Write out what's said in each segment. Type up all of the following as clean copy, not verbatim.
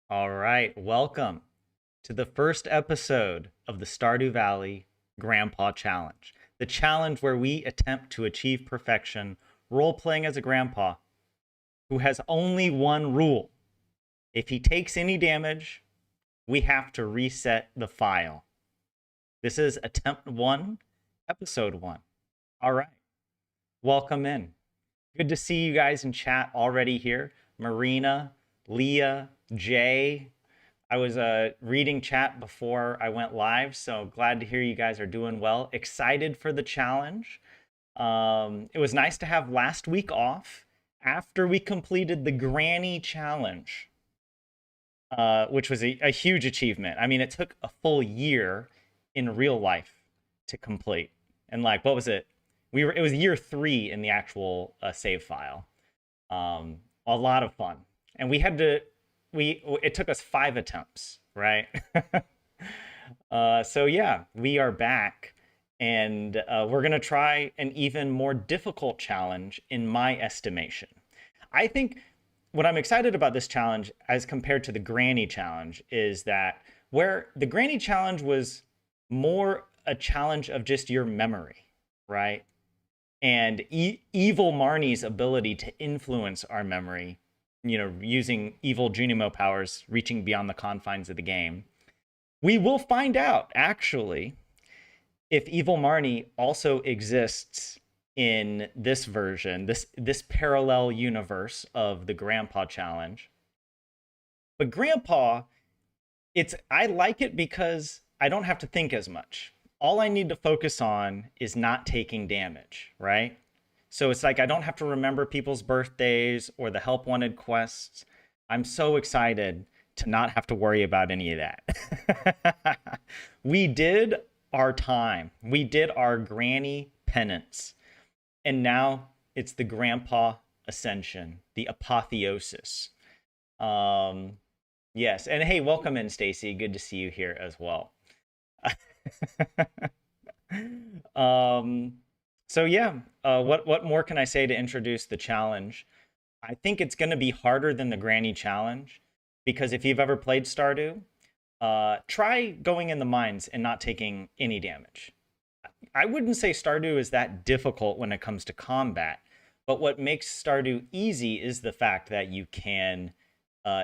All right, welcome to the first episode of the Stardew Valley Grandpa Challenge. The challenge where we attempt to achieve perfection role playing as a grandpa who has only one rule. If he takes any damage, we have to reset the file. This is attempt 1, episode 1. All right, welcome in. Good to see you guys in chat already here. Marina, Leah, Jay, I was reading chat before I went live, so glad to hear you guys are doing well. Excited for the challenge. It was nice to have last week off after we completed the Granny Challenge, which was a huge achievement. I mean, it took a full year in real life to complete. And like, what was it? It was year 3 in the actual save file. A lot of fun, and it took us 5 attempts, right? So yeah, we are back, and we're gonna try an even more difficult challenge in my estimation. I think what I'm excited about this challenge as compared to the Granny Challenge is that where the Granny Challenge was more a challenge of just your memory, right? And evil Marnie's ability to influence our memory, using evil Junimo powers reaching beyond the confines of the game. We will find out, actually, if evil Marnie also exists in this version, this parallel universe of the Grandpa Challenge. But Grandpa, I like it because I don't have to think as much. All I need to focus on is not taking damage, right? So it's like I don't have to remember people's birthdays or the help wanted quests. I'm so excited to not have to worry about any of that. We did our time. We did our granny penance. And now it's the grandpa ascension, the apotheosis. Um, yes. And hey, welcome in, Stacy. Good to see you here as well. um, so yeah, what more can I say to introduce the challenge? I think it's going to be harder than the Granny Challenge because if you've ever played Stardew, try going in the mines and not taking any damage. I wouldn't say Stardew is that difficult when it comes to combat, but what makes Stardew easy is the fact that you can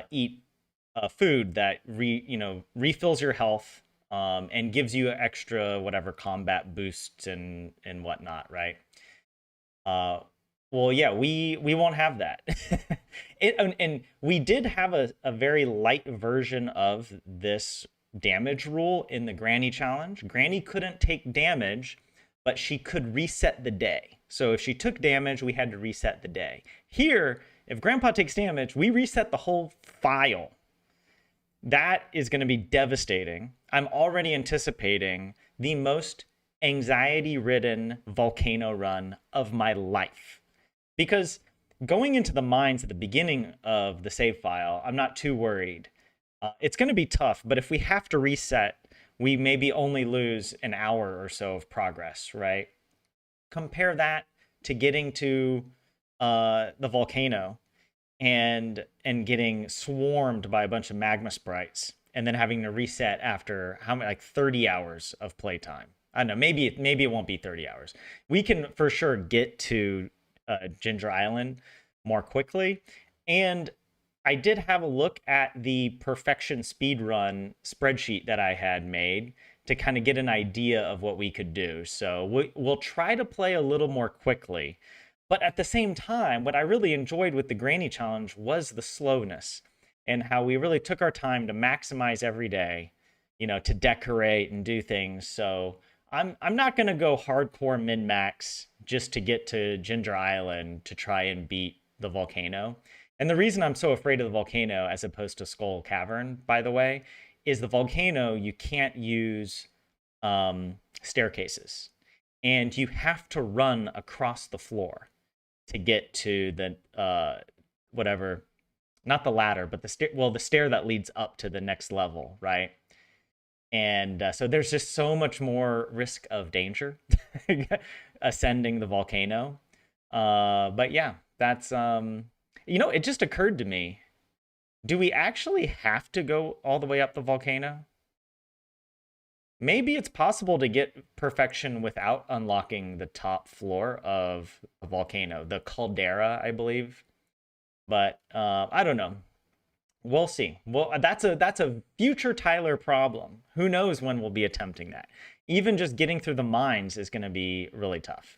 eat food that refills your health, and gives you extra whatever combat boosts and whatnot, right? Uh, well, yeah, we won't have that. And we did have a very light version of this damage rule in the Granny Challenge. Granny couldn't take damage, but she could reset the day. So if she took damage, we had to reset the day. Here, if Grandpa takes damage, we reset the whole file. That is going to be devastating. I'm already anticipating the most anxiety ridden volcano run of my life. Because going into the mines at the beginning of the save file, I'm not too worried. It's going to be tough, but if we have to reset, we maybe only lose an hour or so of progress, right? Compare that to getting to the volcano and getting swarmed by a bunch of magma sprites and then having to reset after how many, like 30 hours of playtime. I don't know, maybe it won't be 30 hours. We can for sure get to Ginger Island more quickly. And I did have a look at the perfection speedrun spreadsheet that I had made to kind of get an idea of what we could do. So we'll try to play a little more quickly. But at the same time, what I really enjoyed with the Granny Challenge was the slowness and how we really took our time to maximize every day, to decorate and do things. So I'm not gonna go hardcore min max just to get to Ginger Island to try and beat the volcano. And the reason I'm so afraid of the volcano as opposed to Skull Cavern, by the way, is the volcano you can't use staircases, and you have to run across the floor to get to the whatever, not the ladder, but the stair that leads up to the next level, right? And so there's just so much more risk of danger ascending the volcano. But yeah, that's it just occurred to me. Do we actually have to go all the way up the volcano? Maybe it's possible to get perfection without unlocking the top floor of a volcano, the caldera, I believe. But I don't know. We'll see. Well, that's a future Tyler problem. Who knows when we'll be attempting that? Even just getting through the mines is going to be really tough.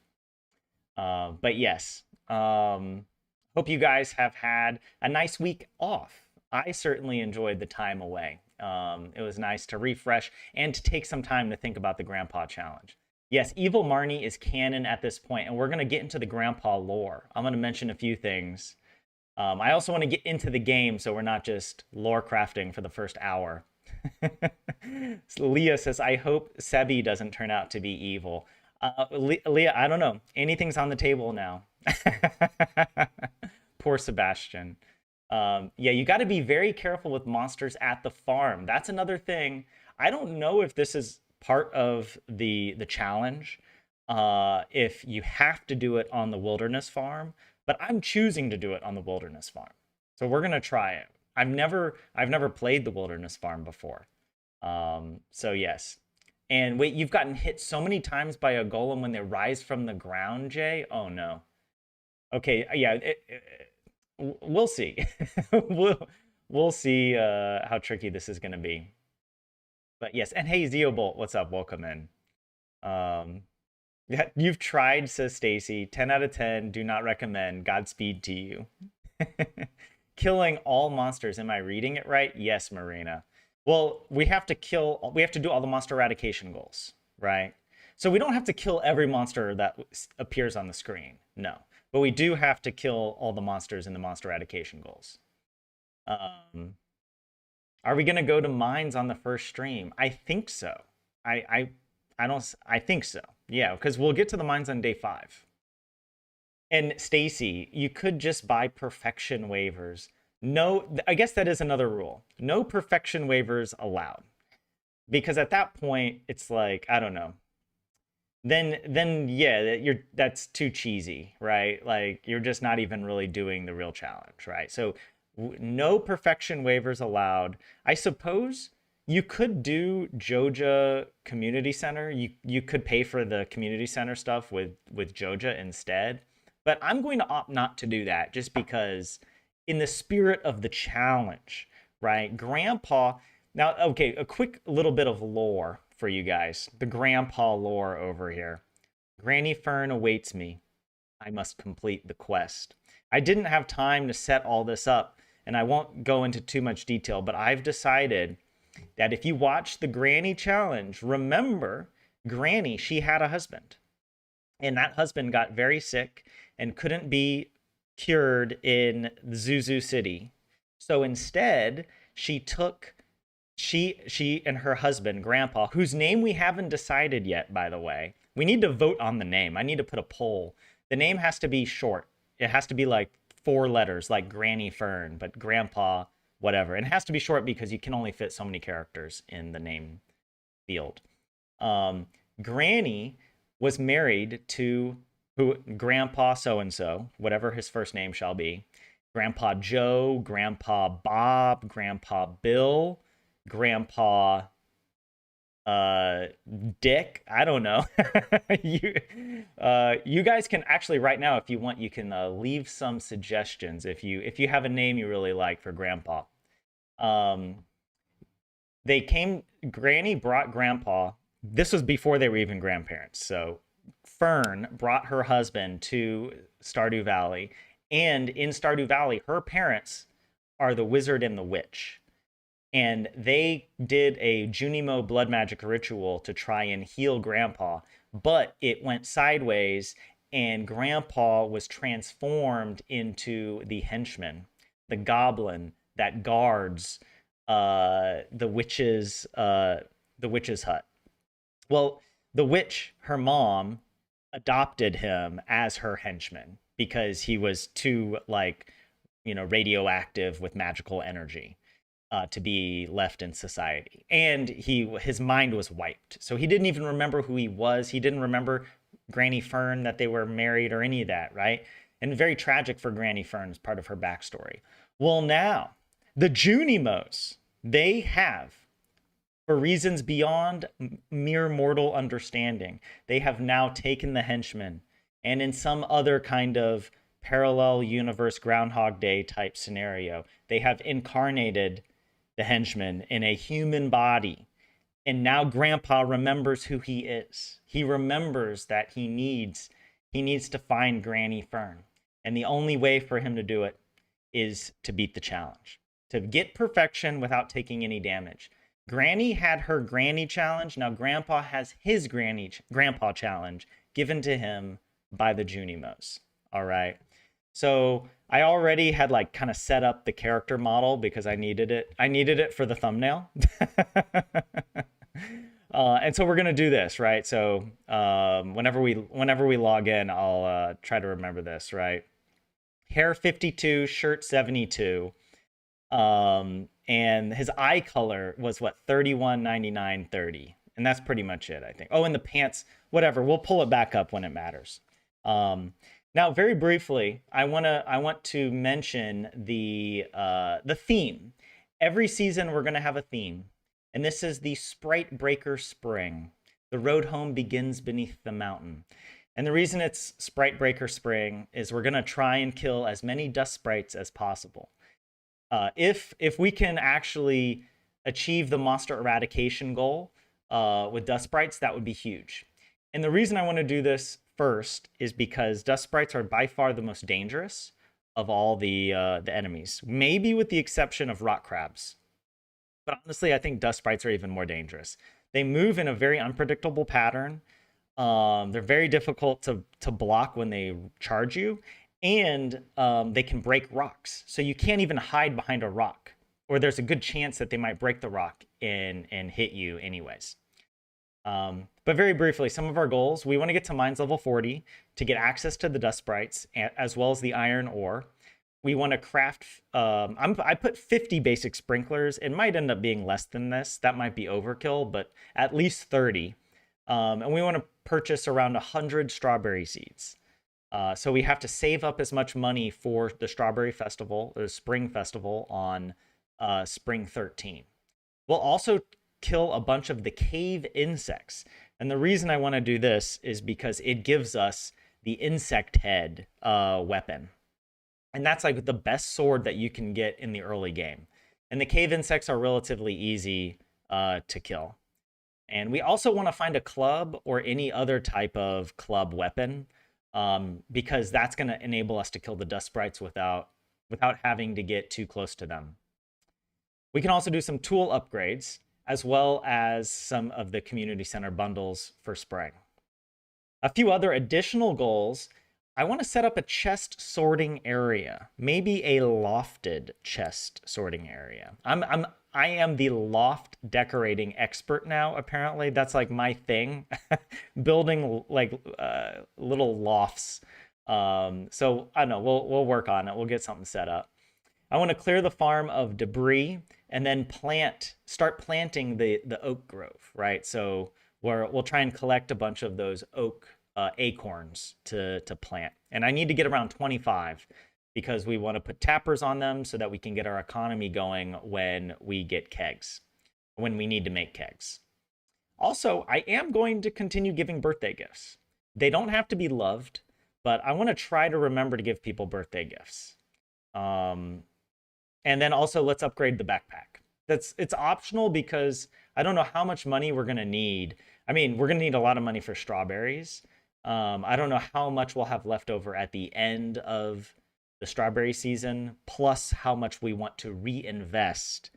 But yes, hope you guys have had a nice week off. I certainly enjoyed the time away. It was nice to refresh and to take some time to think about the Grandpa Challenge. Yes, Evil Marnie is canon at this point, and we're going to get into the Grandpa lore. I'm going to mention a few things. I also want to get into the game so we're not just lore crafting for the first hour. Leah says, I hope Sebi doesn't turn out to be evil. Leah, I don't know. Anything's on the table now. Poor Sebastian. Yeah, you got to be very careful with monsters at the farm. That's another thing. I don't know if this is part of the challenge, if you have to do it on the wilderness farm, but I'm choosing to do it on the wilderness farm. So we're gonna try it. I've never played the wilderness farm before. So yes. And wait, you've gotten hit so many times by a golem when they rise from the ground, Jay? Oh no. Okay, yeah, we'll see. We'll see how tricky this is gonna be. But yes, and hey, Zeobolt, what's up? Welcome in. Um, yeah, you've tried, says Stacy. 10 out of 10. Do not recommend. Godspeed to you. Killing all monsters. Am I reading it right? Yes, Marina. Well, we have to do all the monster eradication goals, right? So we don't have to kill every monster that appears on the screen. No. But we do have to kill all the monsters in the monster eradication goals. Um, are we gonna go to mines on the first stream? I think so. I don't. I think so. Yeah, because we'll get to the mines on day 5. And Stacy, you could just buy perfection waivers. No, I guess that is another rule. No perfection waivers allowed. Because at that point, it's like, I don't know. Then yeah, that's too cheesy, right? Like you're just not even really doing the real challenge, right? So no perfection waivers allowed. I suppose you could do Joja Community Center. You could pay for the community center stuff with Joja instead. But I'm going to opt not to do that just because in the spirit of the challenge, right? Grandpa, now okay, a quick little bit of lore for you guys. The grandpa lore over here. Granny Fern awaits me. I must complete the quest. I didn't have time to set all this up, and I won't go into too much detail, but I've decided that if you watch the Granny challenge, remember, Granny, she had a husband. And that husband got very sick and couldn't be cured in Zuzu City. So instead, she and her husband, Grandpa, whose name we haven't decided yet, by the way. We need to vote on the name. I need to put a poll. The name has to be short. It has to be like 4 letters, like Granny Fern, but Grandpa, whatever. And it has to be short because you can only fit so many characters in the name field. Granny was married to Grandpa so-and-so, whatever his first name shall be. Grandpa Joe, Grandpa Bob, Grandpa Bill, Grandpa Dick. I don't know. You guys can actually right now, if you want, you can leave some suggestions if you have a name you really like for Grandpa. Granny brought Grandpa. This was before they were even grandparents. So Fern brought her husband to Stardew Valley. And in Stardew Valley, her parents are the wizard and the witch. And they did a Junimo blood magic ritual to try and heal Grandpa. But it went sideways, and Grandpa was transformed into the henchman, the goblin that guards the witch's hut. Well, the witch, her mom, adopted him as her henchman because he was too radioactive with magical energy to be left in society. And his mind was wiped. So he didn't even remember who he was. He didn't remember Granny Fern, that they were married or any of that, right? And very tragic for Granny Fern as part of her backstory. Well, now The Junimos, they have, for reasons beyond mere mortal understanding, they have now taken the henchmen and in some other kind of parallel universe Groundhog Day type scenario, they have incarnated the henchman in a human body. And now Grandpa remembers who he is. He remembers that he needs to find Granny Fern. And the only way for him to do it is to beat the challenge, to get perfection without taking any damage. Granny had her Granny challenge. Now Grandpa has his Grandpa challenge given to him by the Junimos. All right. So I already had like kind of set up the character model because I needed it. I needed it for the thumbnail. And so we're gonna do this, right? So whenever we log in, I'll try to remember this, right? Hair 52, shirt 72. And his eye color was what, 31, 99, 30. And that's pretty much it, I think. Oh, and the pants, whatever. We'll pull it back up when it matters. Now, very briefly, I want to mention the theme. Every season we're gonna have a theme, and this is the Sprite Breaker Spring. The road home begins beneath the mountain. And the reason it's Sprite Breaker Spring is we're gonna try and kill as many dust sprites as possible. If we can actually achieve the monster eradication goal with dust sprites, that would be huge. And the reason I want to do this first is because dust sprites are by far the most dangerous of all the enemies, maybe with the exception of rock crabs. But honestly, I think dust sprites are even more dangerous. They move in a very unpredictable pattern. They're very difficult to block when they charge you. And they can break rocks. So you can't even hide behind a rock. Or there's a good chance that they might break the rock and hit you anyways. But very briefly, some of our goals. We want to get to mines level 40 to get access to the dust sprites, as well as the iron ore. We want to craft... I put 50 basic sprinklers. It might end up being less than this. That might be overkill, but at least 30. And we want to purchase around 100 strawberry seeds. So we have to save up as much money for the Strawberry Festival, the Spring Festival on Spring 13. We'll also kill a bunch of the cave insects. And the reason I want to do this is because it gives us the insect head weapon. And that's like the best sword that you can get in the early game. And the cave insects are relatively easy to kill. And we also want to find a club or any other type of club weapon. Because that's going to enable us to kill the dust sprites without having to get too close to them. We can also do some tool upgrades, as well as some of the community center bundles for spring. A few other additional goals. I want to set up a chest sorting area, maybe a lofted chest sorting area. I am the loft decorating expert now, apparently. That's like my thing, building like little lofts. So I don't know, we'll work on it. We'll get something set up. I want to clear the farm of debris and then start planting the oak grove, right? So we'll try and collect a bunch of those oak acorns to plant. And I need to get around 25. Because we want to put tappers on them so that we can get our economy going when we get kegs, when we need to make kegs. Also, I am going to continue giving birthday gifts. They don't have to be loved, but I want to try to remember to give people birthday gifts. And then also let's upgrade the backpack. It's optional because I don't know how much money we're going to need. I mean, we're going to need a lot of money for strawberries. I don't know how much we'll have left over at the end of the strawberry season, plus how much we want to reinvest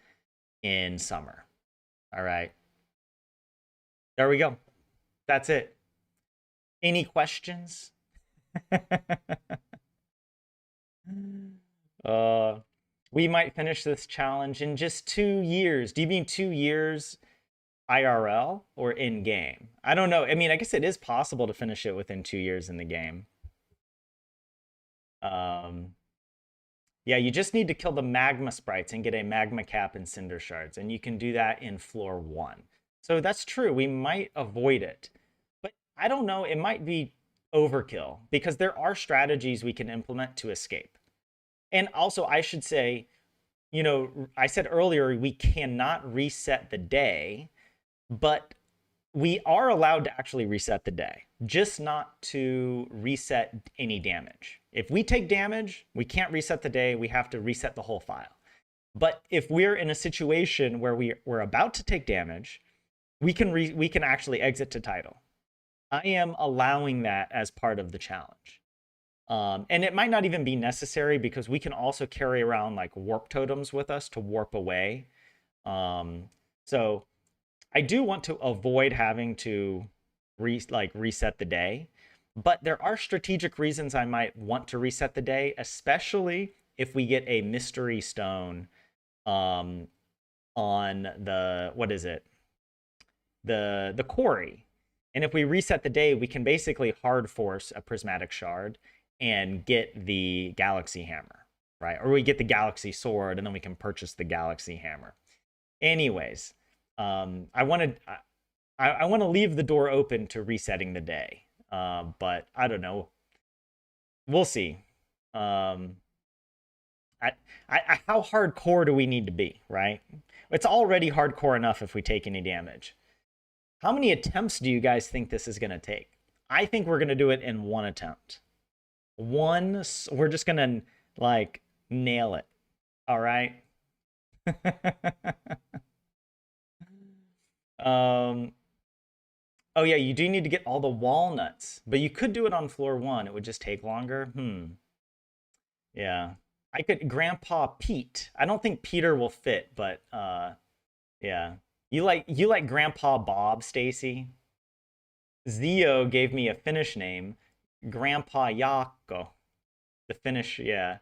in summer. All right. There we go. That's it. Any questions? We might finish this challenge in just 2 years. Do you mean 2 years IRL or in game? I don't know. I mean, I guess it is possible to finish it within 2 years in the game. Yeah, you just need to kill the magma sprites and get a magma cap and cinder shards, and you can do that in floor 1. So that's true. We might avoid it, but I don't know. It might be overkill because there are strategies we can implement to escape. And also, I should say, you know, I said earlier we cannot reset the day, but we are allowed to actually reset the day, just not to reset any damage. If we take damage, we can't reset the day. We have to reset the whole file. But if we're in a situation where we're about to take damage, we can actually exit to title. I am allowing that as part of the challenge. And it might not even be necessary because we can also carry around like warp totems with us to warp away. So I do want to avoid having to reset the day, but there are strategic reasons I might want to reset the day, especially if we get a mystery stone on the what is it? The quarry. And if we reset the day, we can basically hard force a prismatic shard and get the galaxy hammer, right? Or we get the galaxy sword and then we can purchase the galaxy hammer. Anyways, I want to leave the door open to resetting the day, but I don't know. We'll see. How hardcore do we need to be, right? It's already hardcore enough if we take any damage. How many attempts do you guys think this is going to take? I think we're going to do it in one attempt. We're just going to like nail it. All right. Oh yeah, you do need to get all the walnuts, but you could do it on floor 1. It would just take longer. Yeah. I could Grandpa Pete. I don't think Peter will fit, but yeah. You like Grandpa Bob, Stacy? Zio gave me a Finnish name, Grandpa Jaakko. The Finnish, yeah.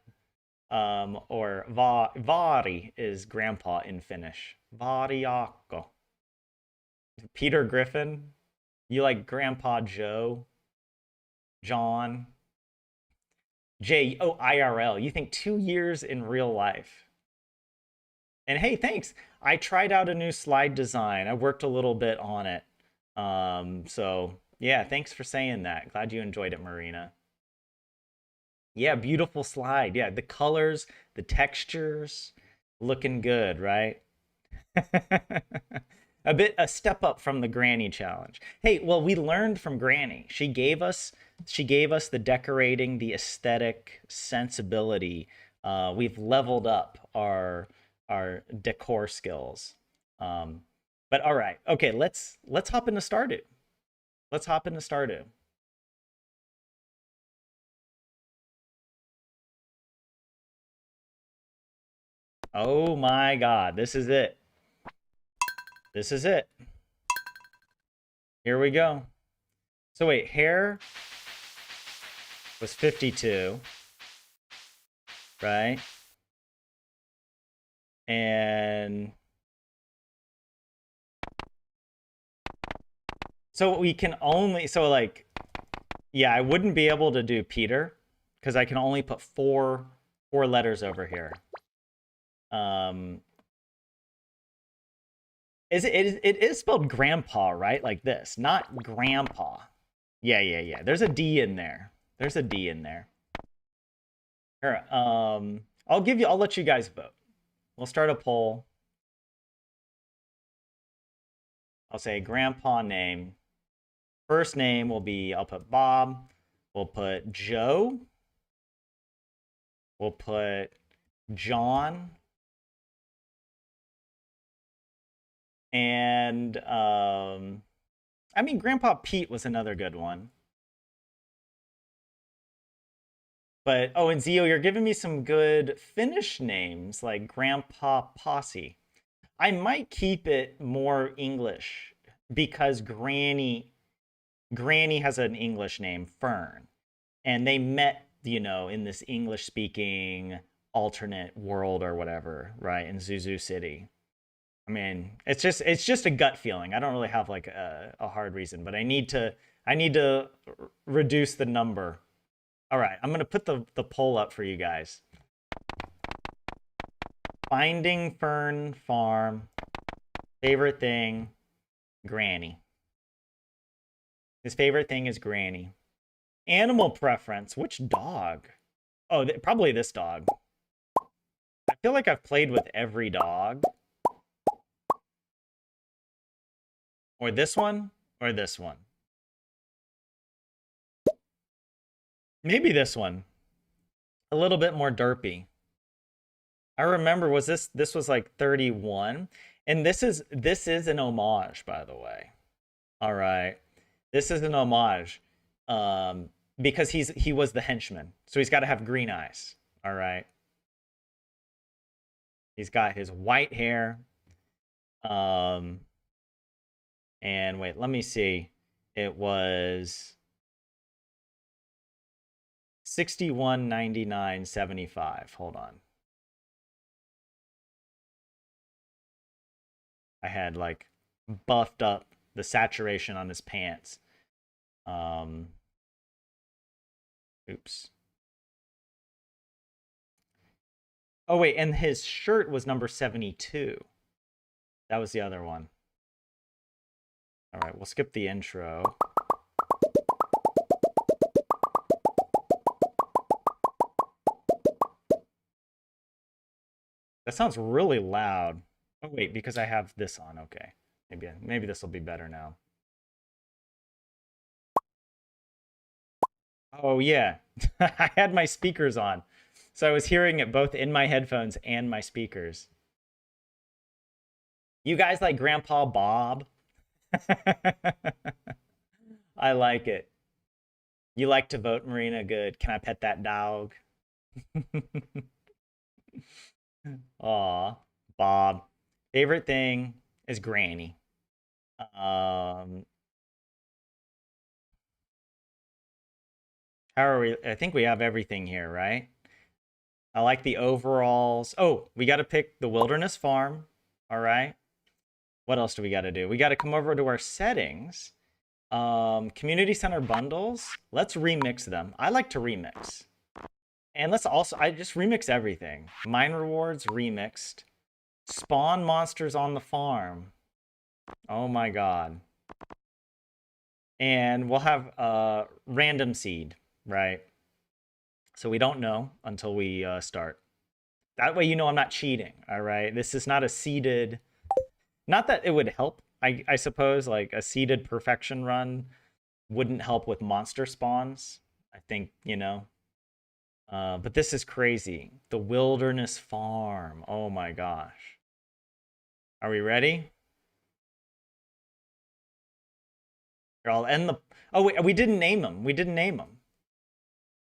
Or Vari is grandpa in Finnish. Vari Jaakko. Peter Griffin. You like Grandpa Joe? John? Jay, oh, IRL. You think 2 years in real life. And hey, thanks. I tried out a new slide design. I worked a little bit on it. So yeah, thanks for saying that. Glad you enjoyed it, Marina. Yeah, beautiful slide. Yeah, the colors, the textures, looking good, right? A step up from the Granny challenge. Hey, well, we learned from Granny. She gave us the decorating, the aesthetic sensibility. We've leveled up our decor skills. But all right, okay, let's hop into Stardew. Let's hop into Stardew. Oh my God, this is it. This is it. Here we go. So wait, hair was 52, right? And so we can only, so like, yeah, I wouldn't be able to do Peter because I can only put four letters over here. It is spelled grandpa, right? Like this, not grandpa. Yeah. There's a D in there. There's a D in there. Here, I'll let you guys vote. We'll start a poll. I'll say grandpa name. First name will be, I'll put Bob. We'll put Joe. We'll put John. And I mean, Grandpa Pete was another good one. But oh, and Zio, you're giving me some good Finnish names like Grandpa Posse. I might keep it more English because Granny has an English name, Fern. And they met, in this English speaking alternate world or whatever, right? In Zuzu City. I mean, it's just a gut feeling. I don't really have like a hard reason, but I need to reduce the number. All right, I'm gonna put the poll up for you guys. Finding Fern Farm. Favorite thing, Granny. His favorite thing is Granny. Animal preference, which dog? Oh, probably this dog. feel like I've played with every dog. Or this one, or this one. Maybe this one. A little bit more derpy. I remember, this was like 31. And this is an homage, by the way. All right. This is an homage. Because he was the henchman. So he's got to have green eyes. All right. He's got his white hair. And wait, let me see. It was 61.99.75. Hold on. I had like buffed up the saturation on his pants. Oops. Oh wait, and his shirt was number 72. That was the other one. All right, we'll skip the intro. That sounds really loud. Oh wait, because I have this on. Okay, maybe this will be better now. Oh yeah, I had my speakers on, so I was hearing it both in my headphones and my speakers. You guys like Grandpa Bob? I like it. You like to vote, Marina? Good. Can I pet that dog? Aw, Bob. Favorite thing is Granny. How are we? I think we have everything here, right? I like the overalls. Oh, we got to pick the wilderness farm. All right. What else do we got to do? We got to come over to our settings. Community center bundles. Let's remix them. I like to remix. And let's also, I just remix everything. Mine rewards remixed. Spawn monsters on the farm. Oh my god. And we'll have random seed, right? So we don't know until we start. That way you know I'm not cheating, all right? This is not a seeded... Not that it would help, I suppose, like a seeded perfection run wouldn't help with monster spawns. I think, you know. But this is crazy. The wilderness farm. Oh my gosh. Are we ready? Here, I'll end the... Oh, wait, we didn't name him. We didn't name him.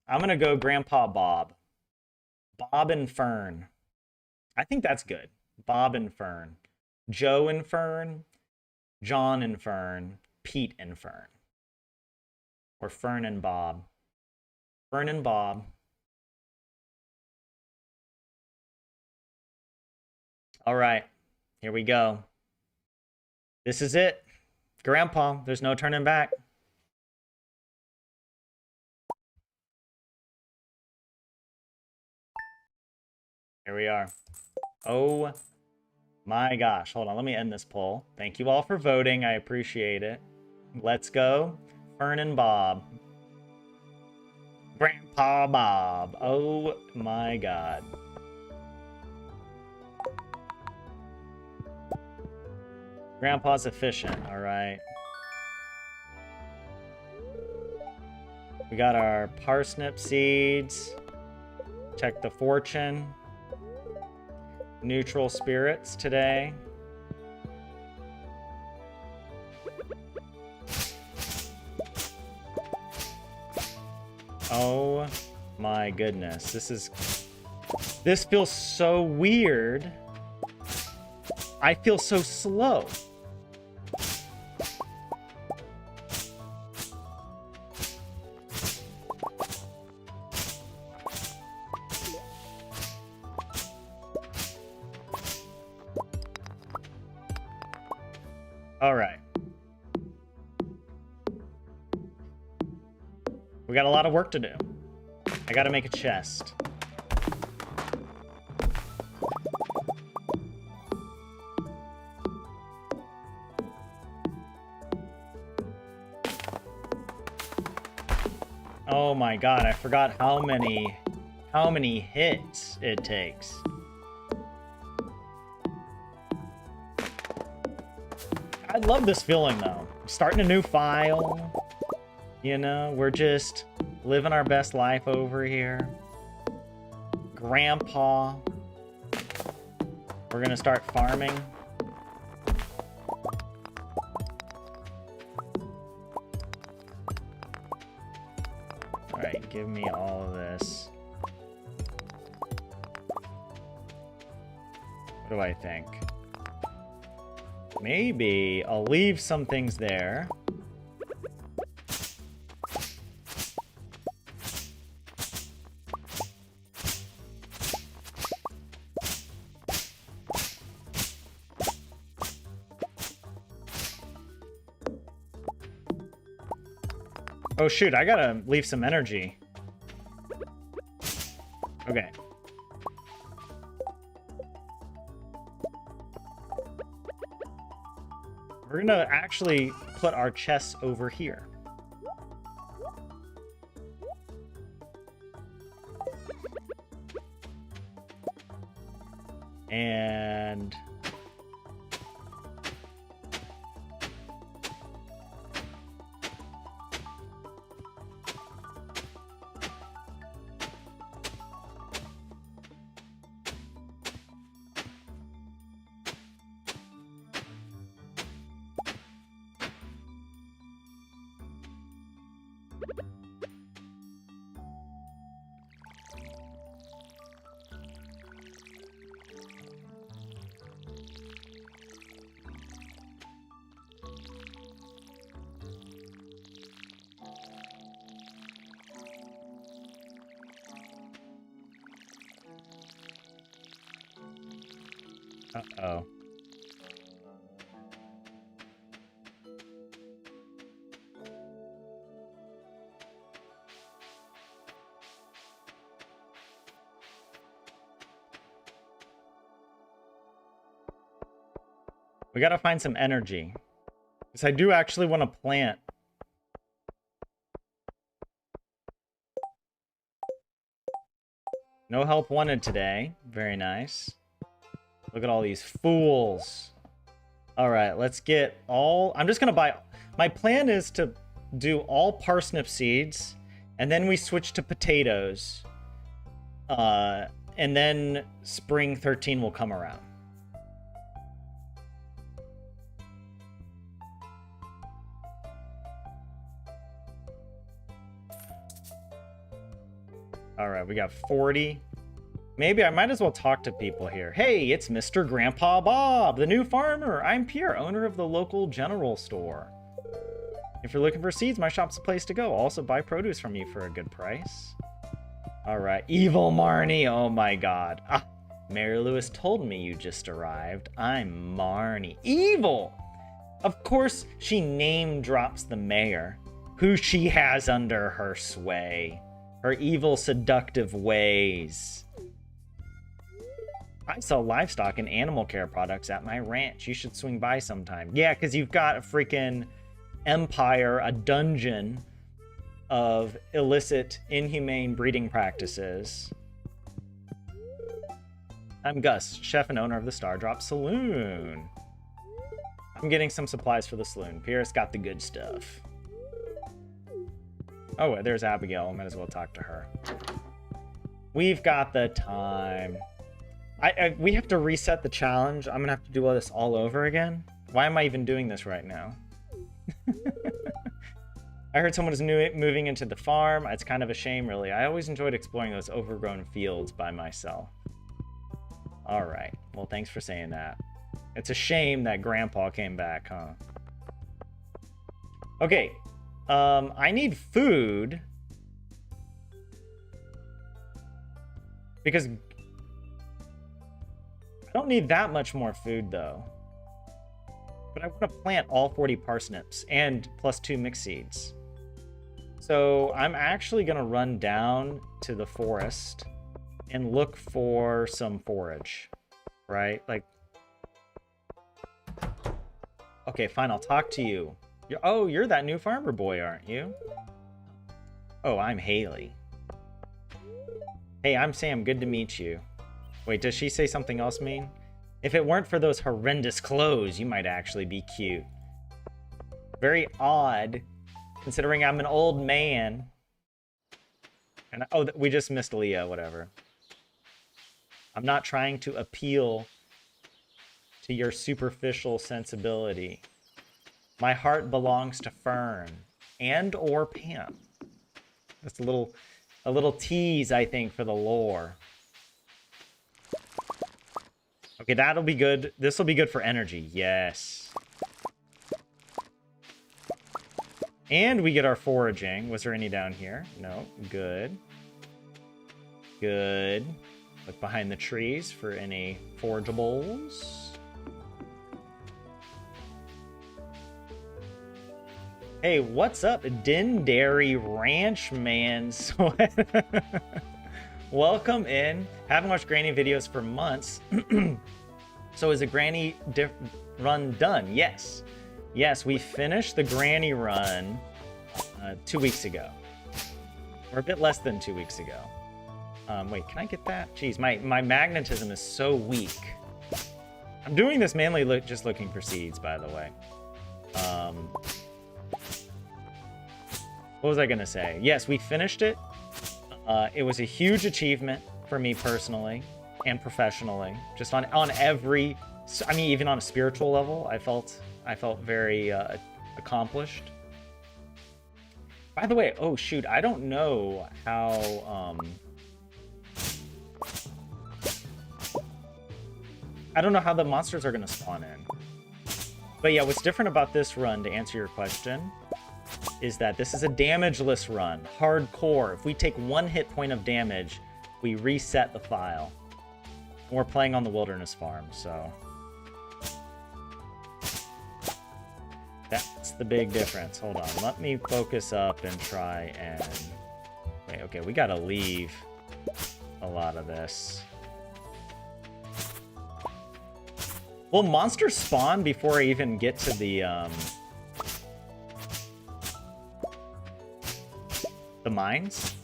I'm going to go Grandpa Bob. Bob and Fern. I think that's good. Bob and Fern. Joe and Fern. John and Fern. Pete and Fern. Or Fern and Bob. Fern and Bob. All right. Here we go. This is it. Grandpa, there's no turning back. Here we are. Oh my gosh. Hold on, let me end this poll. Thank you all for voting. I appreciate it. Let's go. Fern and Bob. Grandpa Bob. Oh my god. Grandpa's efficient, all right. We got our parsnip seeds. Check the fortune. Neutral spirits today. Oh my goodness. This feels so weird. I feel so slow. All right. We got a lot of work to do. I gotta make a chest. Oh my god, I forgot how many hits it takes. love this feeling, though. Starting a new file. You know, we're just living our best life over here. Grandpa. We're gonna start farming. Alright, give me all of this. What do I think? Maybe I'll leave some things there. Oh shoot, I gotta leave some energy. Okay. We're gonna actually put our chests over here. And... Uh-oh. We gotta find some energy. Because I do actually want to plant. No help wanted today. Very nice. Look at all these fools. All right, let's get all... I'm just going to buy... My plan is to do all parsnip seeds, and then we switch to potatoes. And then spring 13 will come around. All right, we got 40. Maybe I might as well talk to people here. Hey, it's Mr. Grandpa Bob, the new farmer. I'm Pierre, owner of the local general store. If you're looking for seeds, my shop's the place to go. I'll also buy produce from you for a good price. All right, evil Marnie. Oh my God. Ah, Mary Lewis told me you just arrived. I'm Marnie. Evil! Of course, she name drops the mayor, who she has under her sway. Her evil, seductive ways. I sell livestock and animal care products at my ranch. You should swing by sometime. Yeah, because you've got a freaking empire, a dungeon of illicit, inhumane breeding practices. I'm Gus, chef and owner of the Stardrop Saloon. I'm getting some supplies for the saloon. Pierre's got the good stuff. Oh, there's Abigail. I might as well talk to her. We've got the time. We have to reset the challenge. I'm gonna have to do all this all over again. Why am I even doing this right now? I heard someone is moving into the farm. It's kind of a shame, really. I always enjoyed exploring those overgrown fields by myself. All right. Well, thanks for saying that. It's a shame that Grandpa came back, huh? Okay. I need food. Because... I don't need that much more food, though. But I want to plant all 40 parsnips and plus 2 mixed seeds. So I'm actually going to run down to the forest and look for some forage, right? Like, okay, fine, I'll talk to you. You're that new farmer boy, aren't you? Oh, I'm Haley. Hey, I'm Sam. Good to meet you. Wait, does she say something else mean? If it weren't for those horrendous clothes, you might actually be cute. Very odd, considering I'm an old man. And oh, we just missed Leah, whatever. I'm not trying to appeal to your superficial sensibility. My heart belongs to Fern and or Pam. That's a little tease, I think, for the lore. Okay, that'll be good. This will be good for energy. Yes. And we get our foraging. Was there any down here? No. Good. Good. Look behind the trees for any forageables. Hey, what's up, Dindary Ranchman? Welcome in. Haven't watched Granny videos for months. So is a Granny run done? Yes. Yes, we finished the Granny run 2 weeks ago. Or a bit less than 2 weeks ago. Wait, can I get that? Jeez, my magnetism is so weak. I'm doing this mainly just looking for seeds, by the way. What was I going to say? Yes, we finished it. It was a huge achievement for me personally and professionally. Just on every... I mean, even on a spiritual level, I felt very accomplished. By the way, oh shoot, I don't know how... I don't know how the monsters are going to spawn in. But yeah, what's different about this run, to answer your question, is that this is a damageless run. Hardcore. If we take 1 hit point of damage, we reset the file. And we're playing on the wilderness farm, so... That's the big difference. Hold on. Let me focus up and try and... Wait, okay, we gotta leave a lot of this. Will monsters spawn before I even get to the mines?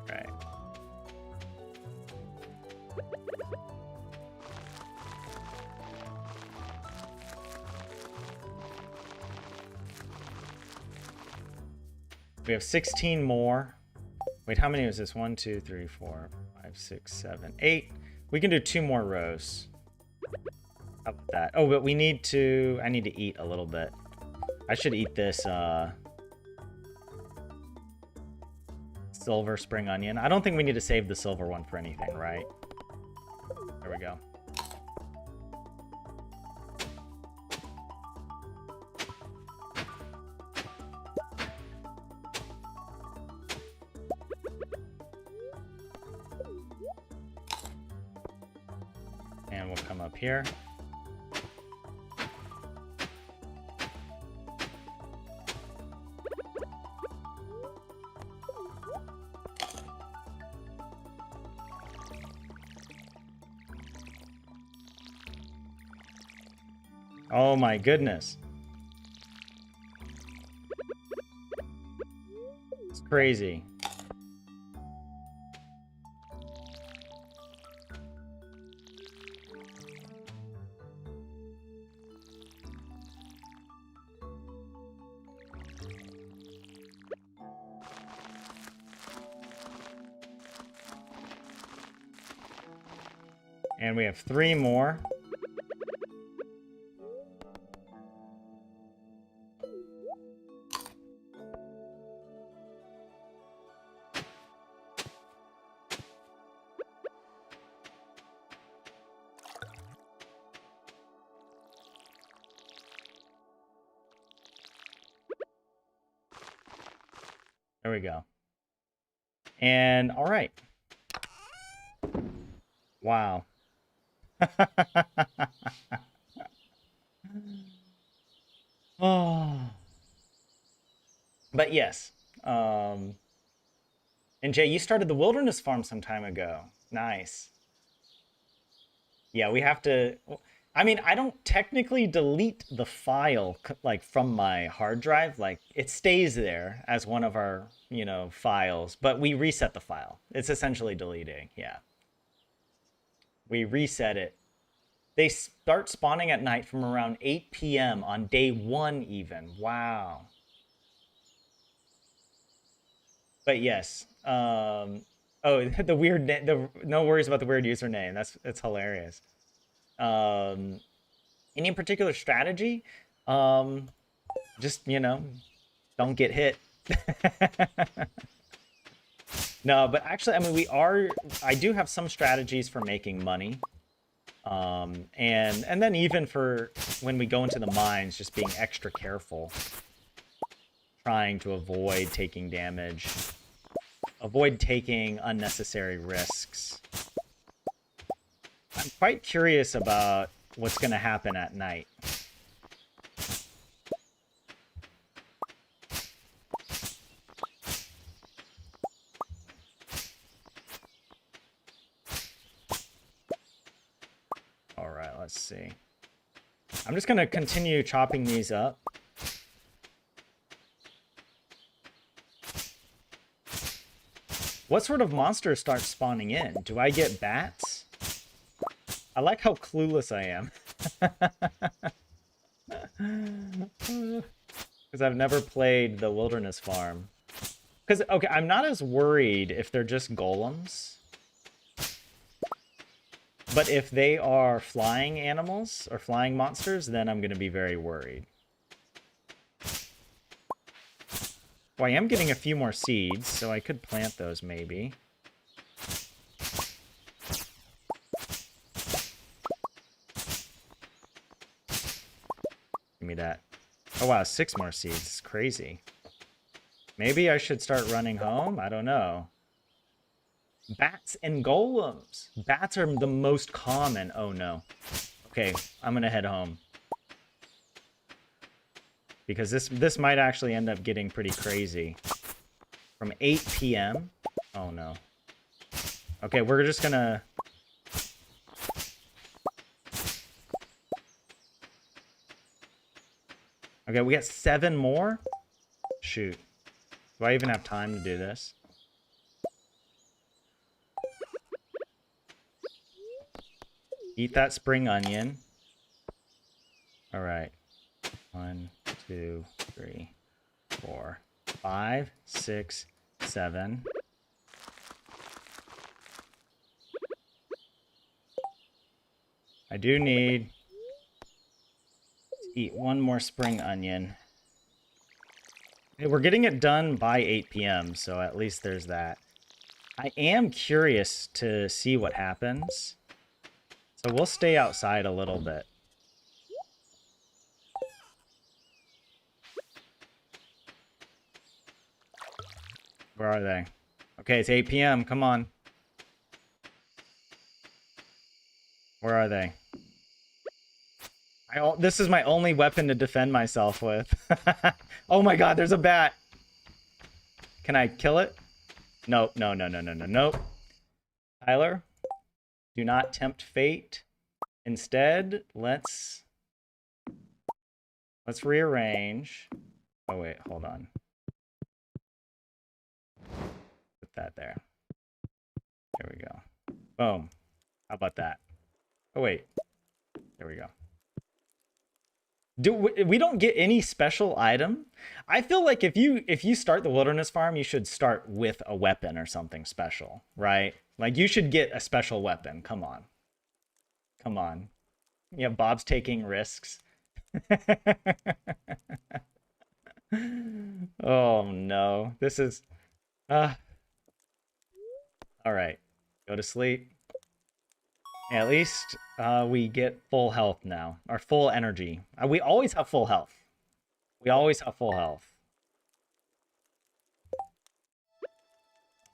Right. We have 16 more. Wait, how many is this? 1, 2, 3, 4, 5, 6, 7, 8. We can do 2 more rows. How about that? Oh, but we need to... I need to eat a little bit. I should eat this, silver spring onion. I don't think we need to save the silver one for anything, right? There we go. And we'll come up here. Oh my goodness. It's crazy. And we have 3 more. There we go. And all right. Wow. Oh. But yes. And Jay, you started the wilderness farm some time ago. Nice. Yeah, we have to... I mean, I don't technically delete the file like from my hard drive. Like it stays there as one of our, files, but we reset the file. It's essentially deleting. Yeah. We reset it They start spawning at night from around 8 p.m. on day 1 even. Wow. But yes. Oh, the weird no worries about the weird username. That's hilarious. Um any particular strategy? Um just, don't get hit. No, but actually, I mean, I do have some strategies for making money. And then even for when we go into the mines, just being extra careful, trying to avoid taking damage, avoid taking unnecessary risks. I'm quite curious about what's going to happen at night. All right, let's see. I'm just going to continue chopping these up. What sort of monsters start spawning in? Do I get bats? I like how clueless I am. Because I've never played the Wilderness Farm. Because, okay, I'm not as worried if they're just golems. But if they are flying animals or flying monsters, then I'm going to be very worried. Well, I am getting a few more seeds, so I could plant those maybe. Give me that. Oh wow, 6 more seeds. It's crazy. Maybe I should start running home? I don't know. Bats and golems. Bats are the most common. Oh no. Okay, I'm gonna head home. Because this might actually end up getting pretty crazy. From 8 p.m. Oh no. Okay, we're just gonna... Okay, we got 7 more? Shoot. Do I even have time to do this? Eat that spring onion. Alright. 1, 2, 3, 4, 5, 6, 7. I do need to eat 1 more spring onion. Hey, we're getting it done by 8 p.m., so at least there's that. I am curious to see what happens. So we'll stay outside a little bit. Where are they? Okay, it's 8 p.m. Come on. Where are they? This is my only weapon to defend myself with. Oh my god, there's a bat. Can I kill it? Nope, no, no, no, no, no, nope. Tyler, do not tempt fate. Instead, let's rearrange. Oh wait, hold on. Put that there. There we go. Boom. How about that? Oh wait. There we go. We don't get any special item? I feel like if you start the Wilderness Farm, you should start with a weapon or something special, right? Like you should get a special weapon. Come on. Come on. Yeah, Bob's taking risks. Oh no. This is all right. Go to sleep. At least we get full health now, or full energy. We always have full health. We always have full health.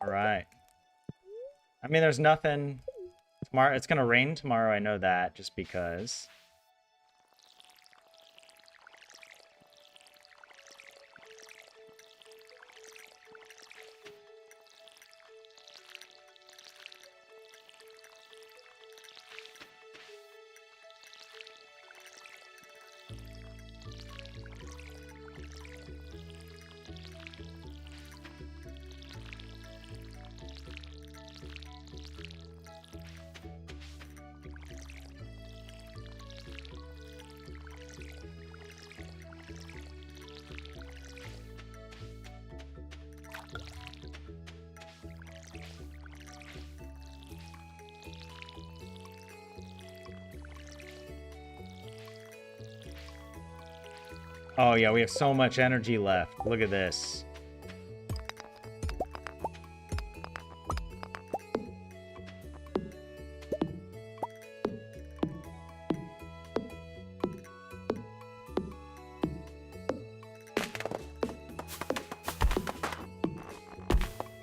All right. I mean, there's nothing... Tomorrow, it's going to rain tomorrow, I know that, just because. Oh yeah, we have so much energy left. Look at this.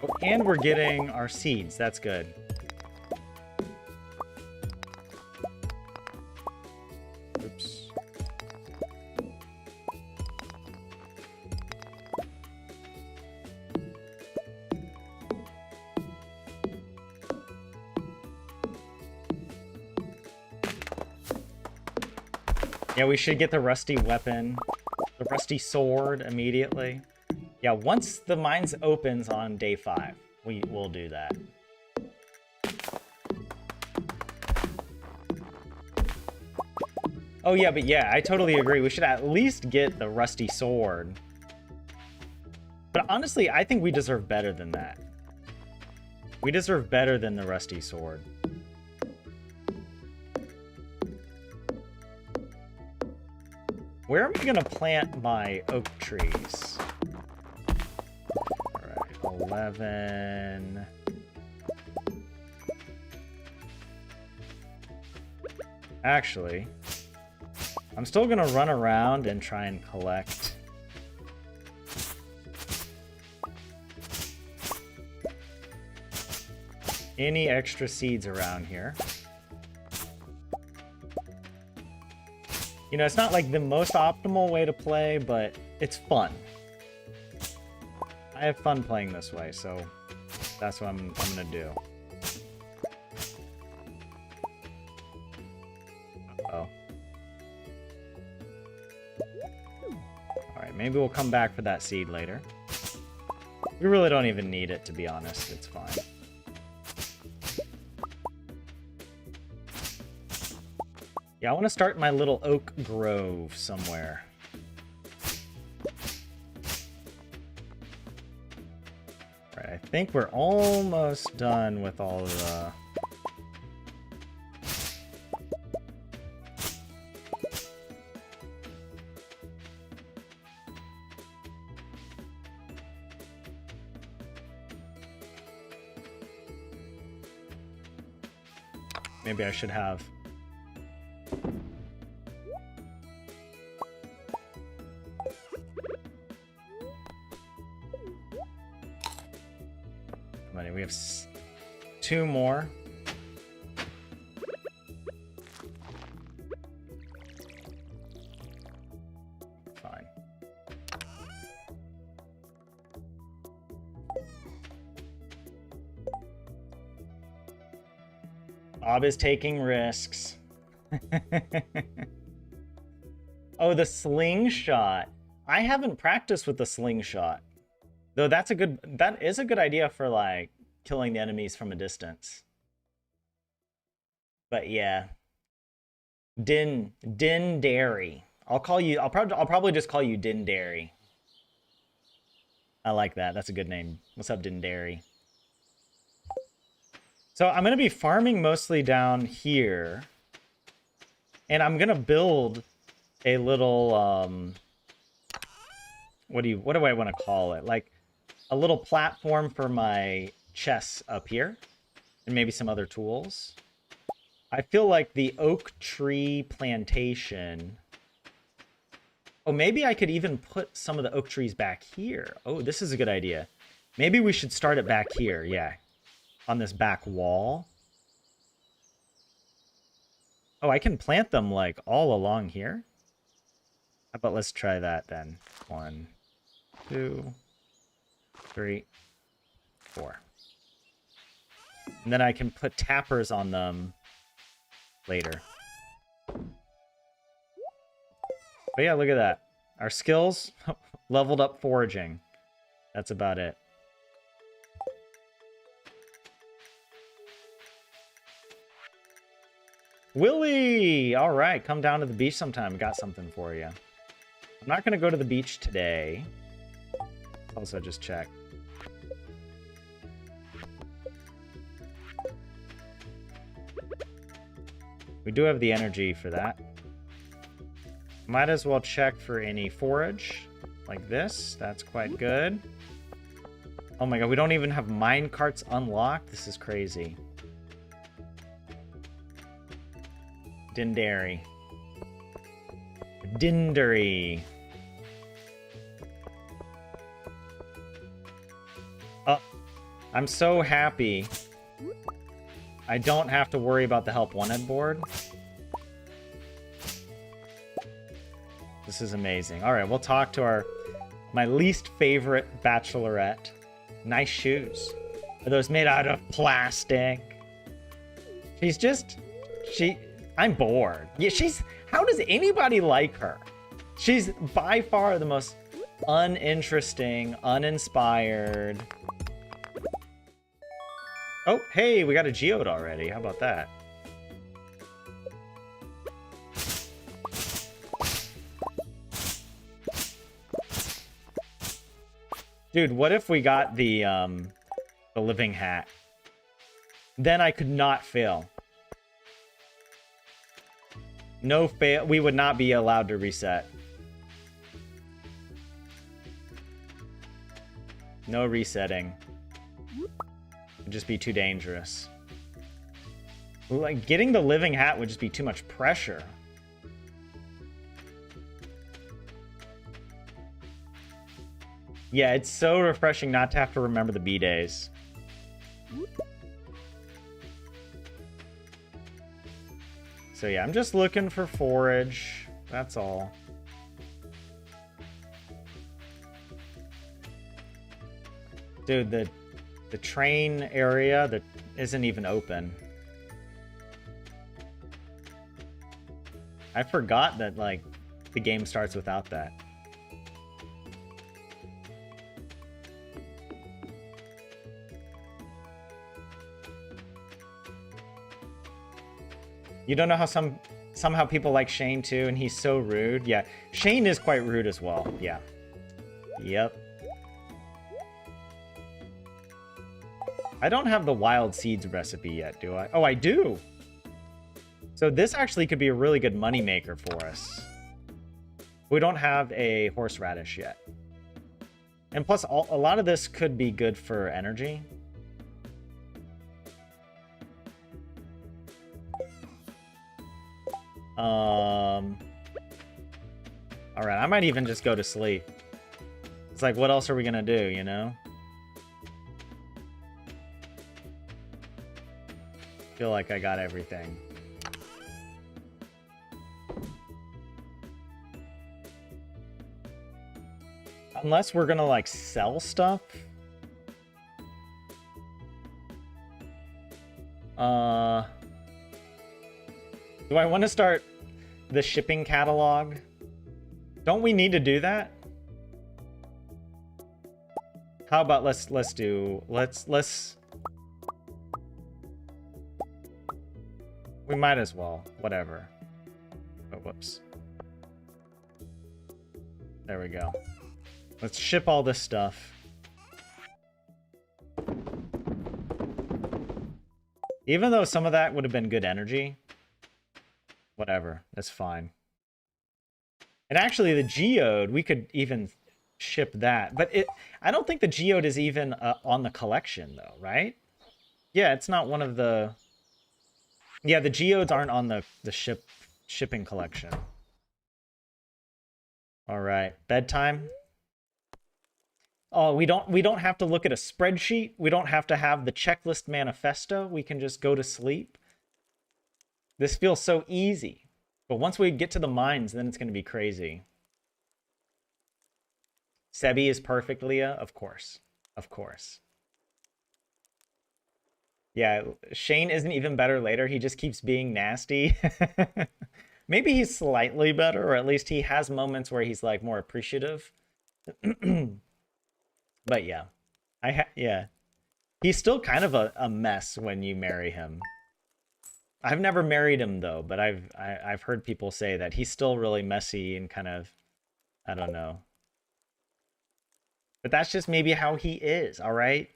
Oh, and we're getting our seeds. That's good. Oops. Yeah, we should get the rusty weapon, the rusty sword immediately. Yeah, once the mines opens on day 5, we'll do that. Oh yeah, but yeah, I totally agree. We should at least get the rusty sword. But honestly, I think we deserve better than that. We deserve better than the rusty sword. Where am I gonna plant my oak trees? All right, 11. Actually, I'm still gonna run around and try and collect any extra seeds around here. You know, it's not like the most optimal way to play, but it's fun. I have fun playing this way, so that's what I'm gonna do. Uh-oh. Alright, maybe we'll come back for that seed later. We really don't even need it, to be honest. It's fine. Yeah, I want to start my little oak grove somewhere. Right, I think we're almost done with all the... Maybe I should have... We have 2 more. Fine. Bob is taking risks. Oh, the slingshot. I haven't practiced with the slingshot. Though that is a good idea for like killing the enemies from a distance. But yeah. Din Dairy. I'll probably just call you Din Dairy. I like that. That's a good name. What's up, Din Dairy? So I'm gonna be farming mostly down here. And I'm gonna build a little what do I want to call it? Like a little platform for my chests up here, and maybe some other tools. I feel like the oak tree plantation... Oh, maybe I could even put some of the oak trees back here. Oh, this is a good idea. Maybe we should start it back here, yeah. On this back wall. Oh, I can plant them, like, all along here? How about let's try that, then. 1, 2, 3, 4. And then I can put tappers on them later. But yeah, look at that. Our skills leveled up foraging. That's about it. Willie! All right, come down to the beach sometime. Got something for you. I'm not going to go to the beach today. Also, just check. We do have the energy for that. Might as well check for any forage like this. That's quite good. Oh my god, we don't even have mine carts unlocked. This is crazy. Dindary. Dindery. Oh, I'm so happy. I don't have to worry about the help wanted board. This is amazing. All right, we'll talk to my least favorite bachelorette. Nice shoes. Are those made out of plastic? I'm bored. Yeah, how does anybody like her? She's by far the most uninteresting, uninspired. Oh, hey, we got a geode already. How about that? Dude, what if we got the living hat? Then I could not fail. No fail. We would not be allowed to reset. No resetting. It'd just be too dangerous. Like, getting the living hat would just be too much pressure. Yeah, it's so refreshing not to have to remember the B-days. So yeah, I'm just looking for forage. That's all. Dude, the train area that isn't even open. I forgot that, like, the game starts without that. You don't know how somehow people like Shane too, and he's so rude. Yeah, Shane is quite rude as well. Yeah. Yep. I don't have the wild seeds recipe yet, do I? Oh, I do. So this actually could be a really good money maker for us. We don't have a horseradish yet. And plus, a lot of this could be good for energy. All right, I might even just go to sleep. It's like, what else are we gonna do, you know? Feel like I got everything. Unless we're gonna, like, sell stuff. Do I want to start the shipping catalog? Don't we need to do that? How about let's we might as well, whatever. Oh, whoops. There we go. Let's ship all this stuff. Even though some of that would have been good energy, whatever, that's fine. And actually, the geode, we could even ship that. But I don't think the geode is even on the collection, though, right? Yeah, it's not one of the... Yeah, the geodes aren't on the shipping collection. All right, bedtime. Oh, we don't have to look at a spreadsheet. We don't have to have the checklist manifesto. We can just go to sleep. This feels so easy. But once we get to the mines, then it's going to be crazy. Sebi is perfect, Leah? Of course. Of course. Yeah, Shane isn't even better later. He just keeps being nasty. Maybe he's slightly better, or at least he has moments where he's, like, more appreciative. But yeah. Yeah. He's still kind of a mess when you marry him. I've never married him though, but I've heard people say that he's still really messy and kind of, I don't know. But that's just maybe how he is, all right?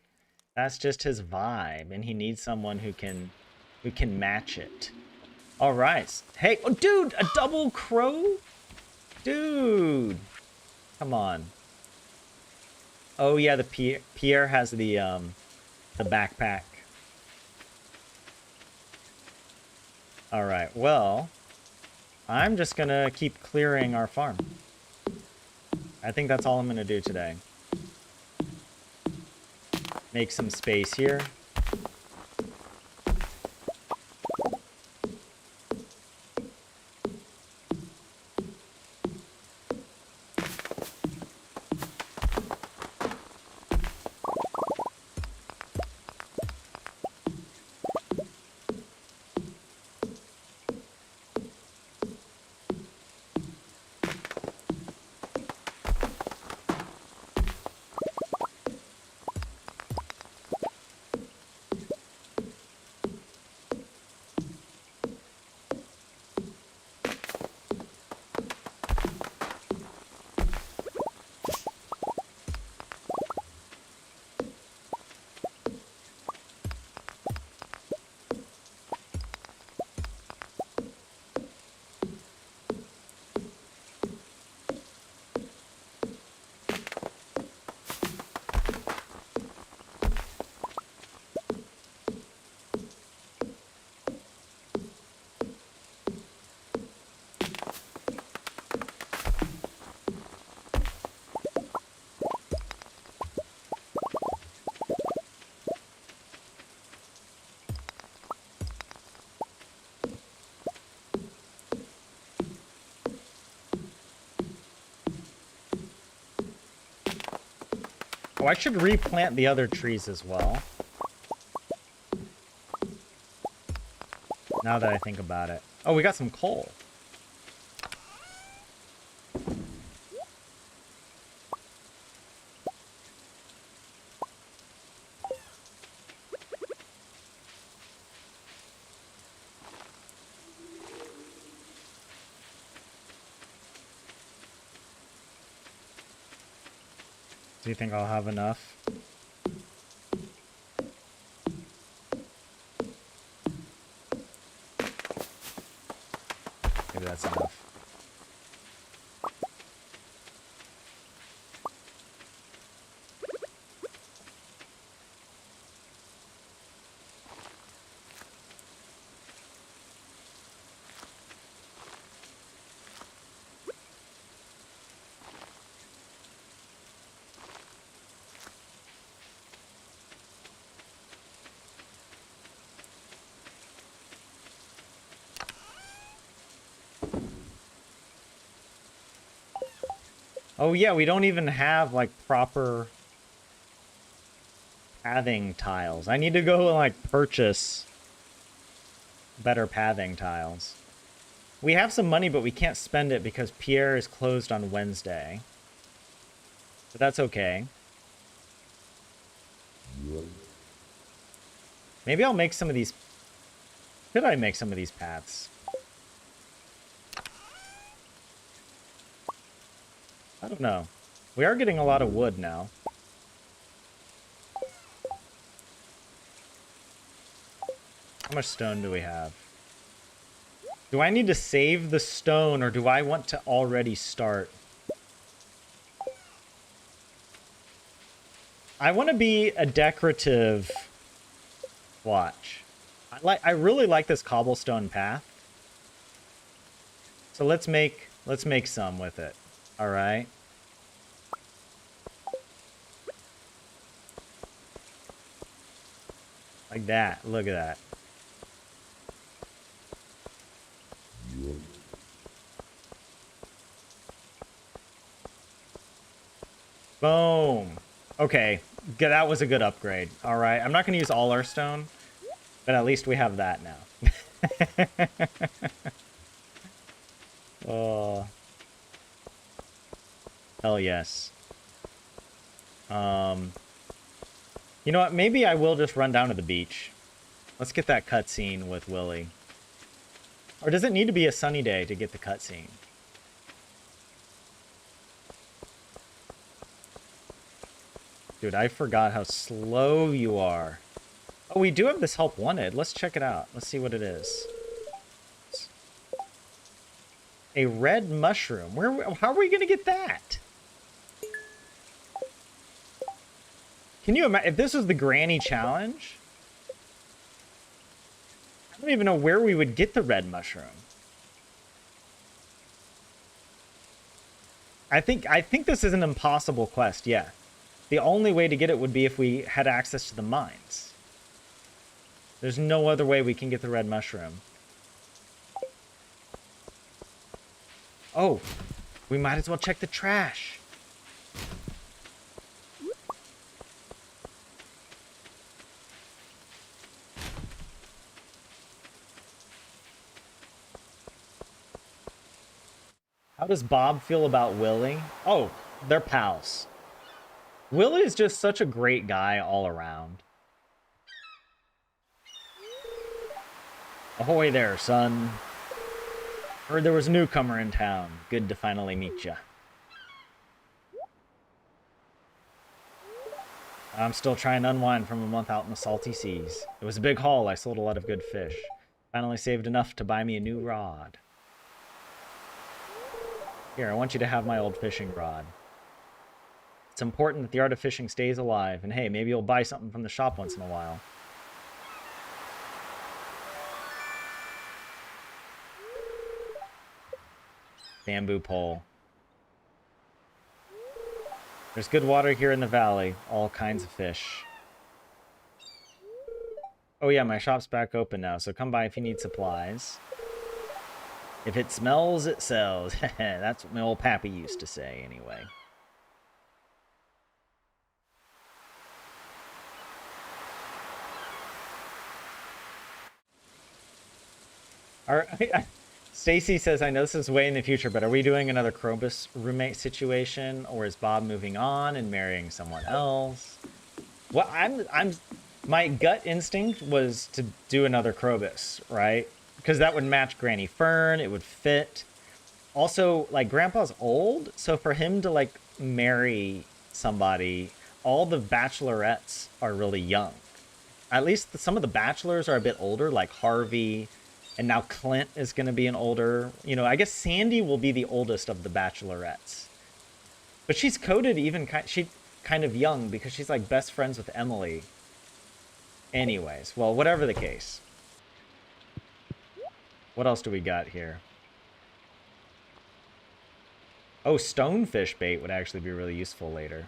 That's just his vibe, and he needs someone who can match it. All right. Hey, oh, dude, a double crow? Dude! Come on. Oh yeah, the Pierre has the backpack. Alright, well, I'm just gonna keep clearing our farm. I think that's all I'm gonna do today. Make some space here. Oh, I should replant the other trees as well. Now that I think about it. Oh, we got some coal. Do you think I'll have enough? Maybe that's enough. Oh yeah, we don't even have like proper pathing tiles. I need to go and like purchase better pathing tiles. We have some money, but we can't spend it because Pierre is closed on Wednesday. But that's okay. Maybe I'll make some of these... Could I make some of these paths? I don't know. We are getting a lot of wood now. How much stone do we have? Do I need to save the stone, or do I want to already start? I want to be a decorative... Watch. I really like this cobblestone path. So let's make some with it. All right. Like that. Look at that. Boom. Okay. That was a good upgrade. All right. I'm not going to use all our stone, but at least we have that now. Oh. Hell yes. You know what? Maybe I will just run down to the beach. Let's get that cutscene with Willy. Or does it need to be a sunny day to get the cutscene? Dude, I forgot how slow you are. Oh, we do have this help wanted. Let's check it out. Let's see what it is. A red mushroom. How are we going to get that? Can you imagine if this was the granny challenge? I don't even know where we would get the red mushroom. I think this is an impossible quest, yeah. The only way to get it would be if we had access to the mines. There's no other way we can get the red mushroom. Oh, we might as well check the trash. How does Bob feel about Willie? Oh, they're pals. Willie is just such a great guy all around. Ahoy there, son. Heard there was a newcomer in town. Good to finally meet ya. I'm still trying to unwind from a month out in the salty seas. It was a big haul. I sold a lot of good fish. Finally saved enough to buy me a new rod. Here, I want you to have my old fishing rod. It's important that the art of fishing stays alive. And hey, maybe you'll buy something from the shop once in a while. Bamboo pole. There's good water here in the valley. All kinds of fish. Oh yeah, my shop's back open now, so come by if you need supplies. If it smells, it sells. That's what my old pappy used to say, anyway. Stacy says, I know this is way in the future, but are we doing another Krobus roommate situation, or is Bob moving on and marrying someone else? Well, my gut instinct was to do another Krobus, right? Because that would match Granny Fern, it would fit. Also, like, Grandpa's old, so for him to, like, marry somebody, all the bachelorettes are really young. At least some of the bachelors are a bit older, like Harvey, and now Clint is going to be an older... You know, I guess Sandy will be the oldest of the bachelorettes. But she's coded even... She kind of young, because she's, like, best friends with Emily. Anyways, well, whatever the case. What else do we got here? Oh, stonefish bait would actually be really useful later.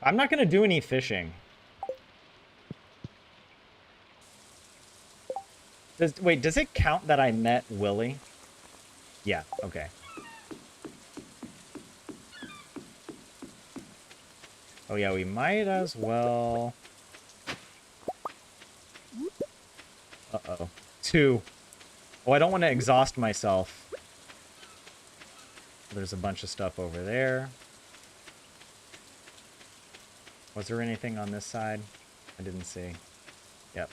I'm not going to do any fishing. Wait, does it count that I met Willie? Yeah, okay. Oh yeah, we might as well... Uh-oh. 2. Oh, I don't want to exhaust myself. There's a bunch of stuff over there. Was there anything on this side? I didn't see. Yep.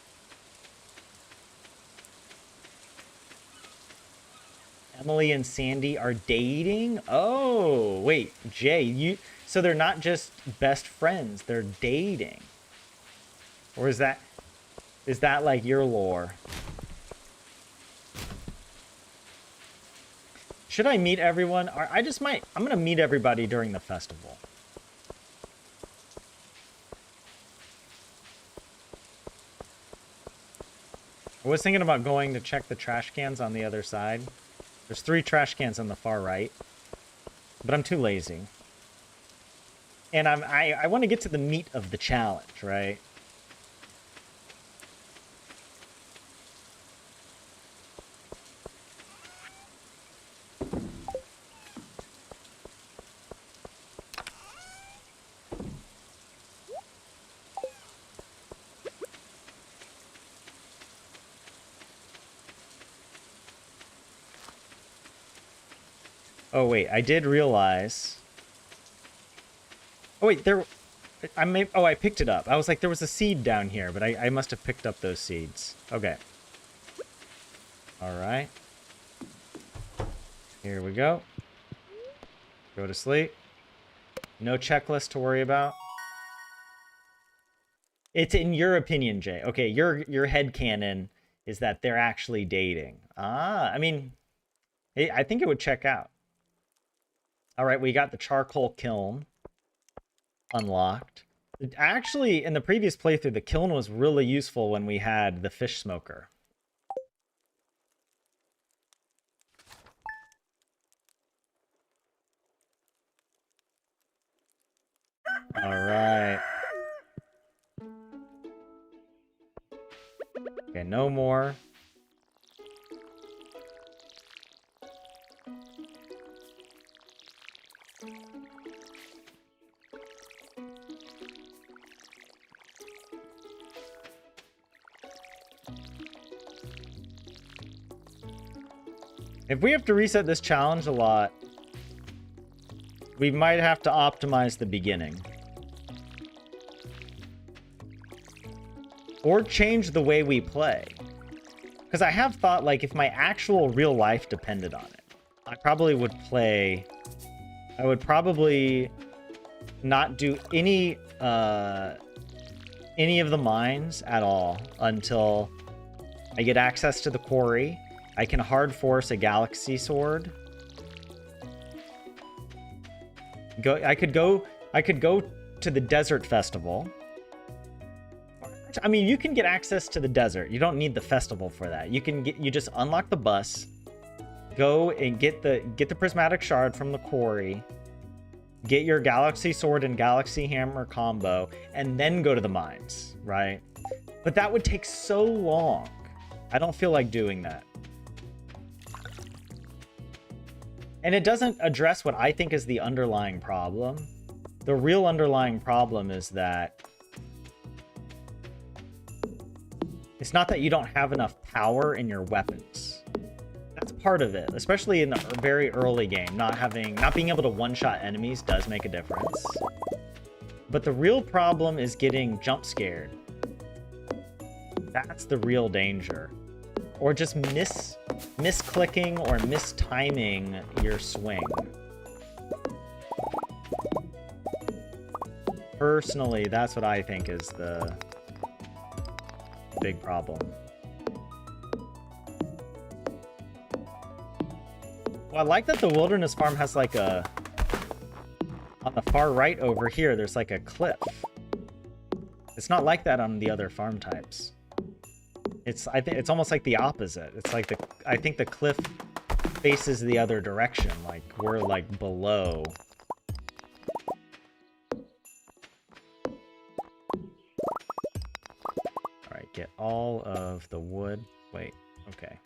Emily and Sandy are dating? Oh, wait, Jay, so they're not just best friends, they're dating. Or is that like your lore? Should I meet everyone? Or I'm gonna meet everybody during the festival. I was thinking about going to check the trash cans on the other side. There's 3 trash cans on the far right, but I'm too lazy. And I want to get to the meat of the challenge, right? Oh wait, I did realize. Oh wait, I picked it up. I was like, there was a seed down here, but I must have picked up those seeds. Okay. All right. Here we go. Go to sleep. No checklist to worry about. It's in your opinion, Jay. Okay, your headcanon is that they're actually dating. I mean, I think it would check out. All right, we got the charcoal kiln unlocked. Actually, in the previous playthrough, the kiln was really useful when we had the fish smoker. All right. Okay, no more. If we have to reset this challenge a lot, we might have to optimize the beginning. Or change the way we play. Because I have thought, like, if my actual real life depended on it, I probably would play... I would probably not do any of the mines at all until I get access to the quarry. I can hard force a galaxy sword. I could go to the desert festival. I mean, you can get access to the desert. You don't need the festival for that. You just unlock the bus, go and get the prismatic shard from the quarry, get your galaxy sword and galaxy hammer combo, and then go to the mines, right? But that would take so long. I don't feel like doing that. And it doesn't address what I think is the underlying problem. The real underlying problem is that it's not that you don't have enough power in your weapons. That's part of it, especially in the very early game. Not being able to one-shot enemies does make a difference. But the real problem is getting jump scared. That's the real danger. Or just misclicking or mistiming your swing. Personally, that's what I think is the big problem. Well, I like that the wilderness farm has like a... On the far right over here, there's like a cliff. It's not like that on the other farm types. I think it's almost like the opposite. It's like I think the cliff faces the other direction. Like we're like below. All right, get all of the wood. Wait, okay.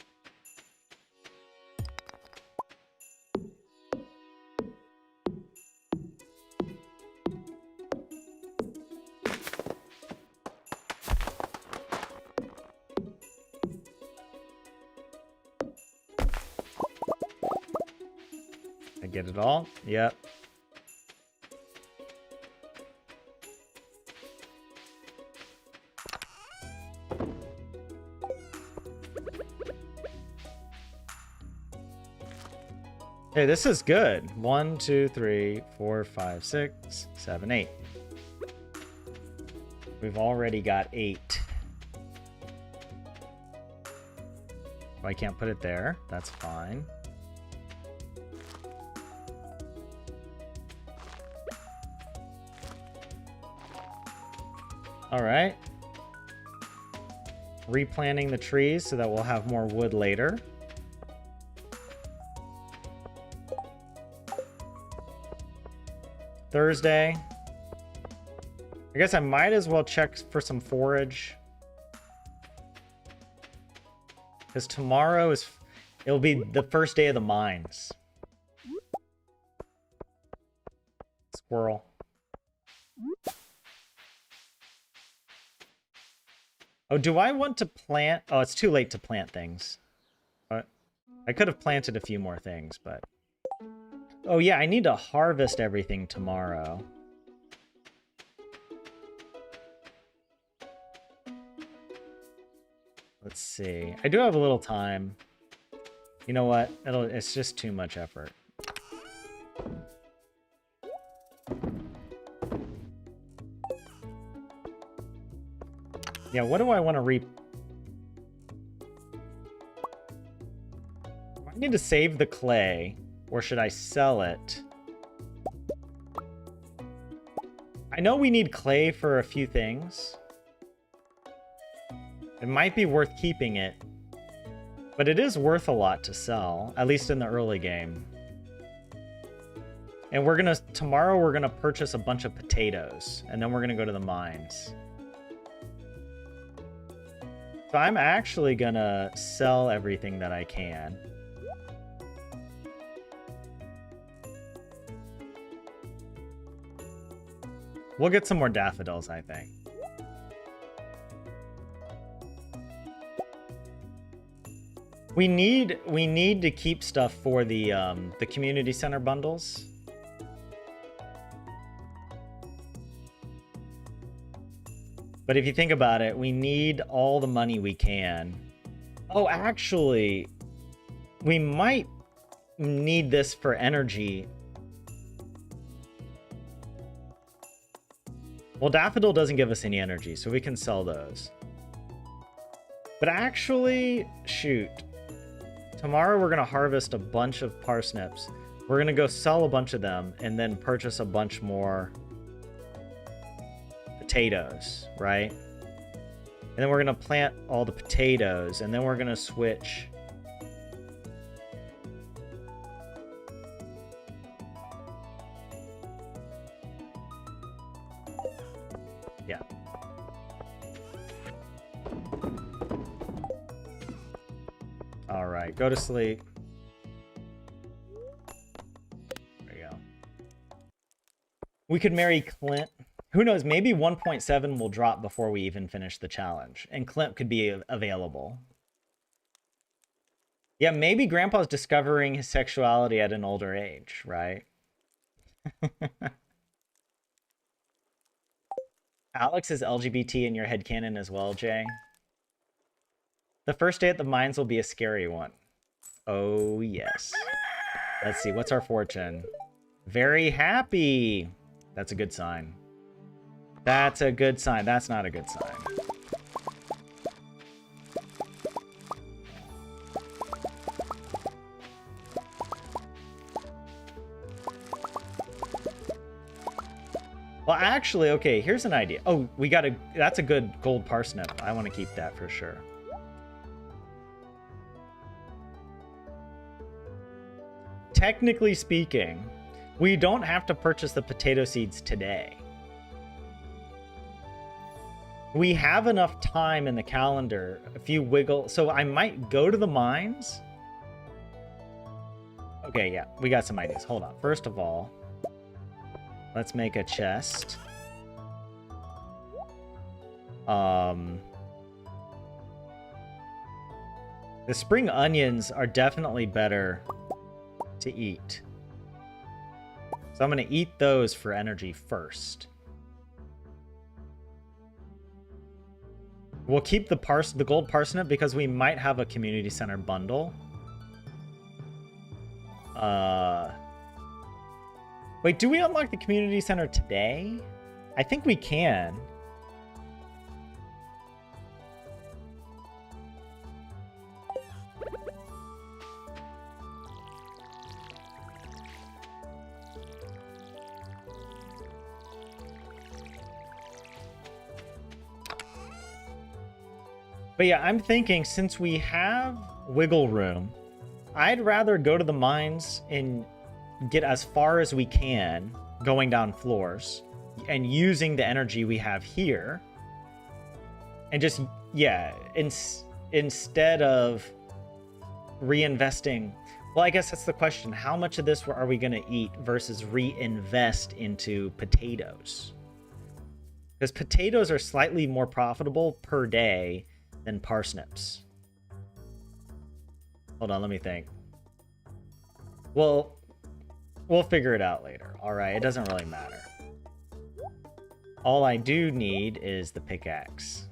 Get it all? Yep. Hey, this is good. 1, 2, 3, 4, 5, 6, 7, 8. We've already got 8. I can't put it there. That's fine. All right. Replanting the trees so that we'll have more wood later. Thursday. I guess I might as well check for some forage. Because tomorrow it'll be the first day of the mines. Squirrel. Oh, do I want to plant? Oh, it's too late to plant things. I could have planted a few more things, but... Oh, yeah, I need to harvest everything tomorrow. Let's see. I do have a little time. You know what? It's just too much effort. Yeah, what do I want to need to save the clay, or should I sell it? I know we need clay for a few things. It might be worth keeping it, but it is worth a lot to sell, at least in the early game. And tomorrow we're gonna purchase a bunch of potatoes, and then we're gonna go to the mines. So I'm actually gonna sell everything that I can. We'll get some more daffodils, I think. We need to keep stuff for the community center bundles. But if you think about it, we need all the money we can. Oh, actually, we might need this for energy. Well, daffodil doesn't give us any energy, so we can sell those. But actually, shoot. Tomorrow we're going to harvest a bunch of parsnips. We're going to go sell a bunch of them and then purchase a bunch more potatoes, right? And then we're going to plant all the potatoes, and then we're going to switch. Yeah. All right, go to sleep. There you go. We could marry Clint. Who knows? Maybe 1.7 will drop before we even finish the challenge, and Clint could be available. Yeah, maybe Grandpa's discovering his sexuality at an older age, right? Alex is LGBT in your headcanon as well, Jay. The first day at the mines will be a scary one. Oh, yes. Let's see. What's our fortune? Very happy. That's a good sign. That's a good sign. That's not a good sign. Well, actually, okay, here's an idea. Oh, that's a good gold parsnip. I want to keep that for sure. Technically speaking, we don't have to purchase the potato seeds today. We have enough time in the calendar, if you wiggle. So I might go to the mines. Okay, yeah, we got some ideas. Hold on. First of all, let's make a chest. The spring onions are definitely better to eat. So I'm going to eat those for energy first. We'll keep the gold parsnip because we might have a community center bundle. Wait, do we unlock the community center today? I think we can. But yeah, I'm thinking since we have wiggle room, I'd rather go to the mines and get as far as we can going down floors and using the energy we have here. And just, yeah, instead of reinvesting. Well, I guess that's the question. How much of this are we going to eat versus reinvest into potatoes? Because potatoes are slightly more profitable per day than parsnips. Hold on, let me think. Well, we'll figure it out later. All right, it doesn't really matter. All I do need is the pickaxe.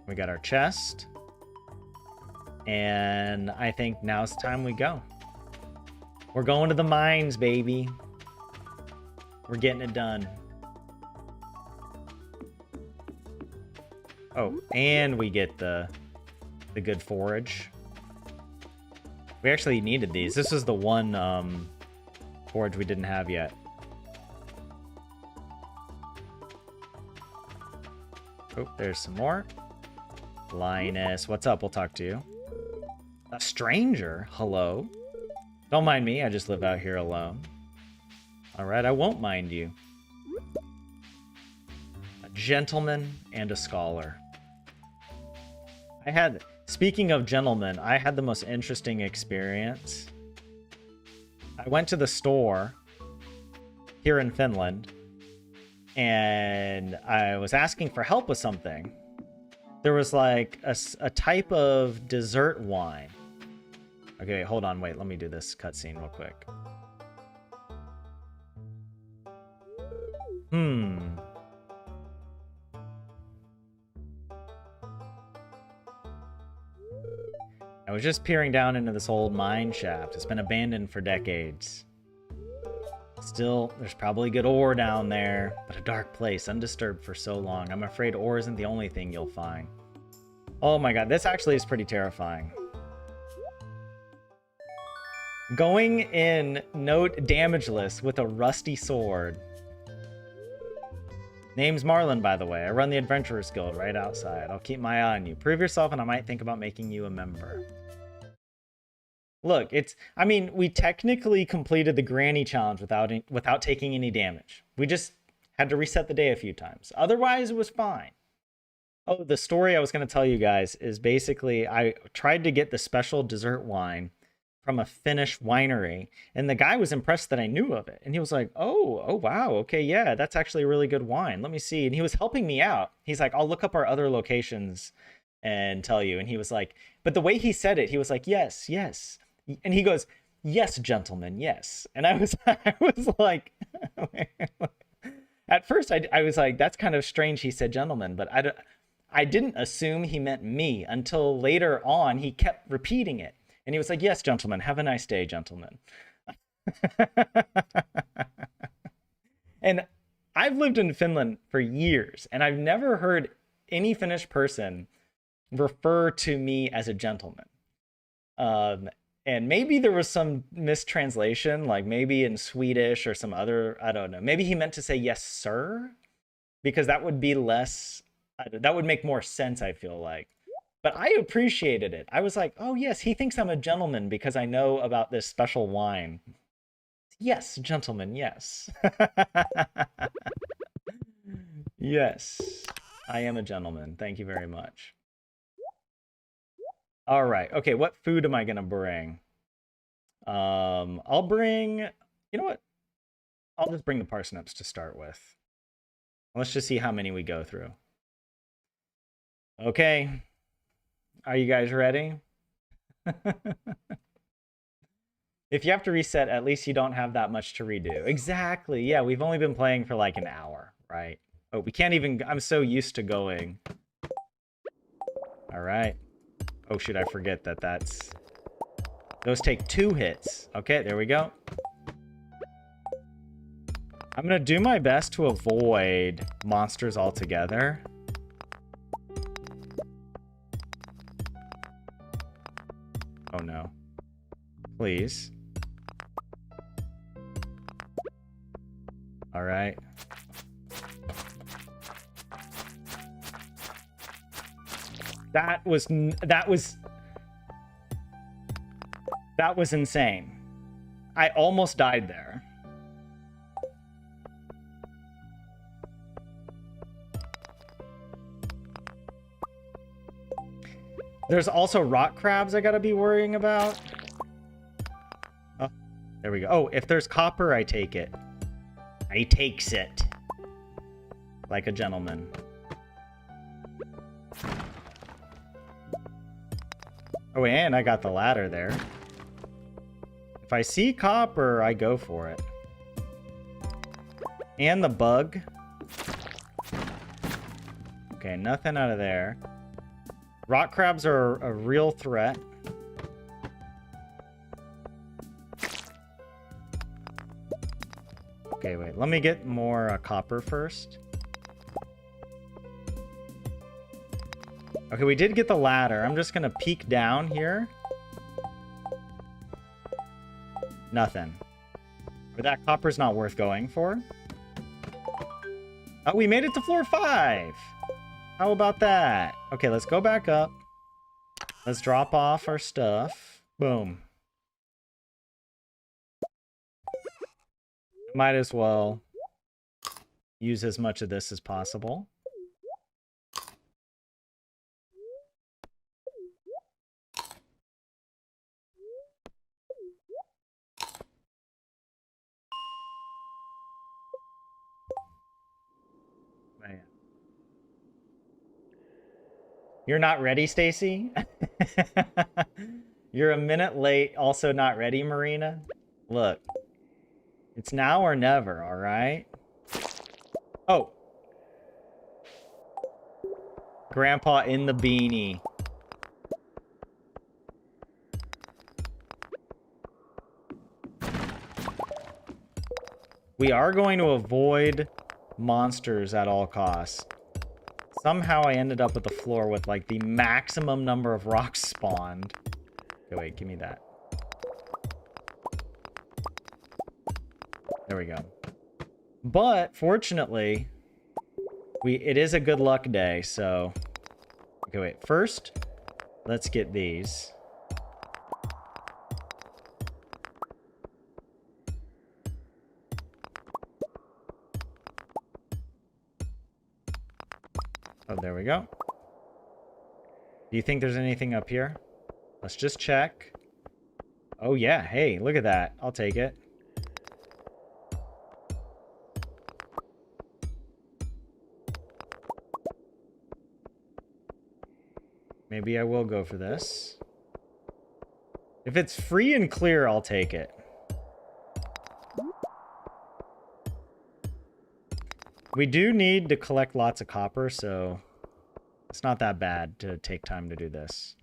We got our chest. And I think now's the time we go. We're going to the mines, baby. We're getting it done. Oh, and we get the good forage. We actually needed these. This is the one forge we didn't have yet. Oh, there's some more. Linus, what's up? We'll talk to you. A stranger? Hello? Don't mind me, I just live out here alone. Alright, I won't mind you. A gentleman and a scholar. Speaking of gentlemen, I had the most interesting experience. I went to the store here in Finland, and I was asking for help with something. There was like a type of dessert wine. Okay, hold on, wait, let me do this cutscene real quick. I was just peering down into this old mine shaft. It's been abandoned for decades. Still, there's probably good ore down there, but a dark place, undisturbed for so long. I'm afraid ore isn't the only thing you'll find. Oh my god, this actually is pretty terrifying. Going in note damageless with a rusty sword. Name's Marlin, by the way. I run the Adventurers Guild right outside. I'll keep my eye on you. Prove yourself and I might think about making you a member. Look, I mean, we technically completed the Granny Challenge without taking any damage. We just had to reset the day a few times. Otherwise, it was fine. Oh, the story I was going to tell you guys is basically I tried to get the special dessert wine from a Finnish winery, and the guy was impressed that I knew of it. And he was like, oh, wow, okay, yeah, that's actually a really good wine. Let me see. And he was helping me out. He's like, I'll look up our other locations and tell you. And he was like, but the way he said it, he was like, yes, yes. And he goes, yes, gentlemen, yes. And I was like, at first I was like, that's kind of strange he said gentlemen, but I didn't assume he meant me until later on he kept repeating it. And he was like, yes, gentlemen, have a nice day, gentlemen. And I've lived in Finland for years, and I've never heard any Finnish person refer to me as a gentleman. And maybe there was some mistranslation, like maybe in Swedish or some other, I don't know. Maybe he meant to say, yes, sir, because that would be less, that would make more sense, I feel like. But I appreciated it. I was like, oh, yes, he thinks I'm a gentleman because I know about this special wine. Yes, gentlemen, yes. Yes, I am a gentleman. Thank you very much. All right. Okay, what food am I going to bring? I'll bring... You know what? I'll just bring the parsnips to start with. Let's just see how many we go through. Okay. Are you guys ready? If you have to reset, at least you don't have that much to redo. Exactly. Yeah, we've only been playing for like an hour, right? Oh, we can't even... I'm so used to going. All right. Oh, shoot, I forget that that's... Those take 2 hits. Okay, there we go. I'm going to do my best to avoid monsters altogether. Oh, no. Please. All right. That was insane. I almost died there. There's also rock crabs I gotta be worrying about. Oh, there we go. Oh, if there's copper, I take it. I takes it. Like a gentleman. Oh, and I got the ladder there. If I see copper, I go for it. And the bug. Okay, nothing out of there. Rock crabs are a real threat. Okay, wait. Let me get more copper first. Okay, we did get the ladder. I'm just going to peek down here. Nothing. But that copper's not worth going for. Oh, we made it to floor 5. How about that? Okay, let's go back up. Let's drop off our stuff. Boom. Might as well use as much of this as possible. Man. You're not ready, Stacy? You're a minute late, also not ready, Marina? Look. It's now or never, all right? Oh. Grandpa in the beanie. We are going to avoid monsters at all costs. Somehow I ended up with the floor with like the maximum number of rocks spawned. Okay, wait, give me that. There we go. But fortunately, it is a good luck day, so okay, wait. First, let's get these. Oh, there we go. Do you think there's anything up here? Let's just check. Oh, yeah. Hey, look at that. I'll take it. Maybe I will go for this. If it's free and clear, I'll take it. We do need to collect lots of copper, so it's not that bad to take time to do this.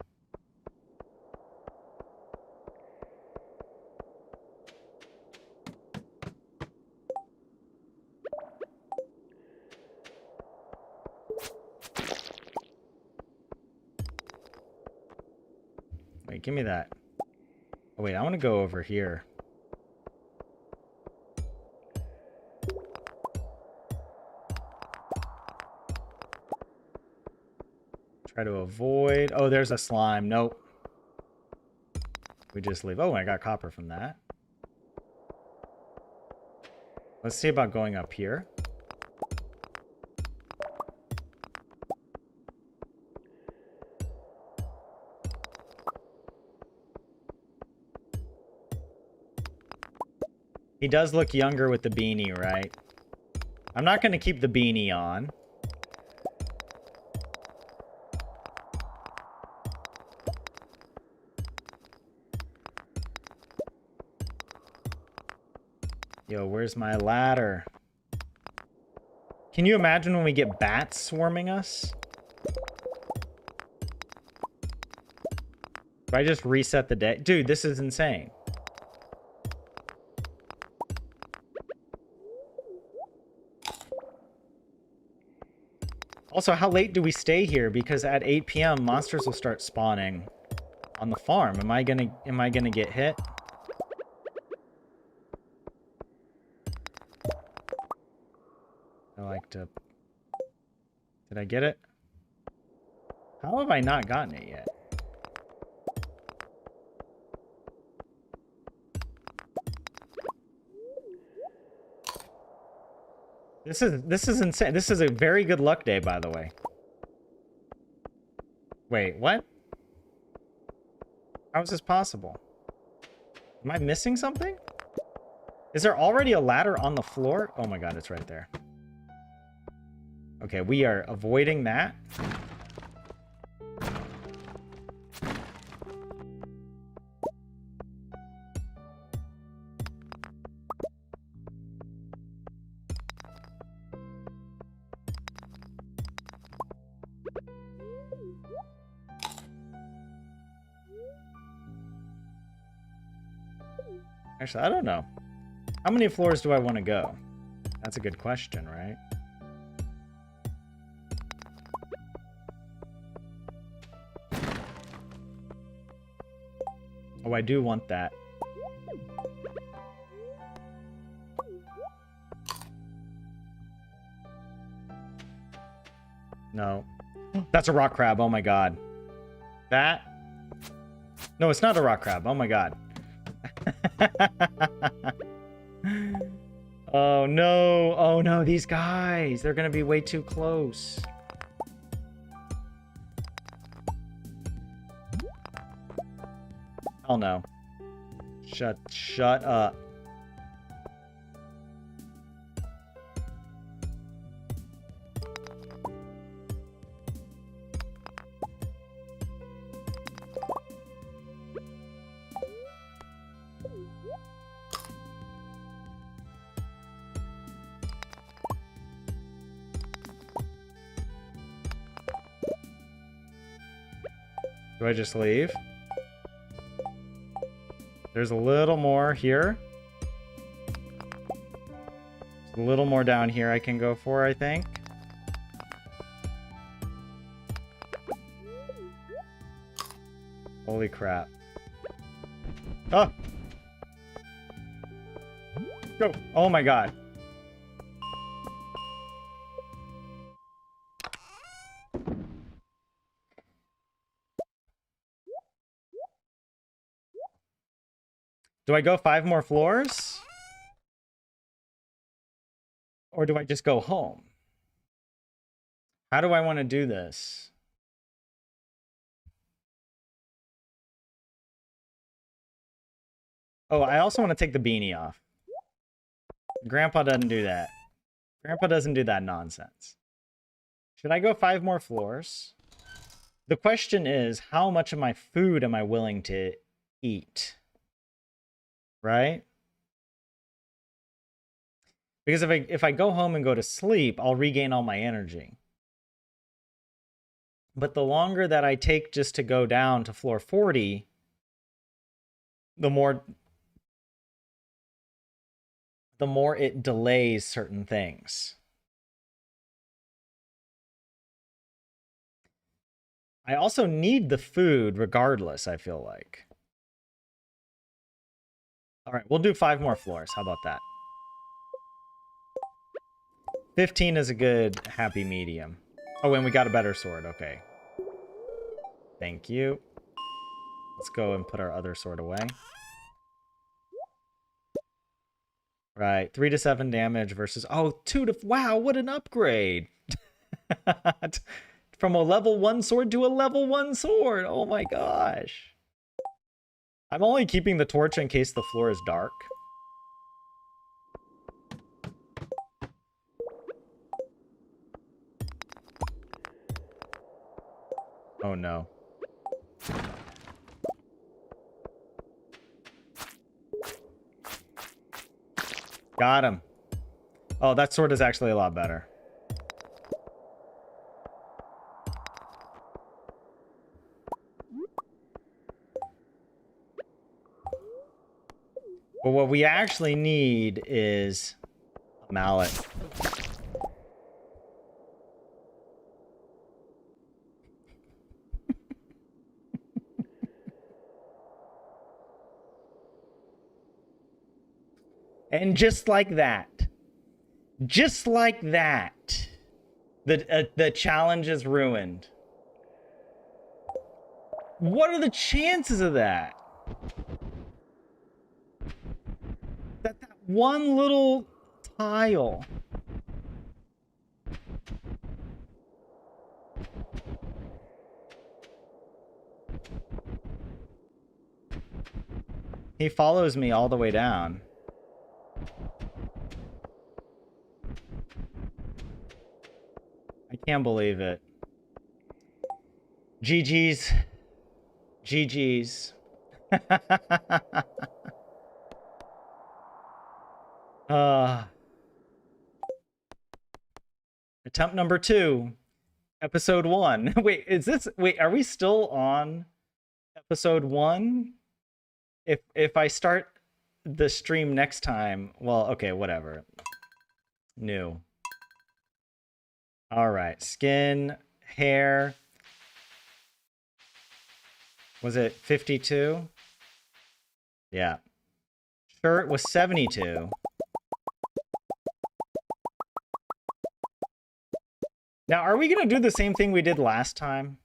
Wait, give me that. Oh, wait, I want to go over here. Try to avoid... Oh, there's a slime. Nope. We just leave. Oh, I got copper from that. Let's see about going up here. He does look younger with the beanie, right? I'm not going to keep the beanie on. Yo, where's my ladder? Can you imagine when we get bats swarming us? Do I just reset the day? Dude, this is insane. Also, how late do we stay here? Because at 8 p.m. monsters will start spawning on the farm. Am I gonna get hit? I like to... Did I get it? How have I not gotten it yet? This is insane. This is a very good luck day, by the way. Wait, what? How is this possible? Am I missing something? Is there already a ladder on the floor? Oh my god, it's right there. Okay, we are avoiding that. Actually, I don't know. How many floors do I want to go? That's a good question, right? Oh, I do want that. No. That's a rock crab. Oh my god. That? No, it's not a rock crab. Oh my god. Oh no. Oh no, these guys. They're gonna be way too close. Oh no. Shut up. Do I just leave? There's a little more here. There's a little more down here I can go for, I think. Holy crap. Oh! Go! Oh my god. Do I go 5 more floors? Or do I just go home? How do I want to do this? Oh, I also want to take the beanie off. Grandpa doesn't do that. Grandpa doesn't do that nonsense. Should I go 5 more floors? The question is, how much of my food am I willing to eat? Right? Because if I go home and go to sleep, I'll regain all my energy. But the longer that I take just to go down to floor 40, the more it delays certain things. I also need the food regardless, I feel like. All right, we'll do 5 more floors. How about that? 15 is a good happy medium. Oh, and we got a better sword. Okay. Thank you. Let's go and put our other sword away. Right, 3 to 7 damage versus... Oh, 2 to... Wow, what an upgrade! From a level 1 sword to a level 1 sword! Oh my gosh! I'm only keeping the torch in case the floor is dark. Oh no. Got him. Oh, that sword is actually a lot better. But what we actually need is a mallet. And just like that, the challenge is ruined. What are the chances of that? That one little tile. He follows me all the way down. I can't believe it. GG's. GG's. Attempt number 2. Episode 1. Wait, are we still on episode 1? If I start the stream next time, well, okay, whatever. New. All right, skin, hair. Was it 52? Yeah. Shirt was 72. Now, are we going to do the same thing we did last time?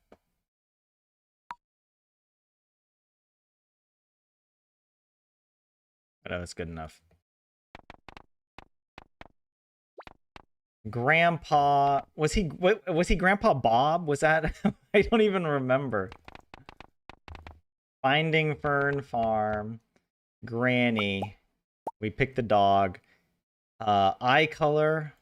Oh, that's good enough. Grandpa, was he Grandpa Bob? Was that? I don't even remember. Finding Fern Farm, Granny. We picked the dog. Eye color.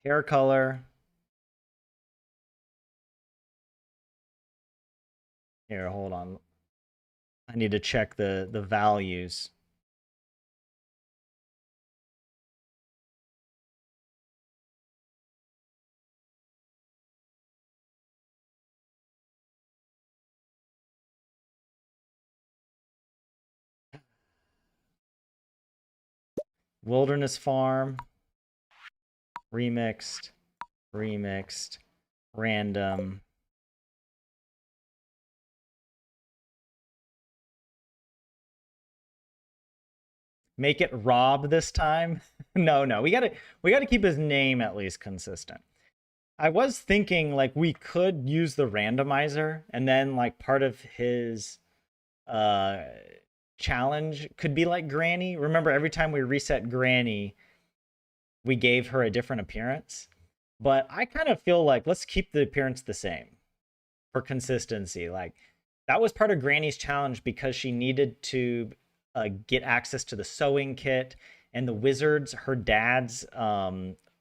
Hair color. Here, hold on. I need to check the values. Wilderness Farm. Remixed. Remixed. Random. Make it Rob this time? No. We gotta keep his name at least consistent. I was thinking like we could use the randomizer and then like part of his challenge could be like Granny. Remember, every time we reset Granny, we gave her a different appearance. But I kind of feel like let's keep the appearance the same for consistency. Like that was part of Granny's challenge because she needed to get access to the sewing kit and the wizards, her dad's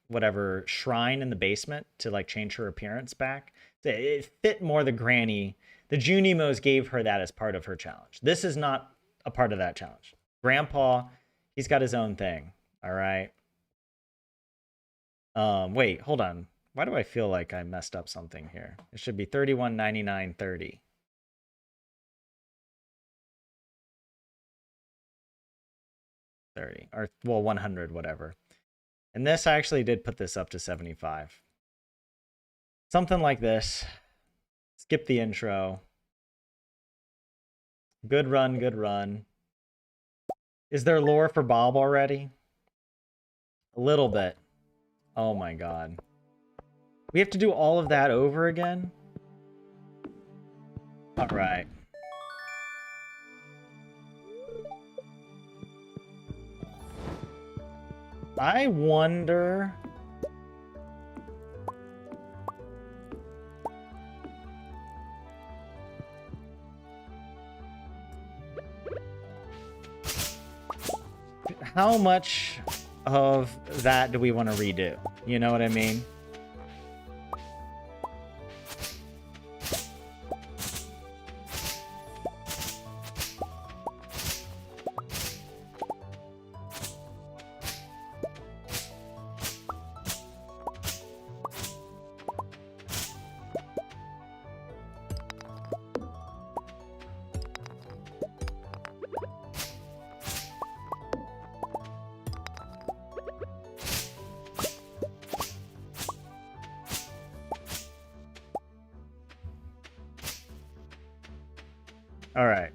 whatever shrine in the basement to like change her appearance back. It fit more the Granny. The Junimos gave her that as part of her challenge. This is not a part of that challenge. Grandpa, he's got his own thing. All right. Wait, hold on. Why do I feel like I messed up something here? It should be 31.99.30. 30 or well 100 whatever. And this, I actually did put this up to 75. Something like this. Skip the intro. Good run, good run. Is there lore for Bob already? A little bit. Oh my god. We have to do all of that over again? All right. I wonder... how much of that do we want to redo? You know what I mean? All right.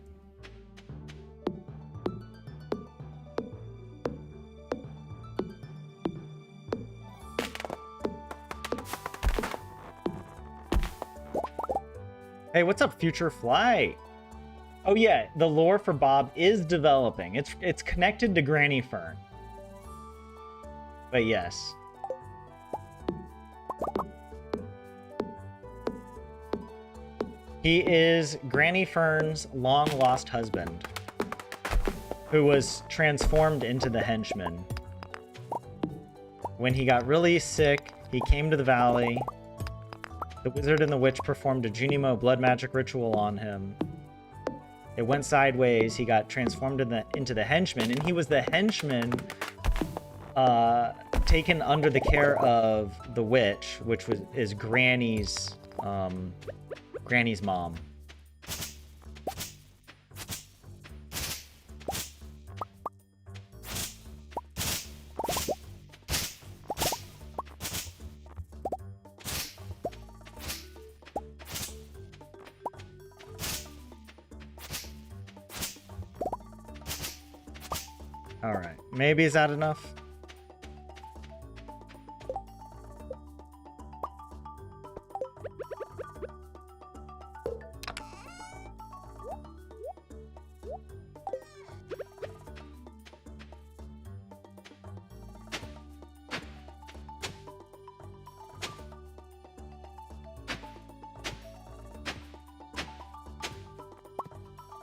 Hey, what's up, Future Flight? Oh yeah, the lore for Bob is developing. It's connected to Granny Fern. But yes. He is Granny Fern's long-lost husband, who was transformed into the henchman. When he got really sick, he came to the valley. The wizard and the witch performed a Junimo blood magic ritual on him. It went sideways. He got transformed into the henchman, and he was the henchman taken under the care of the witch, which is Granny's Granny's mom. All right. Maybe is that enough?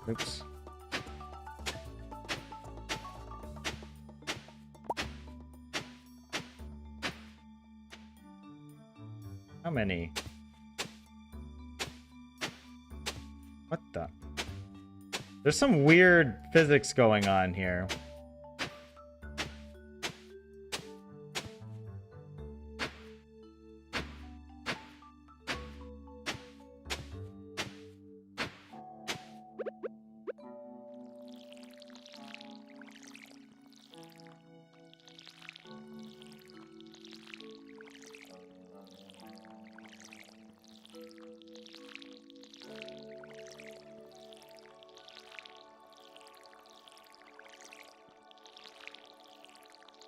Oops. How many? What the? There's some weird physics going on here.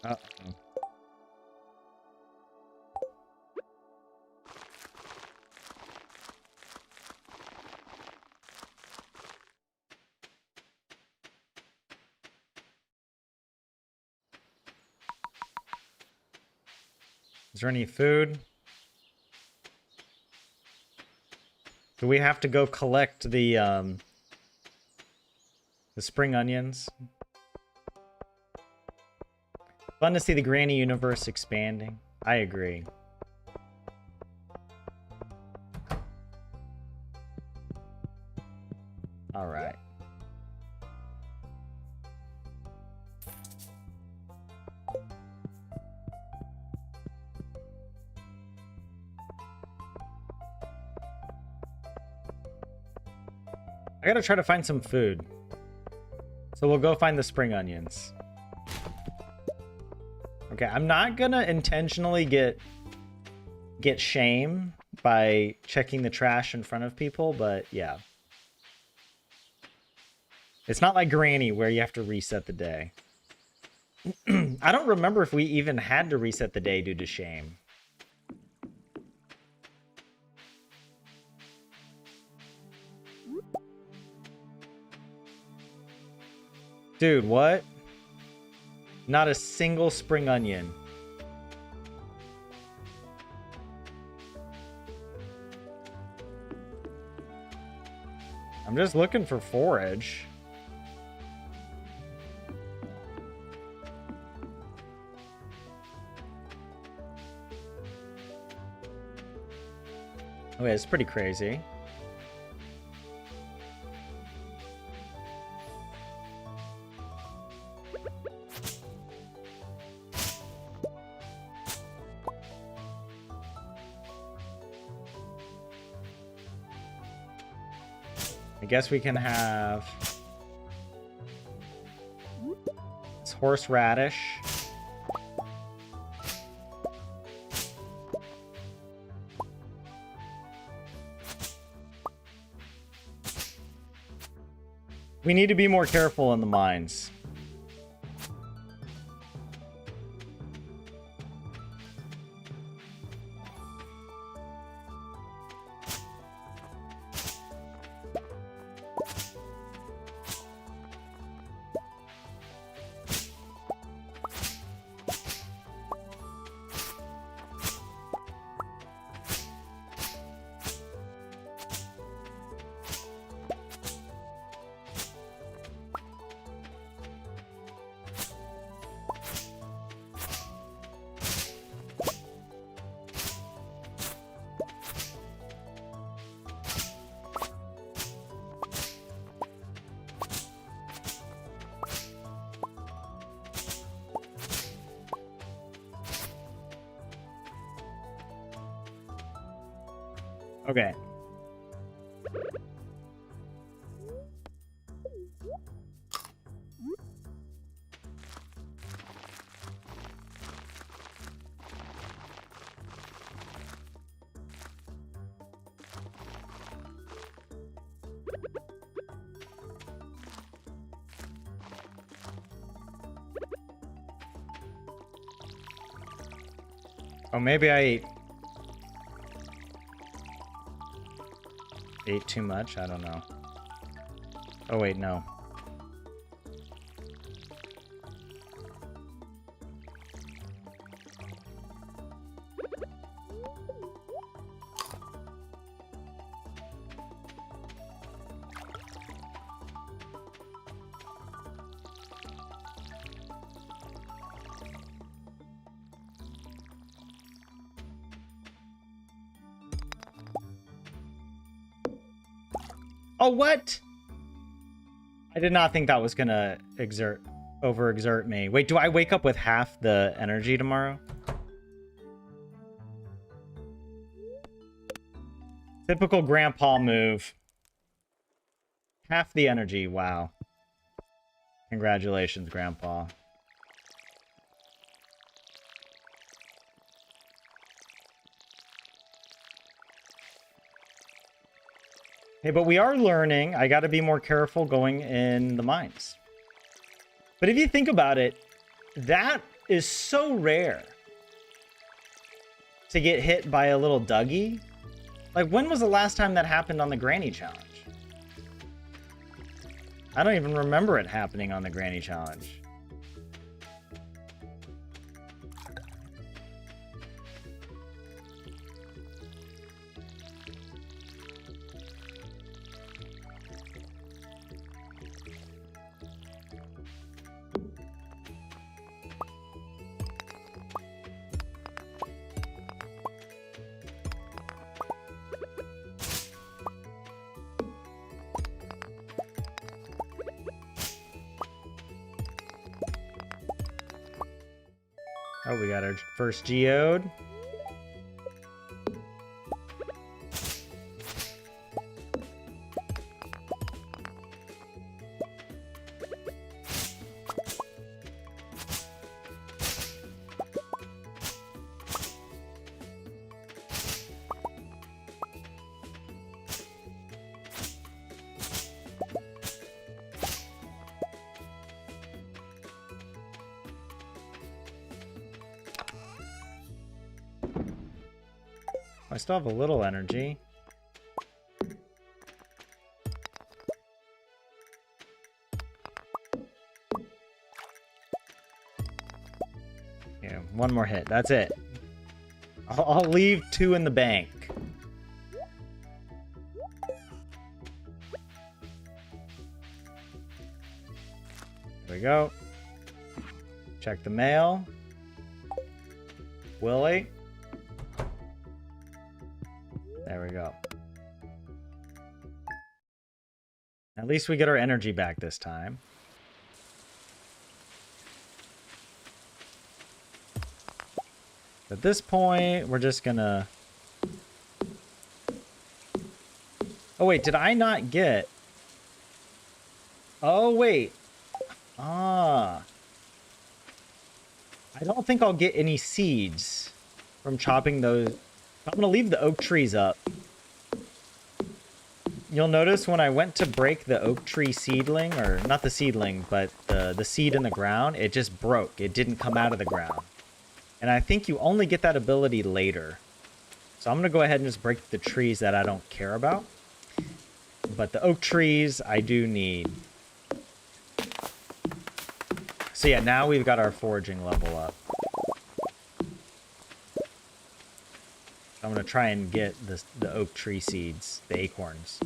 Uh-oh. Is there any food? Do we have to go collect the spring onions? Fun to see the Granny universe expanding. I agree. All right. I gotta try to find some food. So we'll go find the spring onions. Okay, I'm not gonna intentionally get shame by checking the trash in front of people, but yeah. It's not like Granny where you have to reset the day. I don't remember if we even had to reset the day due to shame. Dude, what? Not a single spring onion. I'm just looking for forage. Okay, it's pretty crazy. I guess we can have this horseradish. We need to be more careful in the mines. Okay. Oh, maybe I ate too much? I don't know. Oh, wait, no. Oh, what? I did not think that was gonna overexert me. Wait, do I wake up with half the energy tomorrow? Typical grandpa move. Half the energy, wow. Congratulations, grandpa. Hey, but we are learning. I gotta be more careful going in the mines. But if you think about it, that is so rare to get hit by a little Dougie. Like, when was the last time that happened on the Granny Challenge? I don't even remember it happening on the Granny Challenge. Oh, we got our first geode. I still have a little energy. Yeah, one more hit. That's it. I'll leave 2 in the bank. There we go. Check the mail. Willie. There we go. At least we get our energy back this time. At this point, we're just gonna... Oh, wait, did I not get... Oh, wait. Ah. I don't think I'll get any seeds from chopping those... I'm gonna leave the oak trees up. You'll notice when I went to break the oak tree seedling, or not the seedling, but the seed in the ground, it just broke. It didn't come out of the ground. And I think you only get that ability later. So I'm gonna go ahead and just break the trees that I don't care about. But the oak trees, I do need. So yeah, now we've got our foraging level up. I'm going to try and get the oak tree seeds, the acorns.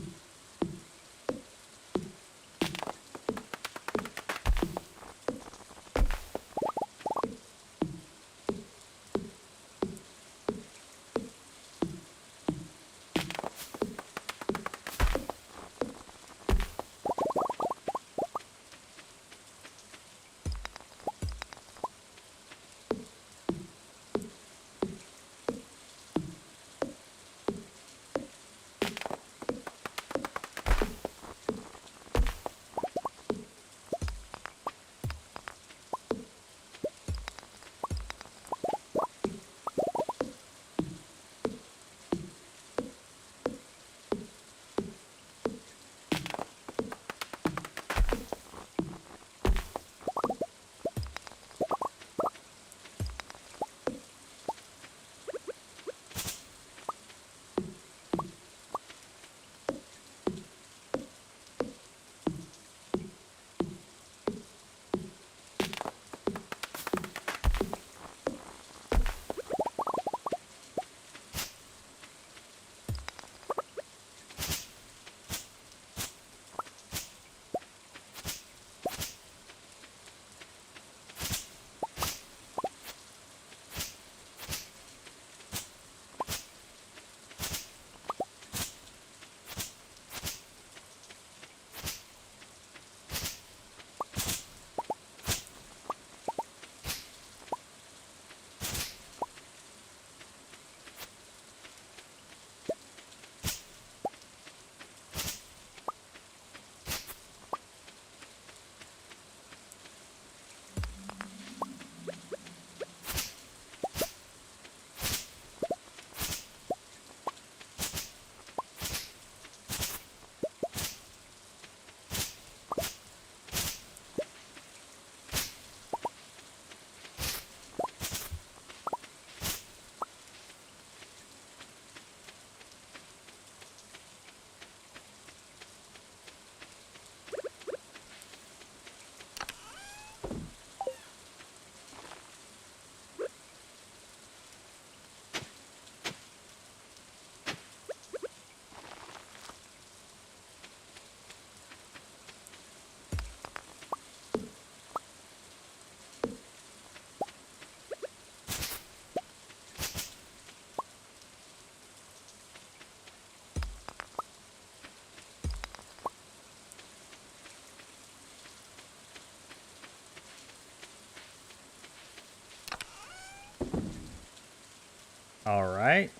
All right.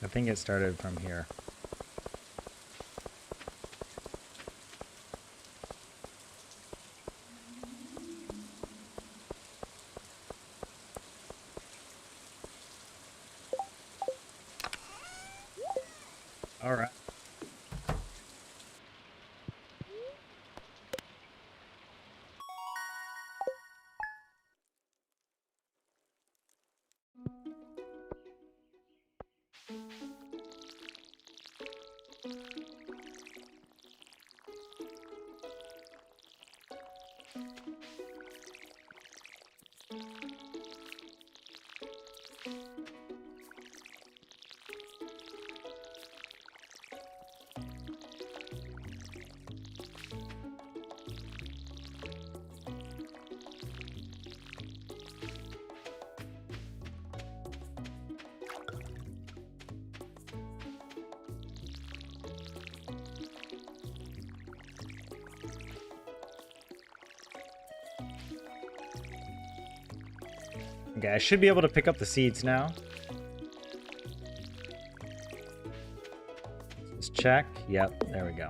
I think it started from here. All right. Okay, I should be able to pick up the seeds now. Just check. Yep, there we go.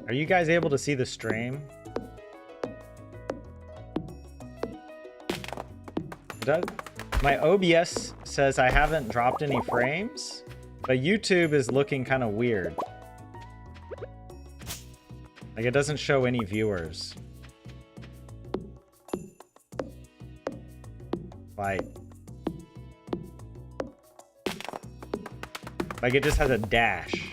Are you guys able to see the stream? My OBS says I haven't dropped any frames, but YouTube is looking kind of weird. Like, it doesn't show any viewers. Like it just has a dash.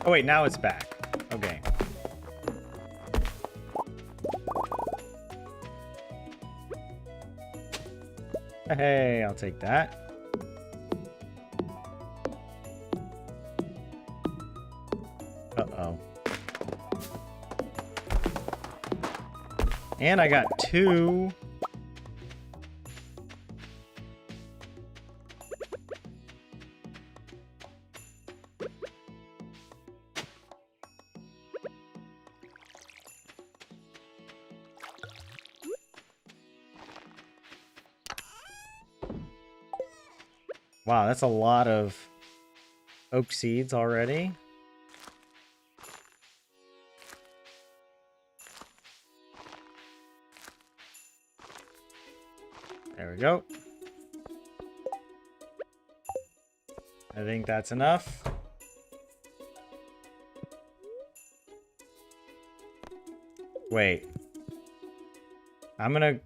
Oh wait, now it's back. Okay. Hey, I'll take that. Uh-oh. And I got 2. Wow, that's a lot of oak seeds already. There we go. I think that's enough. Wait. I'm gonna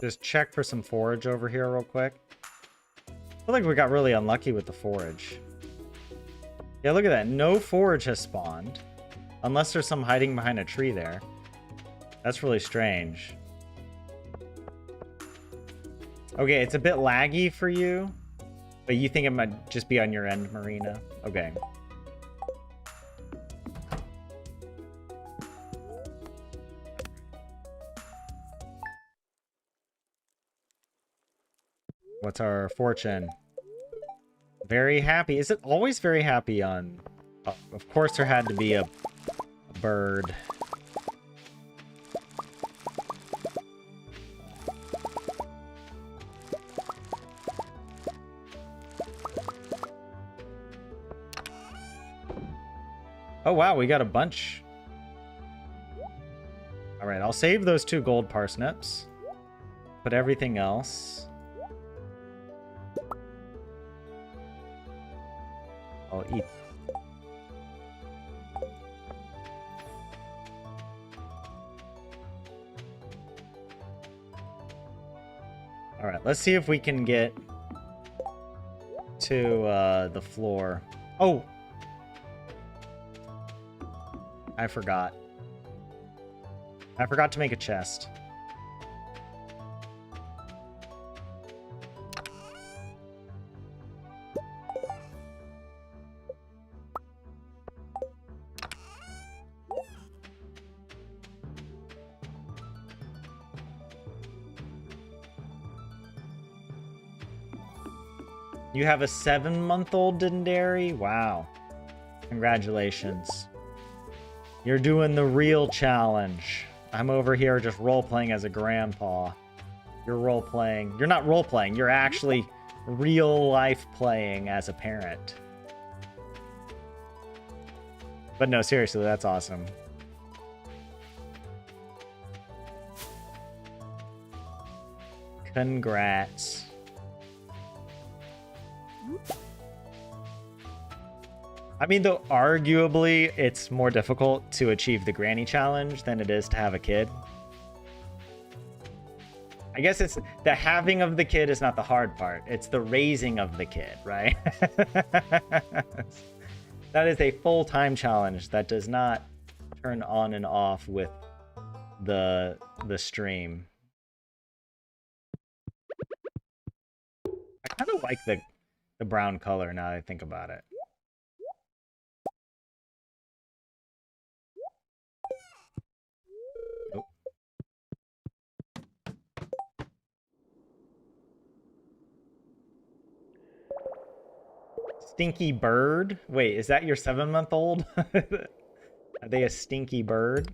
just check for some forage over here real quick. I feel like we got really unlucky with the forage. Yeah, look at that. No forage has spawned. Unless there's some hiding behind a tree there. That's really strange. Okay, it's a bit laggy for you. But you think it might just be on your end, Marina? Okay. What's our fortune? Very happy. Is it always very happy on... Oh, of course there had to be a bird. Oh wow, we got a bunch. Alright, I'll save those 2 gold parsnips. Put everything else. I'll eat. Alright, let's see if we can get to the floor. Oh! I forgot. I forgot to make a chest. You have a 7-month-old Dindari? Wow. Congratulations. You're doing the real challenge. I'm over here just role-playing as a grandpa. You're role-playing. You're not role-playing. You're actually real-life playing as a parent. But no, seriously, that's awesome. Congrats. I mean, though, arguably, it's more difficult to achieve the granny challenge than it is to have a kid. I guess it's the having of the kid is not the hard part. It's the raising of the kid, right? That is a full-time challenge that does not turn on and off with the stream. I kind of like the brown color now that I think about it. Oh. Stinky bird? Wait, is that your 7-month-old? Are they a stinky bird?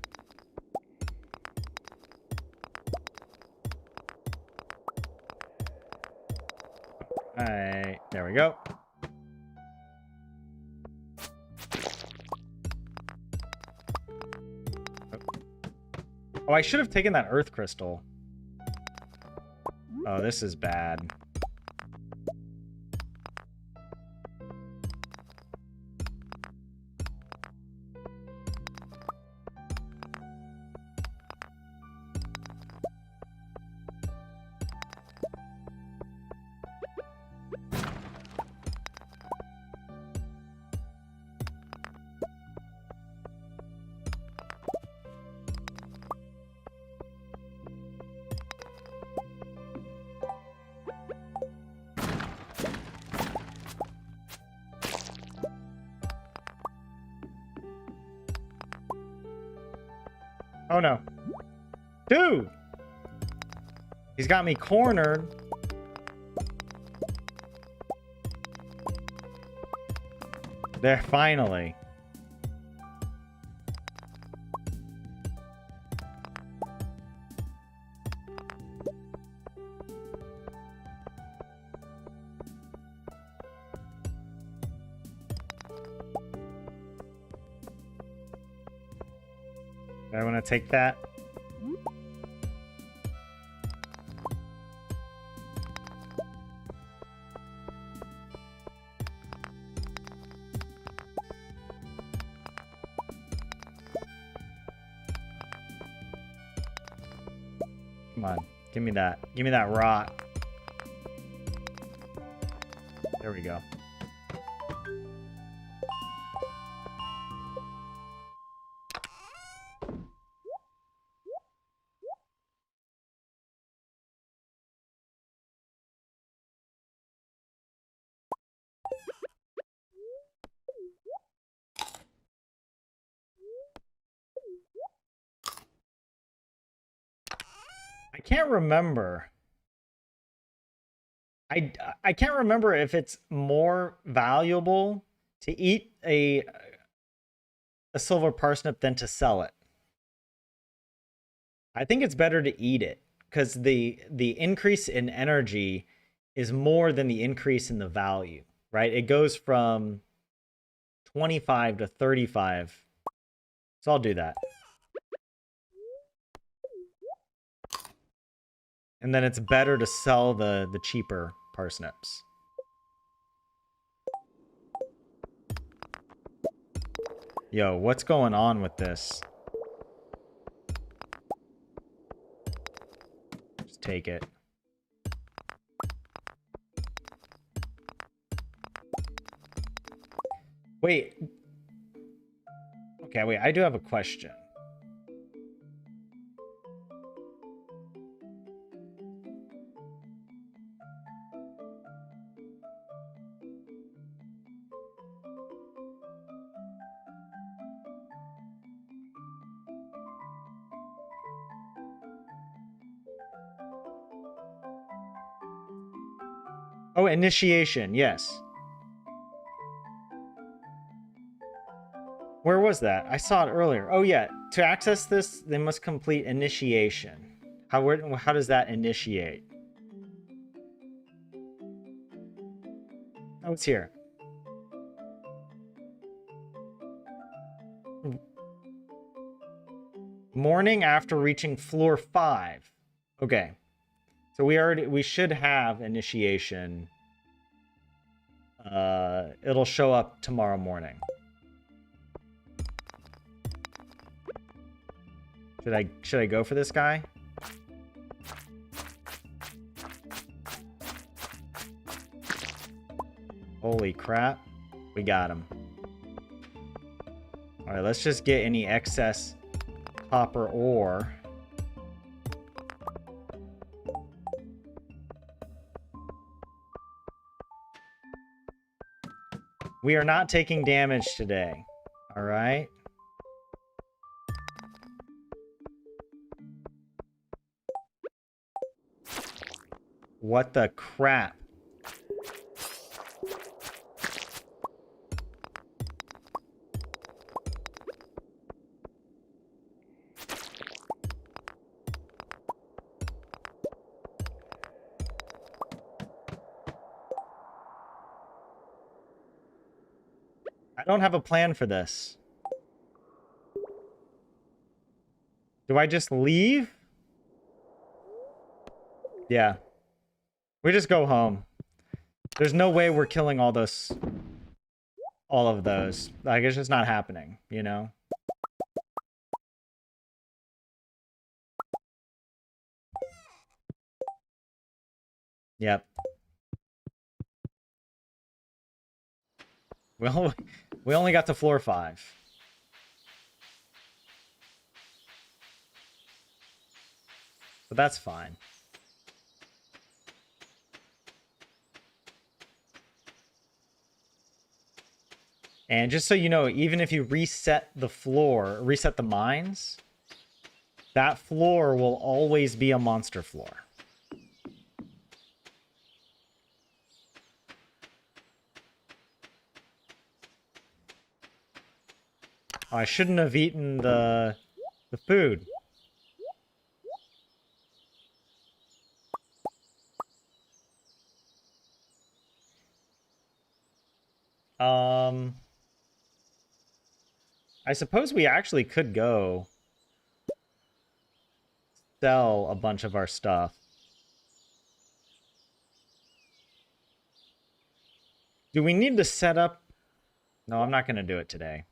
Alright, there we go. Oh, I should have taken that earth crystal. Oh, this is bad. Oh no. Dude! He's got me cornered. There, finally. I want to take that. Come on, give me that. Give me that rock. There we go. I can't remember. I can't remember if it's more valuable to eat a silver parsnip than to sell it. I think it's better to eat it because the increase in energy is more than the increase in the value, right? It goes from 25 to 35. So I'll do that. And then it's better to sell the cheaper parsnips. Yo, what's going on with this? Just take it. Wait. Okay, wait, I do have a question. Oh, initiation, yes. Where was that? I saw it earlier. Oh yeah, to access this, they must complete initiation. How does that initiate? Oh, it's here. Morning after reaching floor 5. Okay. So we should have initiation. It'll show up tomorrow morning. Should I go for this guy? Holy crap. We got him. Alright, let's just get any excess copper ore. We are not taking damage today. Alright. What the crap? I don't have a plan for this. Do I just leave? Yeah. We just go home. There's no way we're killing all of those. Like, it's just not happening, you know? Yep. Well, we only got to floor 5. But that's fine. And just so you know, even if you reset the mines, that floor will always be a monster floor. I shouldn't have eaten the food. I suppose we actually could go sell a bunch of our stuff. Do we need to set up? No, I'm not going to do it today.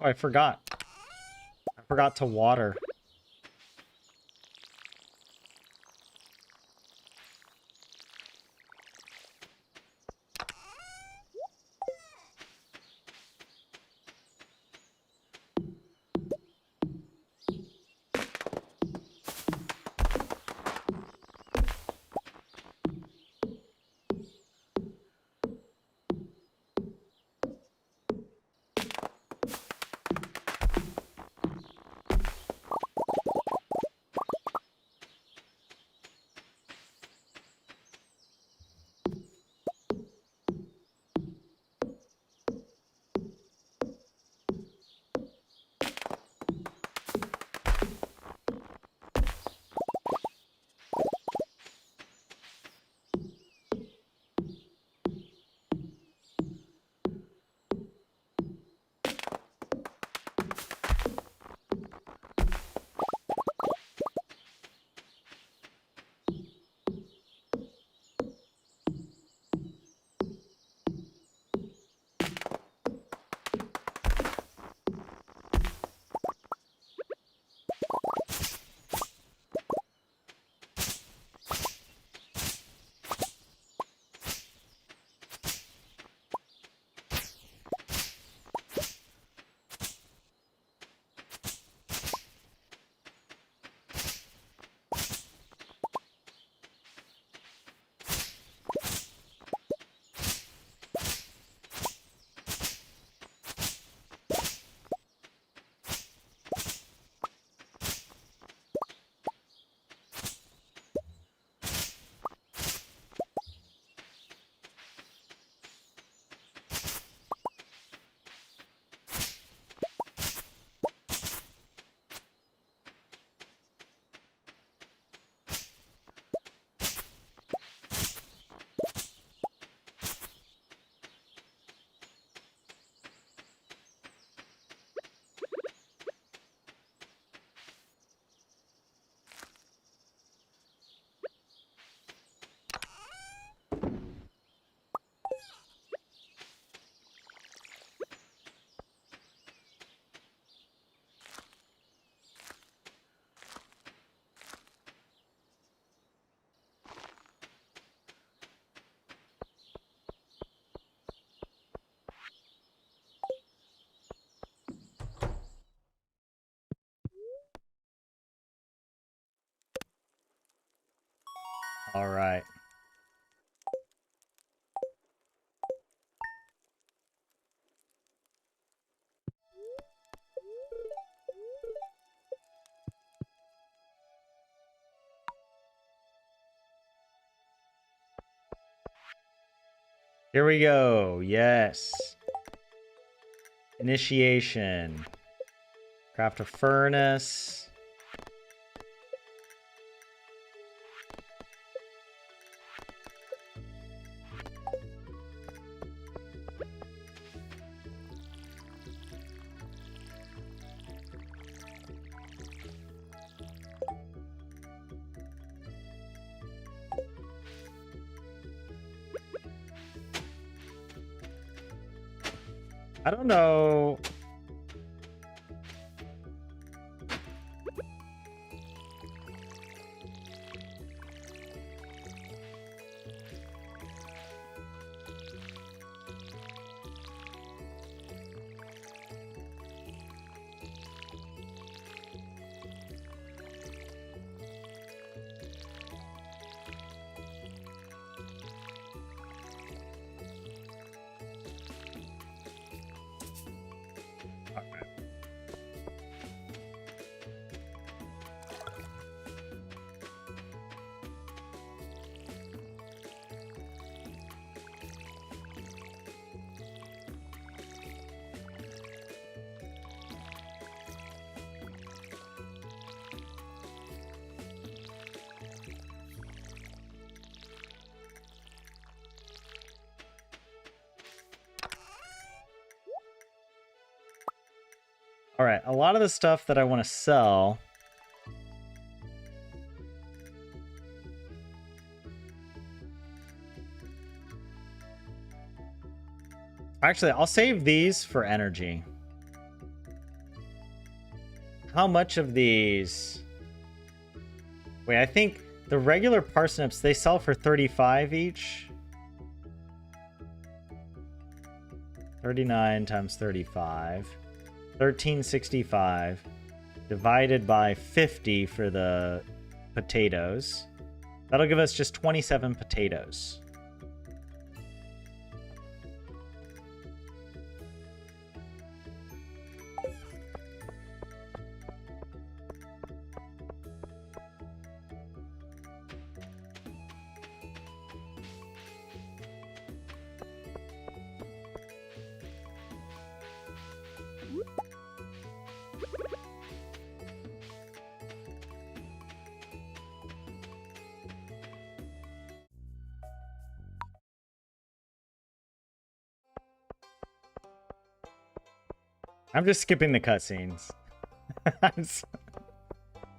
Oh, I forgot. I forgot to water. All right. Here we go. Yes. Initiation. Craft a furnace. I don't know. All right, a lot of the stuff that I want to sell. Actually, I'll save these for energy. How much of these? Wait, I think the regular parsnips, they sell for 35 each. 39 times 35. 1365 divided by 50 for the potatoes. That'll give us just 27 potatoes. I'm just skipping the cutscenes.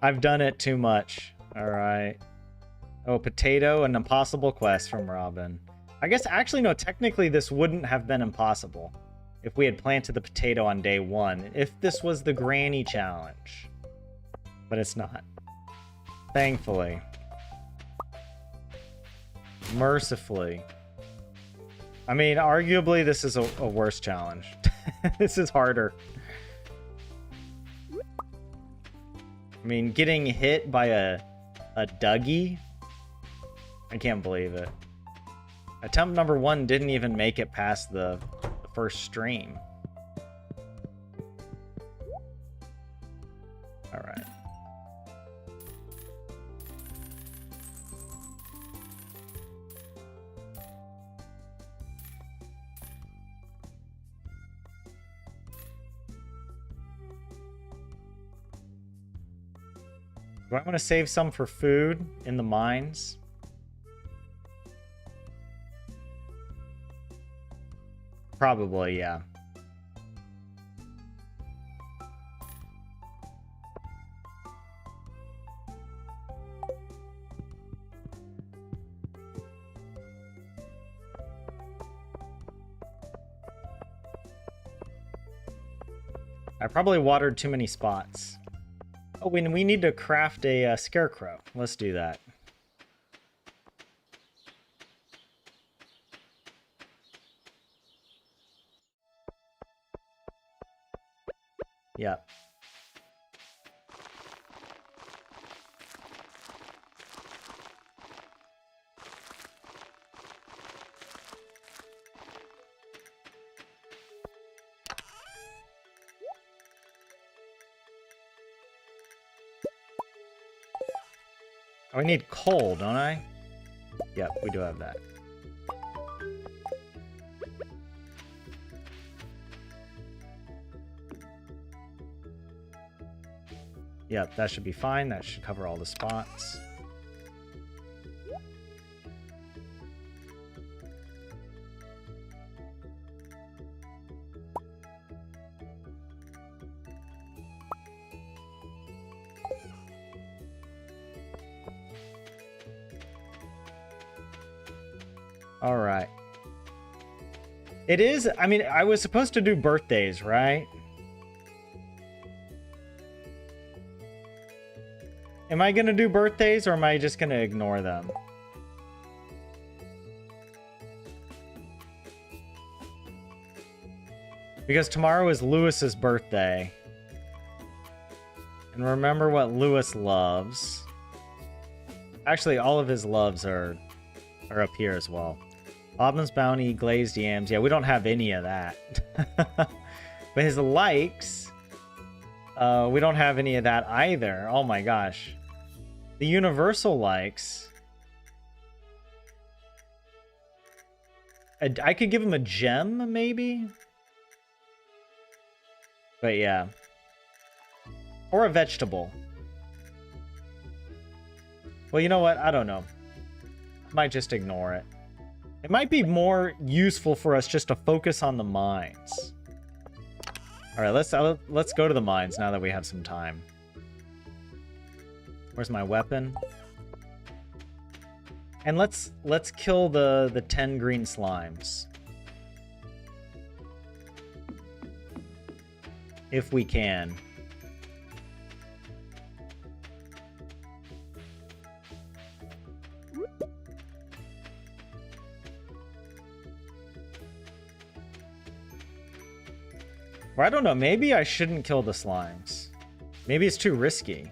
I've done it too much. All right. Oh, potato, an impossible quest from Robin. I guess actually, no, technically this wouldn't have been impossible if we had planted the potato on day 1, if this was the granny challenge. But it's not. Thankfully. Mercifully. I mean, arguably this is a worse challenge. This is harder. I mean, getting hit by a Dougie? I can't believe it. Attempt number 1 didn't even make it past the first stream. All right. Do I want to save some for food in the mines? Probably, yeah. I probably watered too many spots. Oh, we need to craft a scarecrow. Let's do that. Yep. Oh, I need coal, don't I? Yep, we do have that. Yep, that should be fine. That should cover all the spots. All right. It is, I mean, I was supposed to do birthdays, right? Am I gonna do birthdays or am I just gonna ignore them? Because tomorrow is Lewis's birthday. And remember what Lewis loves. Actually, all of his loves are up here as well. Bob's Bounty, glazed yams. Yeah, we don't have any of that. But his likes, we don't have any of that either. Oh my gosh. The universal likes. I could give him a gem, maybe? But yeah. Or a vegetable. Well, you know what? I don't know. I might just ignore it. It might be more useful for us just to focus on the mines. All right, let's go to the mines now that we have some time. Where's my weapon? And let's kill the 10 green slimes. If we can. Or I don't know, maybe I shouldn't kill the slimes. Maybe it's too risky.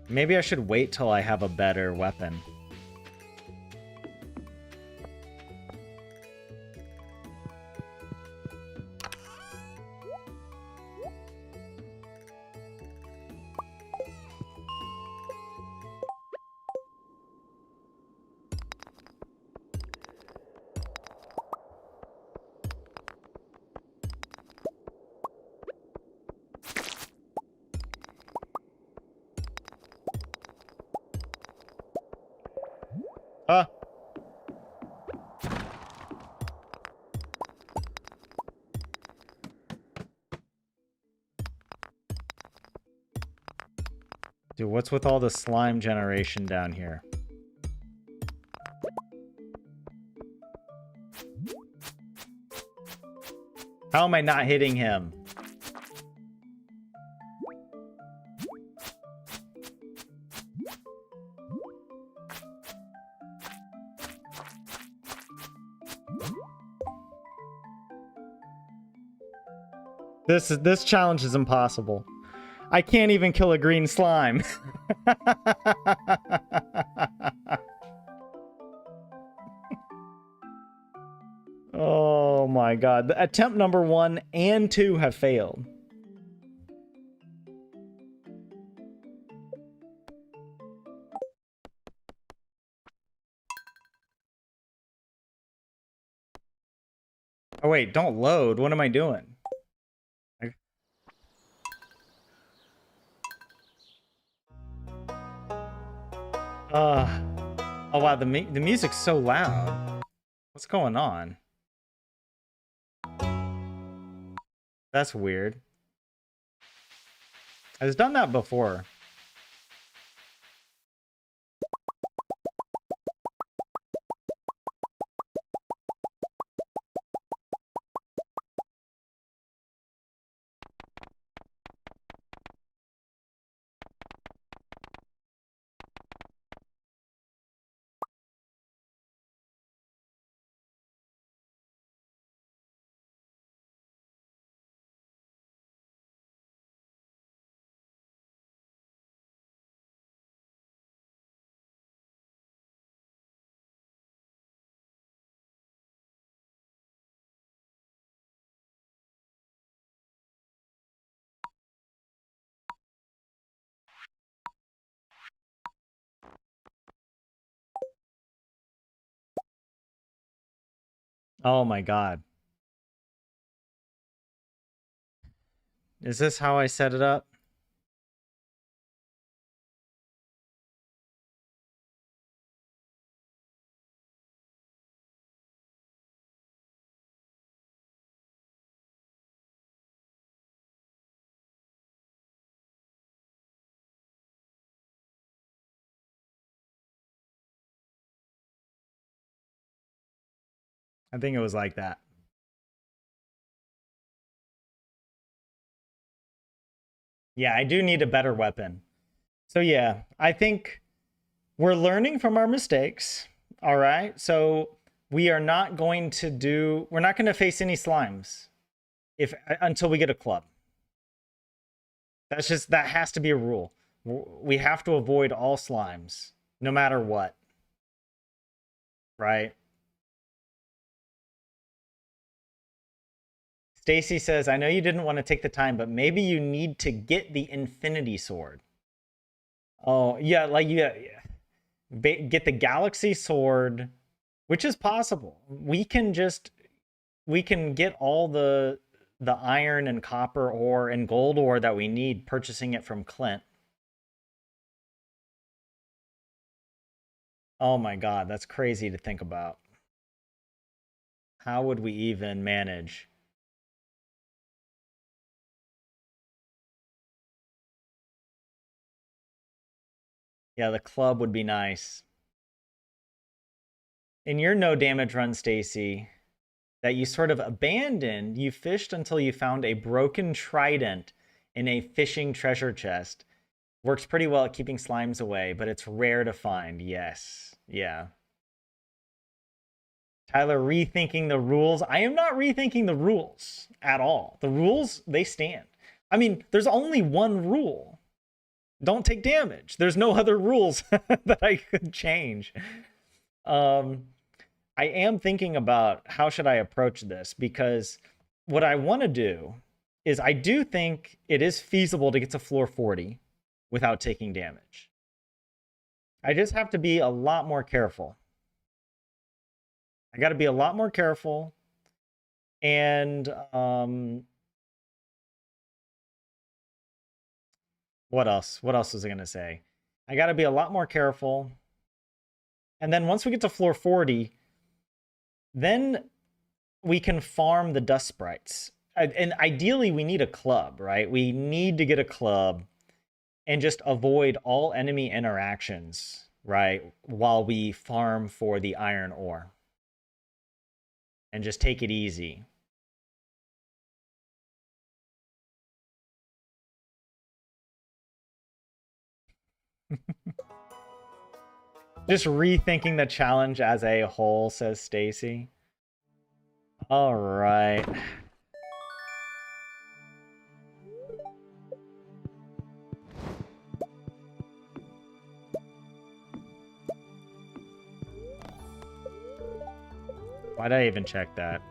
Maybe I should wait till I have a better weapon. Huh? Dude, what's with all the slime generation down here? How am I not hitting him? This challenge is impossible. I can't even kill a green slime. Oh my god. Attempt number 1 and 2 have failed. Oh wait, don't load. What am I doing? Oh wow, the music's so loud. What's going on? That's weird. I've done that before. Oh my god. Is this how I set it up? I think it was like that. Yeah, I do need a better weapon. So yeah, I think we're learning from our mistakes. All right. So we're not going to face any slimes if until we get a club. That has to be a rule. We have to avoid all slimes no matter what. Right? Stacy says, "I know you didn't want to take the time, but maybe you need to get the Infinity Sword." Oh, yeah, like get the Galaxy Sword, which is possible. We can get all the iron and copper ore and gold ore that we need purchasing it from Clint. Oh my god, that's crazy to think about. How would we even manage? Yeah, the club would be nice. In your no damage run, Stacy, that you sort of abandoned, you fished until you found a broken trident in a fishing treasure chest. Works pretty well at keeping slimes away, but it's rare to find. Yes. Yeah. Tyler rethinking the rules. I am not rethinking the rules at all. The rules, they stand. I mean, there's only one rule. Don't take damage. There's no other rules that I could change. Um, I am thinking about how should I approach this because what I want to do is I do think it is feasible to get to floor 40 without taking damage. I just have to be a lot more careful. I got to be a lot more careful. And what else? What else was I going to say? I got to be a lot more careful. And then once we get to floor 40, then we can farm the dust sprites. And ideally, we need a club, right? We need to get a club and just avoid all enemy interactions, right? While we farm for the iron ore. And just take it easy. Just rethinking the challenge as a whole, says Stacy. All right. Why'd I even check that?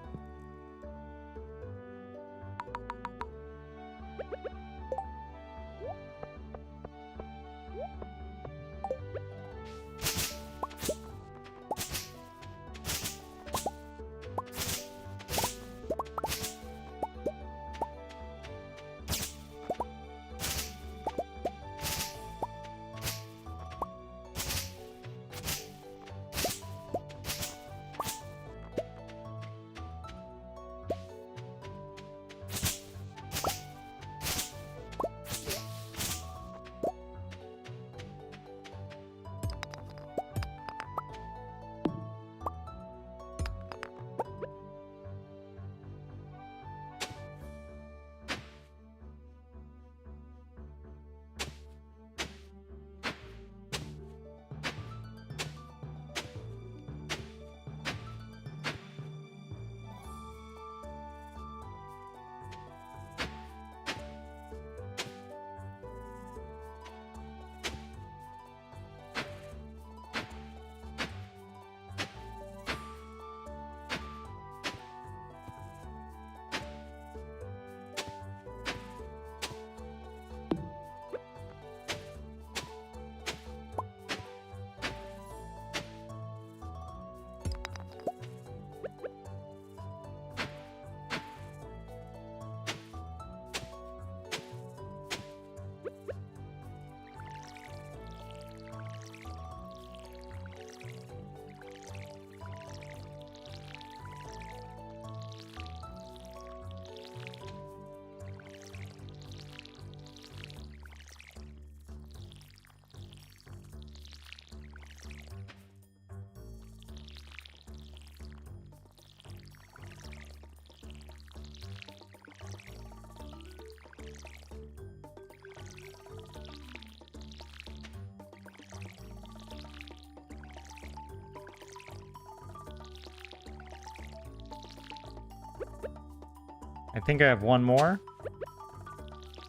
I think I have one more.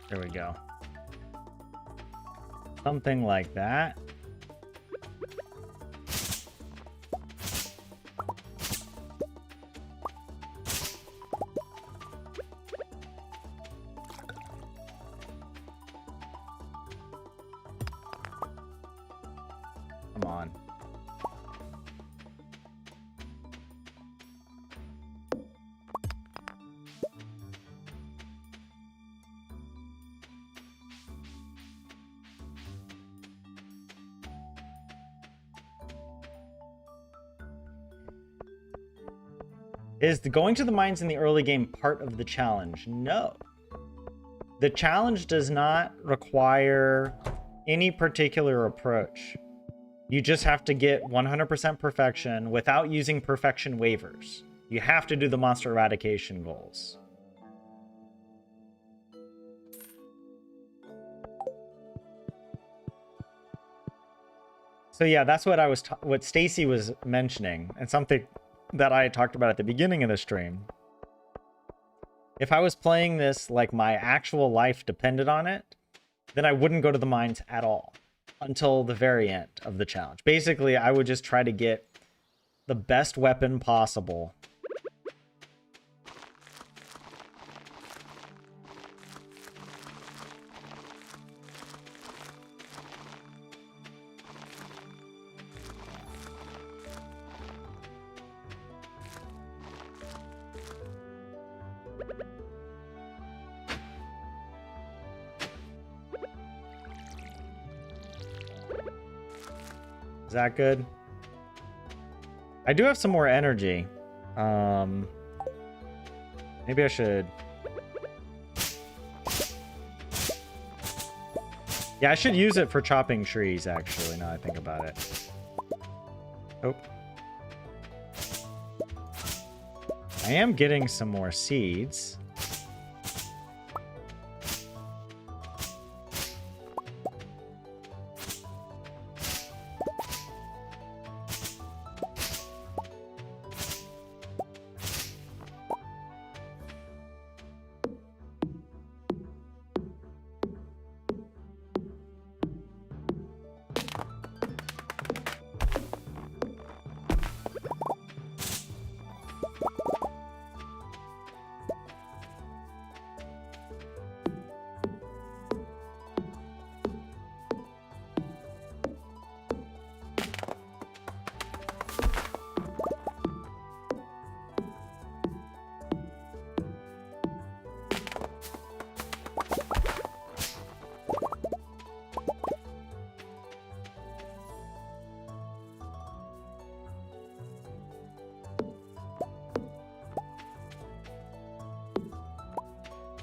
There we go. Something like that. Come on. Is going to the mines in the early game part of the challenge? No. The challenge does not require any particular approach. You just have to get 100% perfection without using perfection waivers. You have to do the monster eradication goals. So yeah, that's what Stacy was mentioning, and something that I talked about at the beginning of the stream. If I was playing this like my actual life depended on it, then I wouldn't go to the mines at all until the very end of the challenge. Basically, I would just try to get the best weapon possible. Is that good? I do have some more energy. Maybe I should... Yeah, I should use it for chopping trees, actually, now I think about it. Oh. I am getting some more seeds.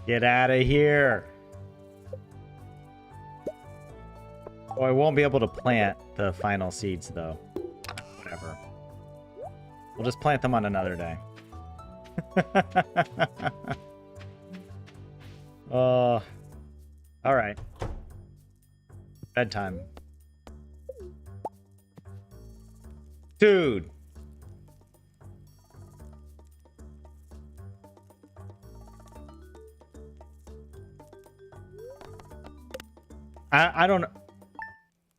Get out of here. Oh, I won't be able to plant the final seeds, though. Whatever. We'll just plant them on another day. All right. Bedtime. Dude. I don't know.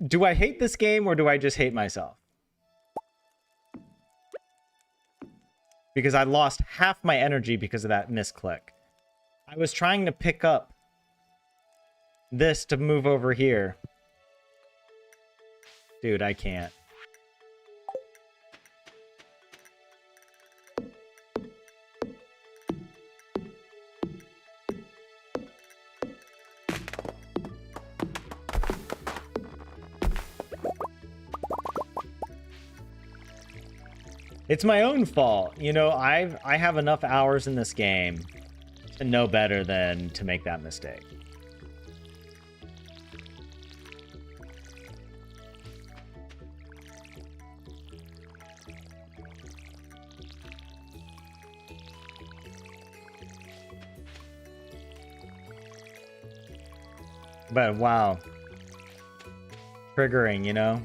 Do I hate this game or do I just hate myself? Because I lost half my energy because of that misclick. I was trying to pick up this to move over here. Dude, I can't. It's my own fault. You know, I have enough hours in this game to know better than to make that mistake. But wow. Triggering, you know?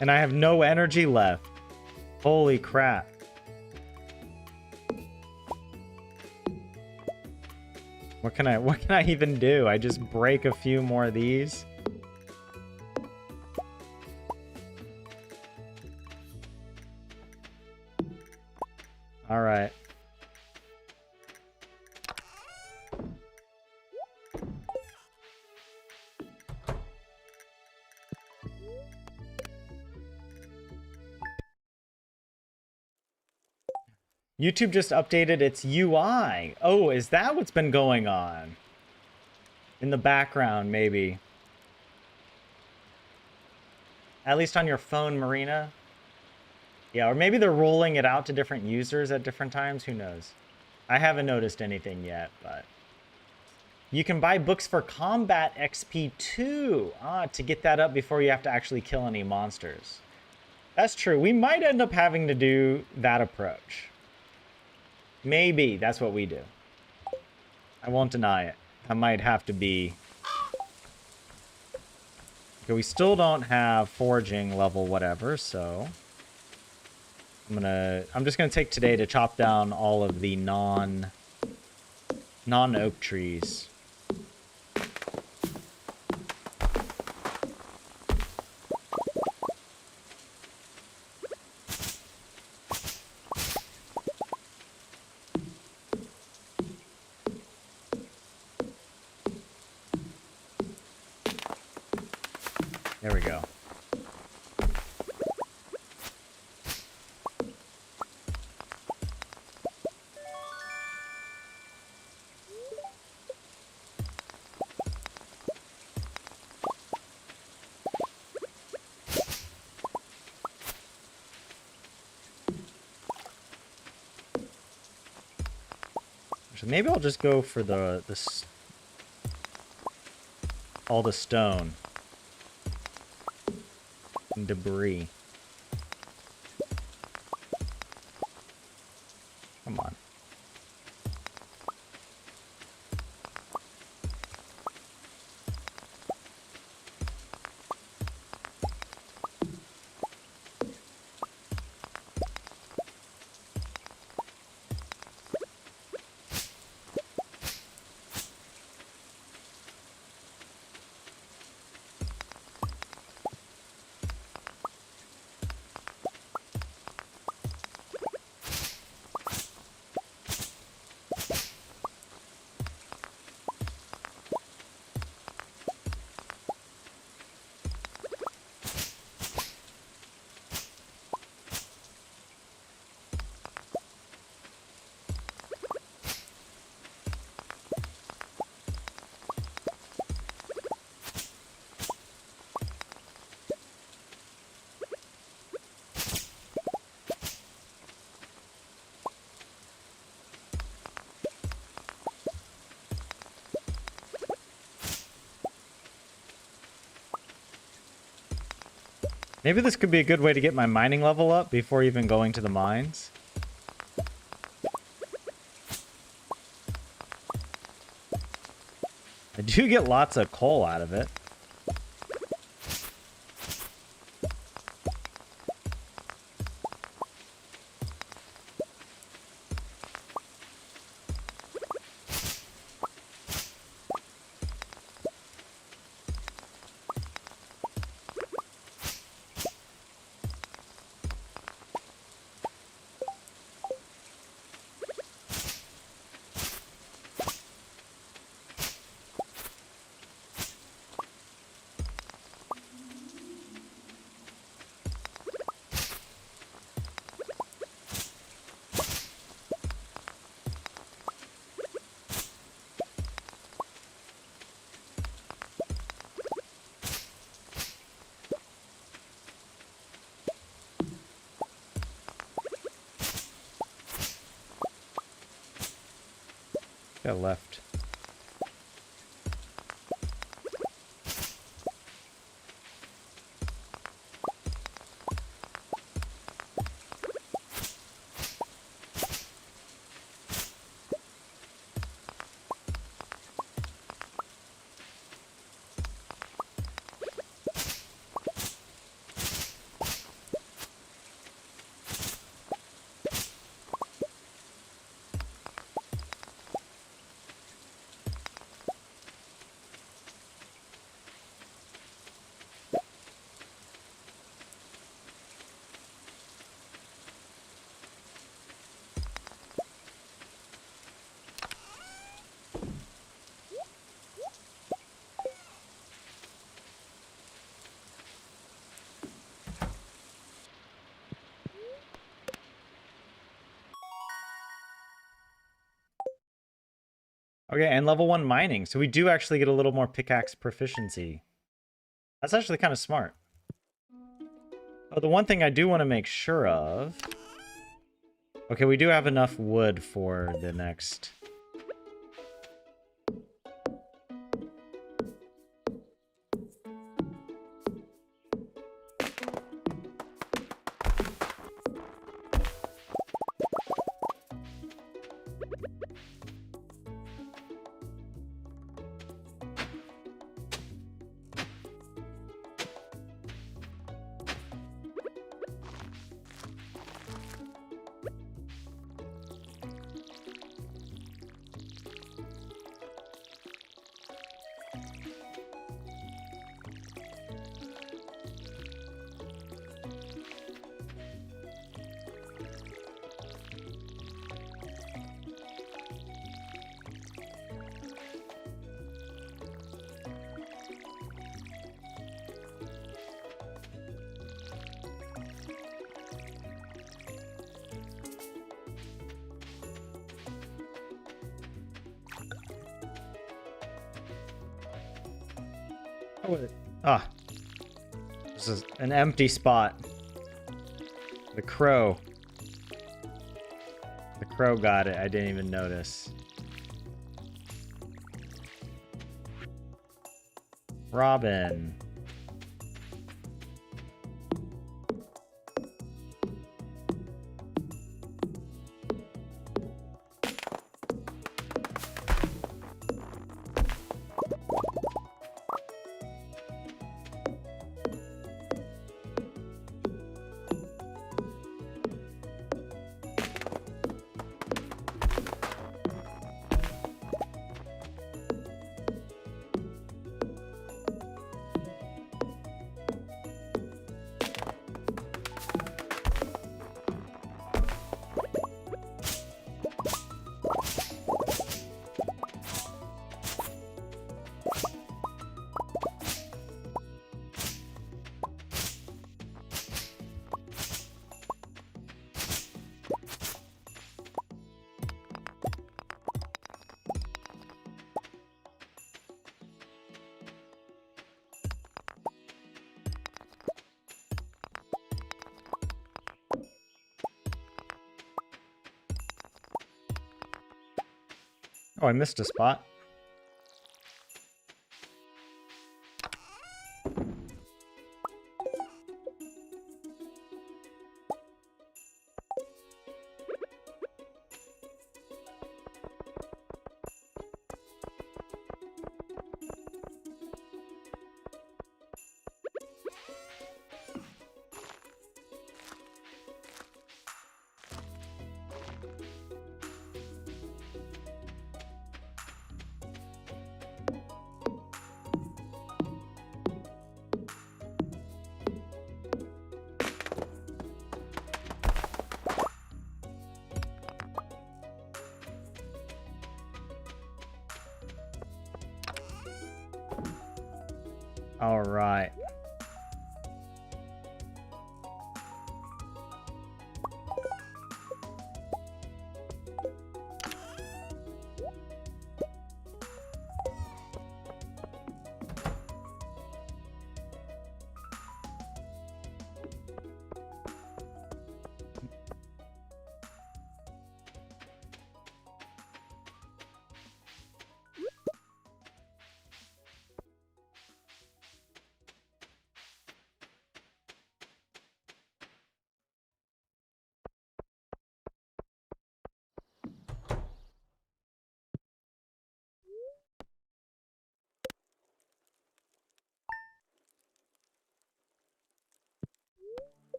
And I have no energy left. Holy crap. What can I even do? I just break a few more of these. All right. YouTube just updated its UI. Oh, is that what's been going on? In the background, maybe. At least on your phone, Marina. Yeah, or maybe they're rolling it out to different users at different times. Who knows? I haven't noticed anything yet, but... You can buy books for combat XP too. To get that up before you have to actually kill any monsters. That's true. We might end up having to do that approach. Maybe that's what we do. I won't deny it. I might have to be... Okay, we still don't have foraging level whatever, so... I'm just gonna take today to chop down all of the non-oak trees. There we go. So maybe I'll just go for all the stone and debris. Come on. Maybe this could be a good way to get my mining level up before even going to the mines. I do get lots of coal out of it. Got left. Okay, and level 1 mining. So we do actually get a little more pickaxe proficiency. That's actually kind of smart. Oh, the one thing I do want to make sure of... Okay, we do have enough wood for the next... Oh, wait. Ah. This is an empty spot. The crow. The crow got it. I didn't even notice. Robin. Oh, I missed a spot. All right.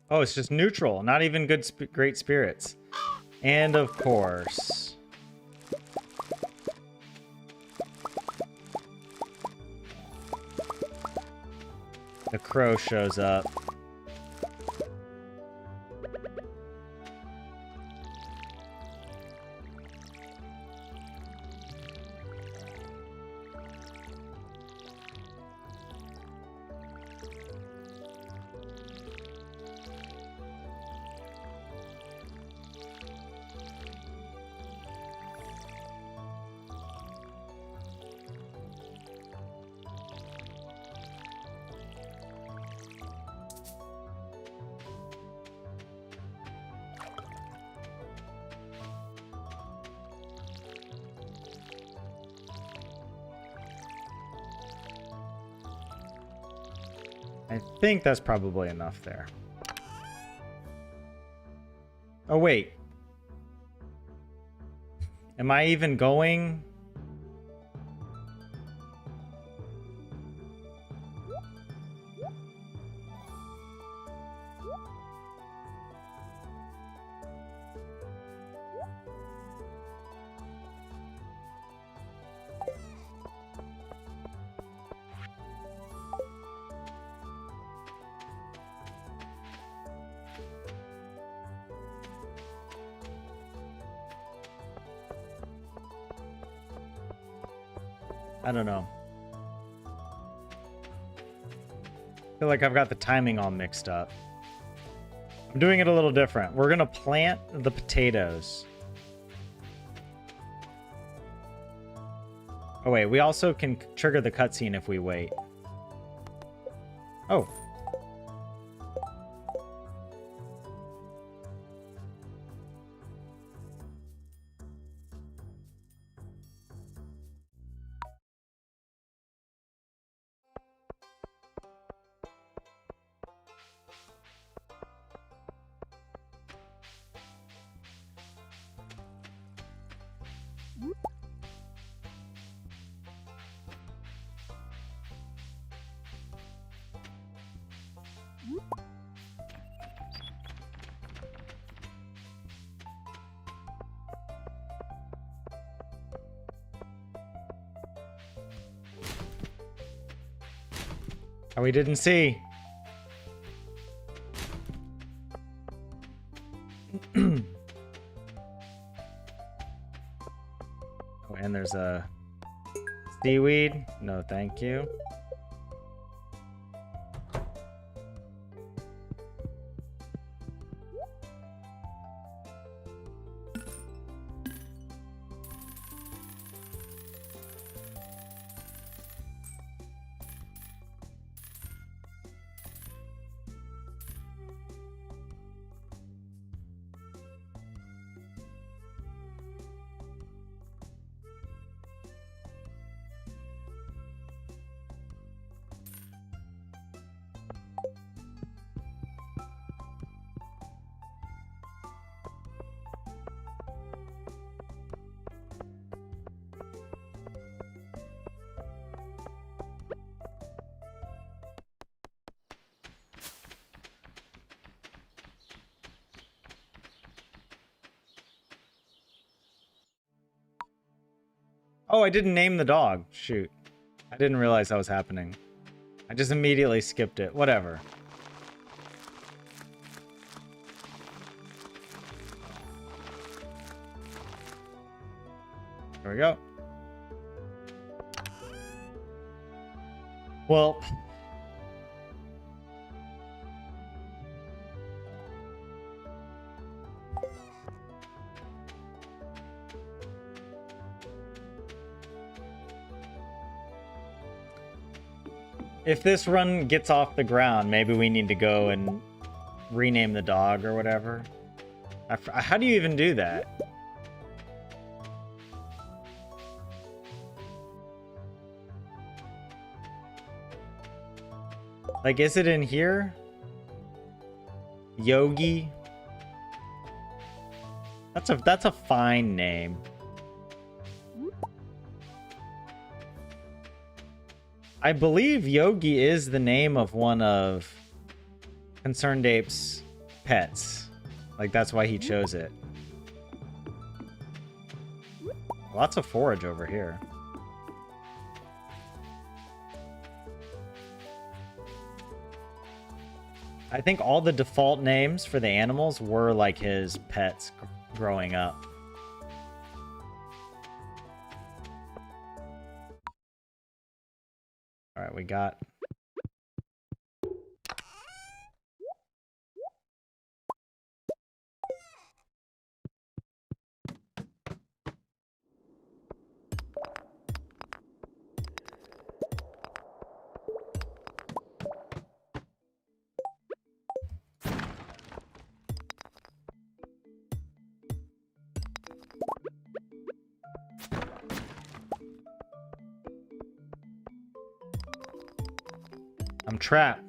Oh, it's just neutral. Not even good, great spirits. And of course... the crow shows up. I think that's probably enough there. Oh, wait. Am I even going? I don't know. I feel like I've got the timing all mixed up. I'm doing it a little different. We're gonna plant the potatoes. Oh wait, we also can trigger the cutscene if we wait. Oh. Oh, we didn't see. Oh, and there's a seaweed. No, thank you. Oh, I didn't name the dog. Shoot. I didn't realize that was happening. I just immediately skipped it. Whatever. There we go. Well... if this run gets off the ground, maybe we need to go and rename the dog or whatever. How do you even do that? Like, is it in here? Yogi? That's a fine name. I believe Yogi is the name of one of Concerned Ape's pets. Like, that's why he chose it. Lots of forage over here. I think all the default names for the animals were like his pets growing up. All right, we got... I'm trapped.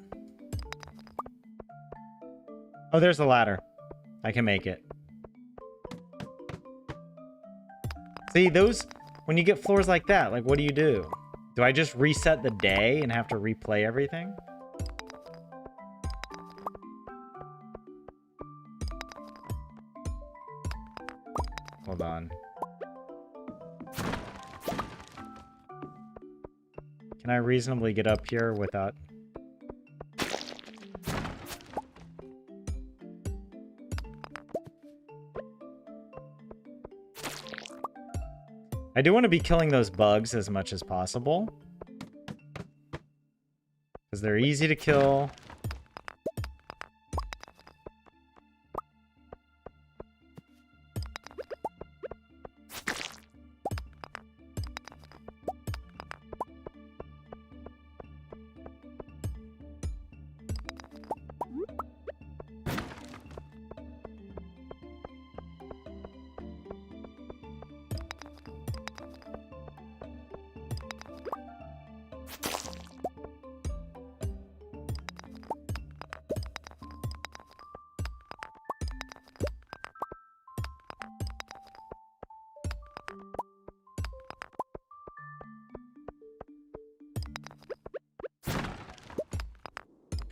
Oh, there's the ladder. I can make it. See, those... When you get floors like that, like, what do you do? Do I just reset the day and have to replay everything? Hold on. Can I reasonably get up here without... I do want to be killing those bugs as much as possible. Because they're easy to kill.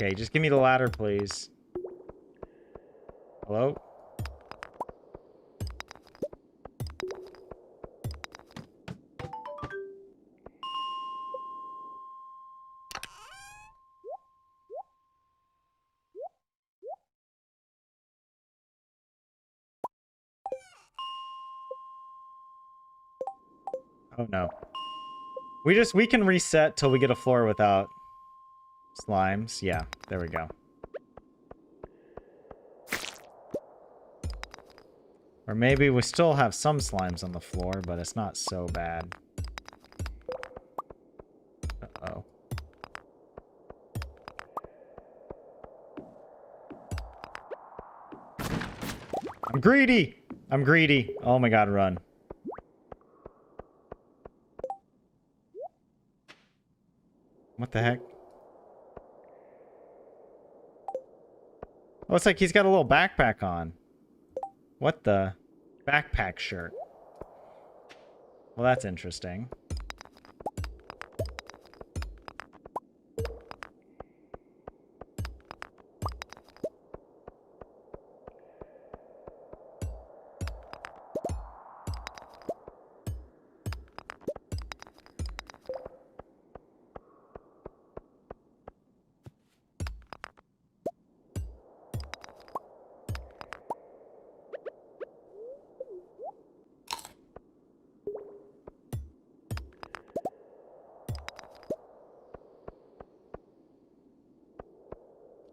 Okay, just give me the ladder, please. Hello? Oh no. We can reset till we get a floor without slimes. Yeah, there we go. Or maybe we still have some slimes on the floor, but it's not so bad. Uh-oh. I'm greedy! I'm greedy. Oh my god, run. What the heck? Oh, it's like he's got a little backpack on. What the? Backpack shirt. Well, that's interesting.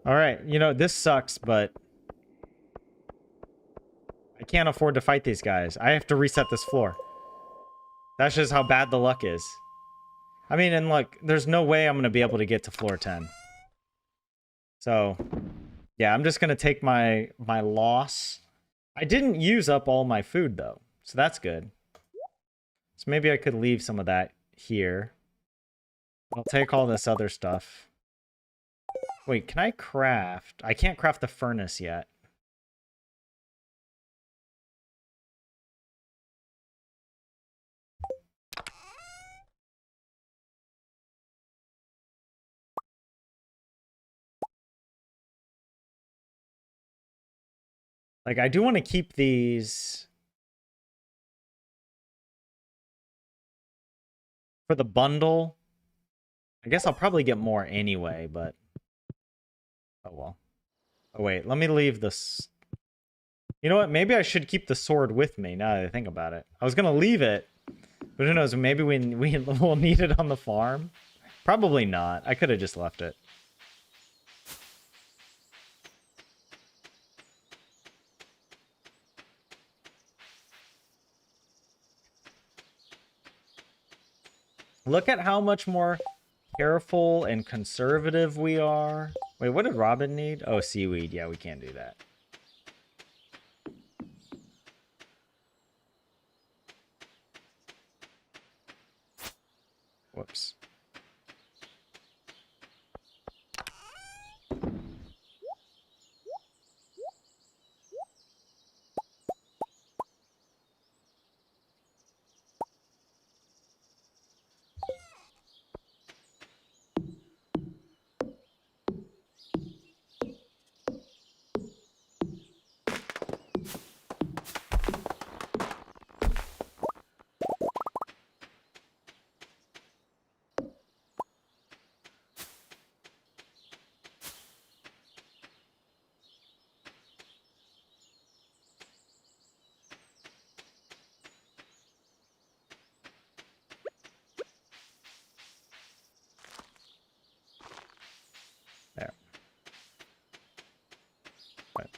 Alright, you know, this sucks, but... I can't afford to fight these guys. I have to reset this floor. That's just how bad the luck is. I mean, and look, there's no way I'm going to be able to get to floor 10. So, yeah, I'm just going to take my loss. I didn't use up all my food, though. So that's good. So maybe I could leave some of that here. I'll take all this other stuff. Wait, can I craft? I can't craft the furnace yet. Like, I do want to keep these for the bundle. I guess I'll probably get more anyway, but... Oh, well. Oh, wait. Let me leave this... You know what? Maybe I should keep the sword with me, now that I think about it. I was going to leave it, but who knows? Maybe we'll need it on the farm. Probably not. I could have just left it. Look at how much more careful and conservative we are. Wait, what did Robin need? Oh, seaweed. Yeah, we can't do that. Whoops.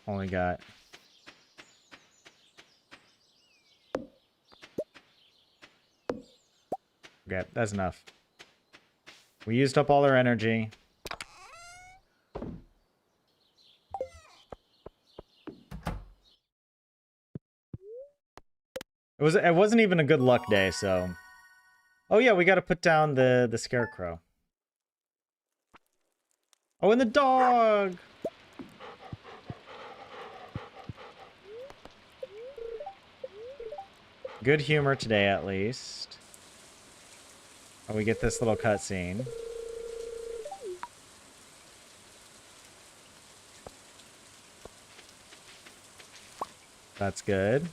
Only got... Okay, that's enough. We used up all our energy. It wasn't even a good luck day, so... Oh yeah, we gotta put down the scarecrow. Oh, and the dog! Good humor today, at least. Oh, we get this little cutscene. That's good.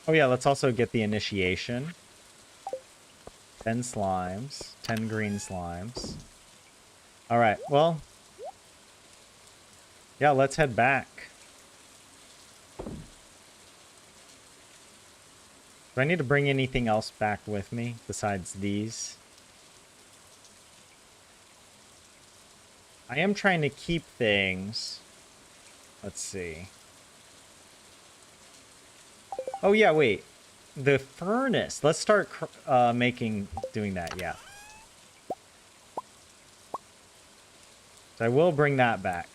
Oh yeah, let's also get the initiation. 10 slimes. 10 green slimes. Alright, well... yeah, let's head back. Do I need to bring anything else back with me besides these? I am trying to keep things. Let's see. Oh yeah, wait. The furnace. Let's start doing that, yeah. So I will bring that back.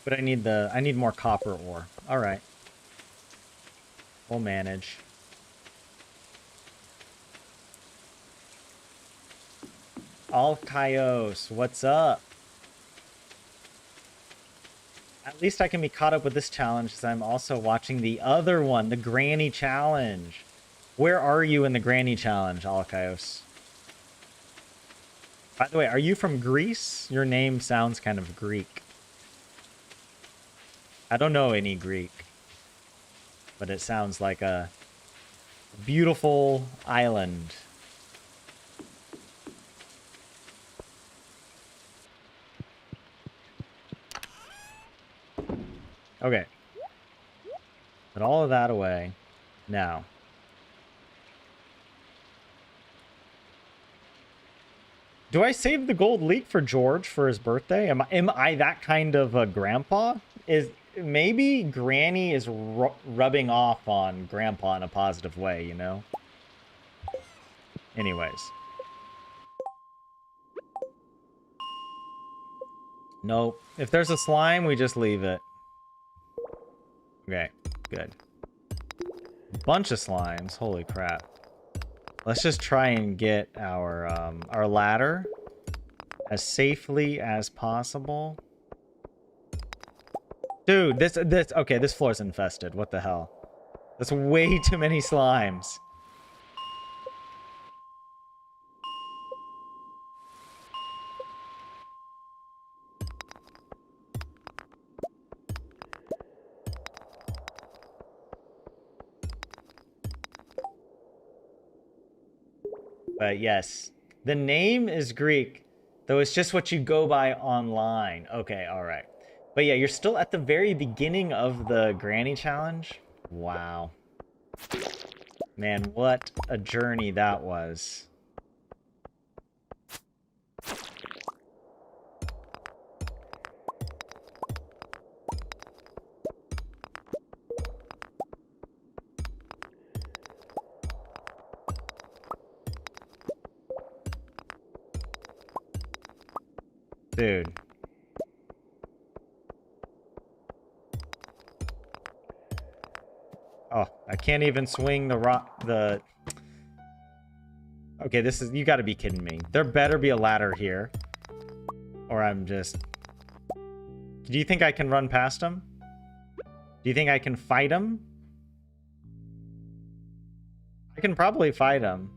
But I need more copper ore. All right. We'll manage. Alkaios, what's up? At least I can be caught up with this challenge because I'm also watching the other one, the Granny Challenge. Where are you in the Granny Challenge, Alkaios? By the way, are you from Greece? Your name sounds kind of Greek. I don't know any Greek, but it sounds like a beautiful island. Okay. Put all of that away. Now. Do I save the gold leek for George for his birthday? Am I that kind of a grandpa? Maybe Granny is rubbing off on Grandpa in a positive way, you know? Anyways. Nope. If there's a slime, we just leave it. Okay, good. Bunch of slimes. Holy crap. Let's just try and get our ladder as safely as possible. Dude, okay, this floor's infested. What the hell? That's way too many slimes. But yes, the name is Greek, though it's just what you go by online. Okay, all right. But yeah, you're still at the very beginning of the Granny Challenge. Wow. Man, what a journey that was. Dude. Oh, I can't even swing the rock, Okay, you gotta be kidding me. There better be a ladder here. Or I'm just... Do you think I can run past him? Do you think I can fight him? I can probably fight him.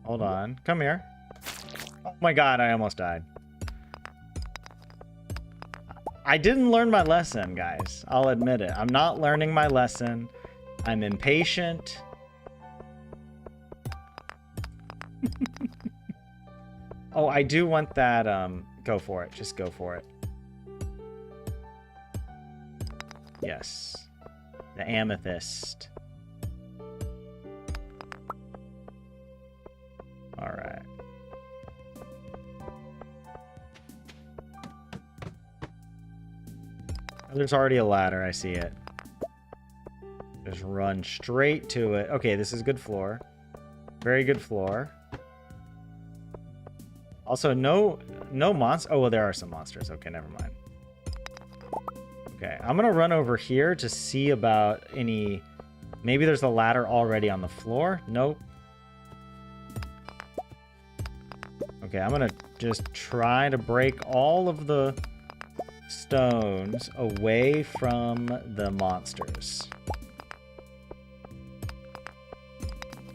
Hold on. Come here. Oh my god, I almost died. I didn't learn my lesson, guys. I'll admit it. I'm not learning my lesson. I'm impatient. Oh, I do want that. Go for it. Just go for it. Yes. The amethyst. All right. Oh, there's already a ladder. I see it. Just run straight to it. Okay, this is good floor. Very good floor. Also, no monster. Oh, well, there are some monsters. Okay, never mind. Okay, I'm gonna run over here to see about any... Maybe there's a ladder already on the floor. Nope. Okay, I'm gonna just try to break all of the stones away from the monsters.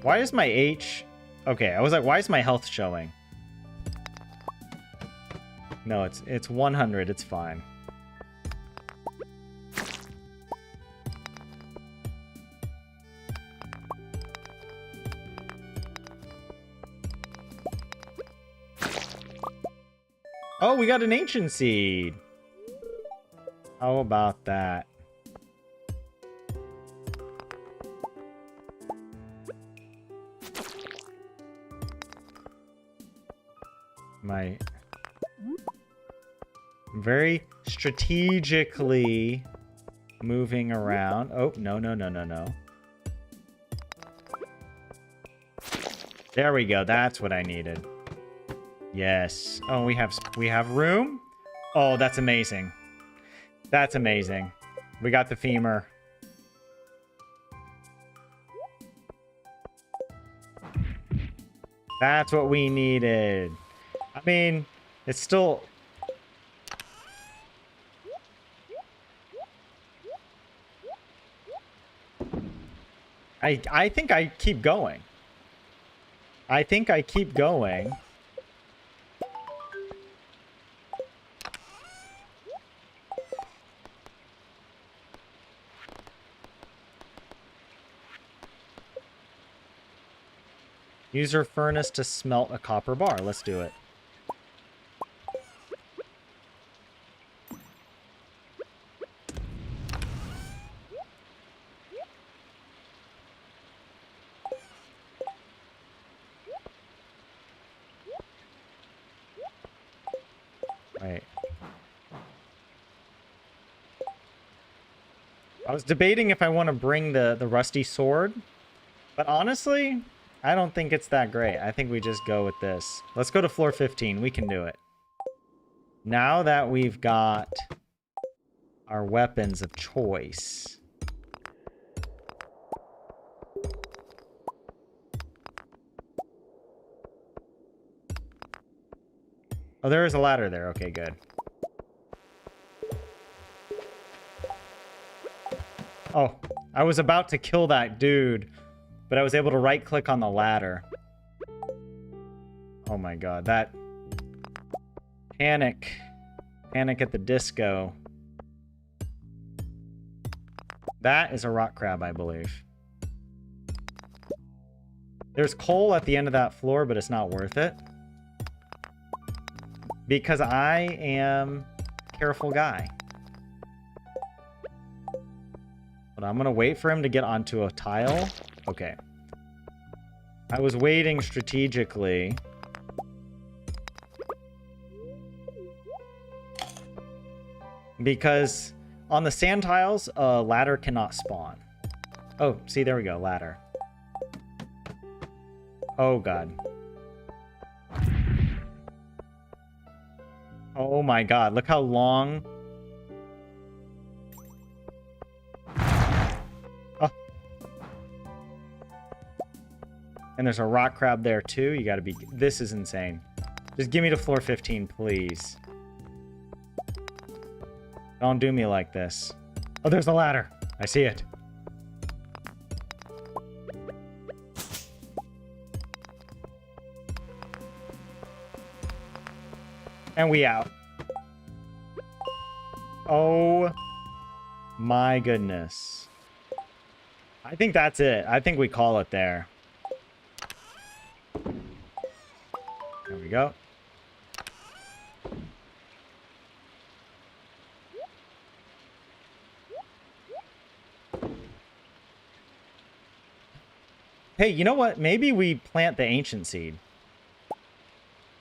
Why is my H... Okay, I was like, why is my health showing? No, it's 100. It's fine. Oh, we got an ancient seed. How about that? My very strategically moving around. Oh, no. There we go. That's what I needed. Yes. Oh, we have room. Oh, that's amazing. That's amazing. We got the femur. That's what we needed. I mean, it's still... I think I keep going. I think I keep going. Use your furnace to smelt a copper bar. Let's do it. Right. I was debating if I want to bring the rusty sword, but honestly, I don't think it's that great. I think we just go with this. Let's go to floor 15. We can do it. Now that we've got our weapons of choice. Oh, there is a ladder there. Okay, good. Oh, I was about to kill that dude, but I was able to right-click on the ladder. Oh my god, that... Panic. Panic at the disco. That is a rock crab, I believe. There's coal at the end of that floor, but it's not worth it. Because I am a careful guy. But I'm gonna wait for him to get onto a tile. Okay. I was waiting strategically. Because on the sand tiles, a ladder cannot spawn. Oh, see, there we go, ladder. Oh, God. Oh, my God. Look how long... Oh. And there's a rock crab there, too. You gotta be... This is insane. Just give me to floor 15, please. Don't do me like this. Oh, there's a ladder. I see it. And we out. Oh my goodness. I think that's it. I think we call it there. There we go. Hey, you know what? Maybe we plant the ancient seed.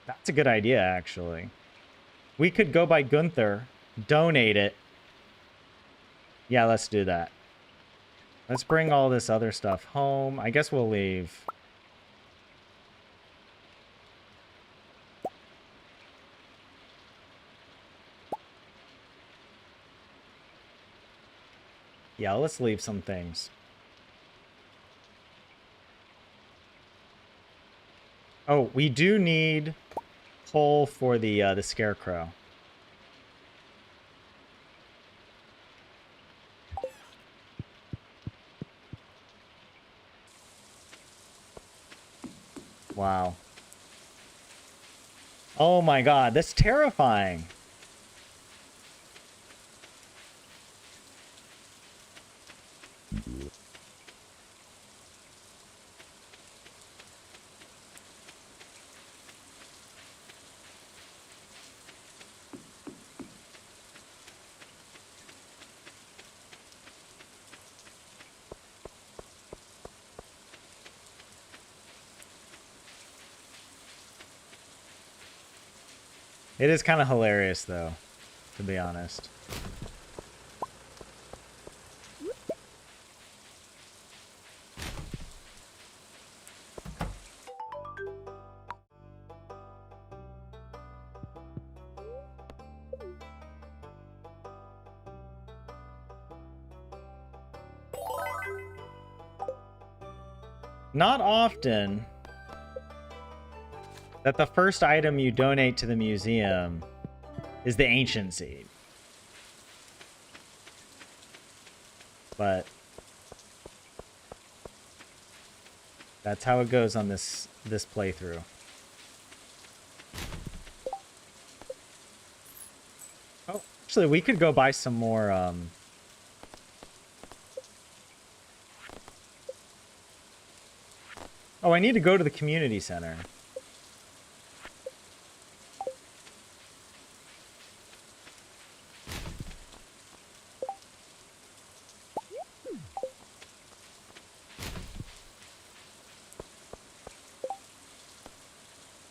That's a good idea, actually. We could go by Gunther, donate it. Yeah, let's do that. Let's bring all this other stuff home. I guess we'll leave. Yeah, let's leave some things. Oh, we do need coal for the scarecrow. Wow. Oh my god, that's terrifying. It is kind of hilarious, though, to be honest. Not often that the first item you donate to the museum is the ancient seed. But that's how it goes on this playthrough. Oh, actually, we could go buy some more Oh, I need to go to the community center.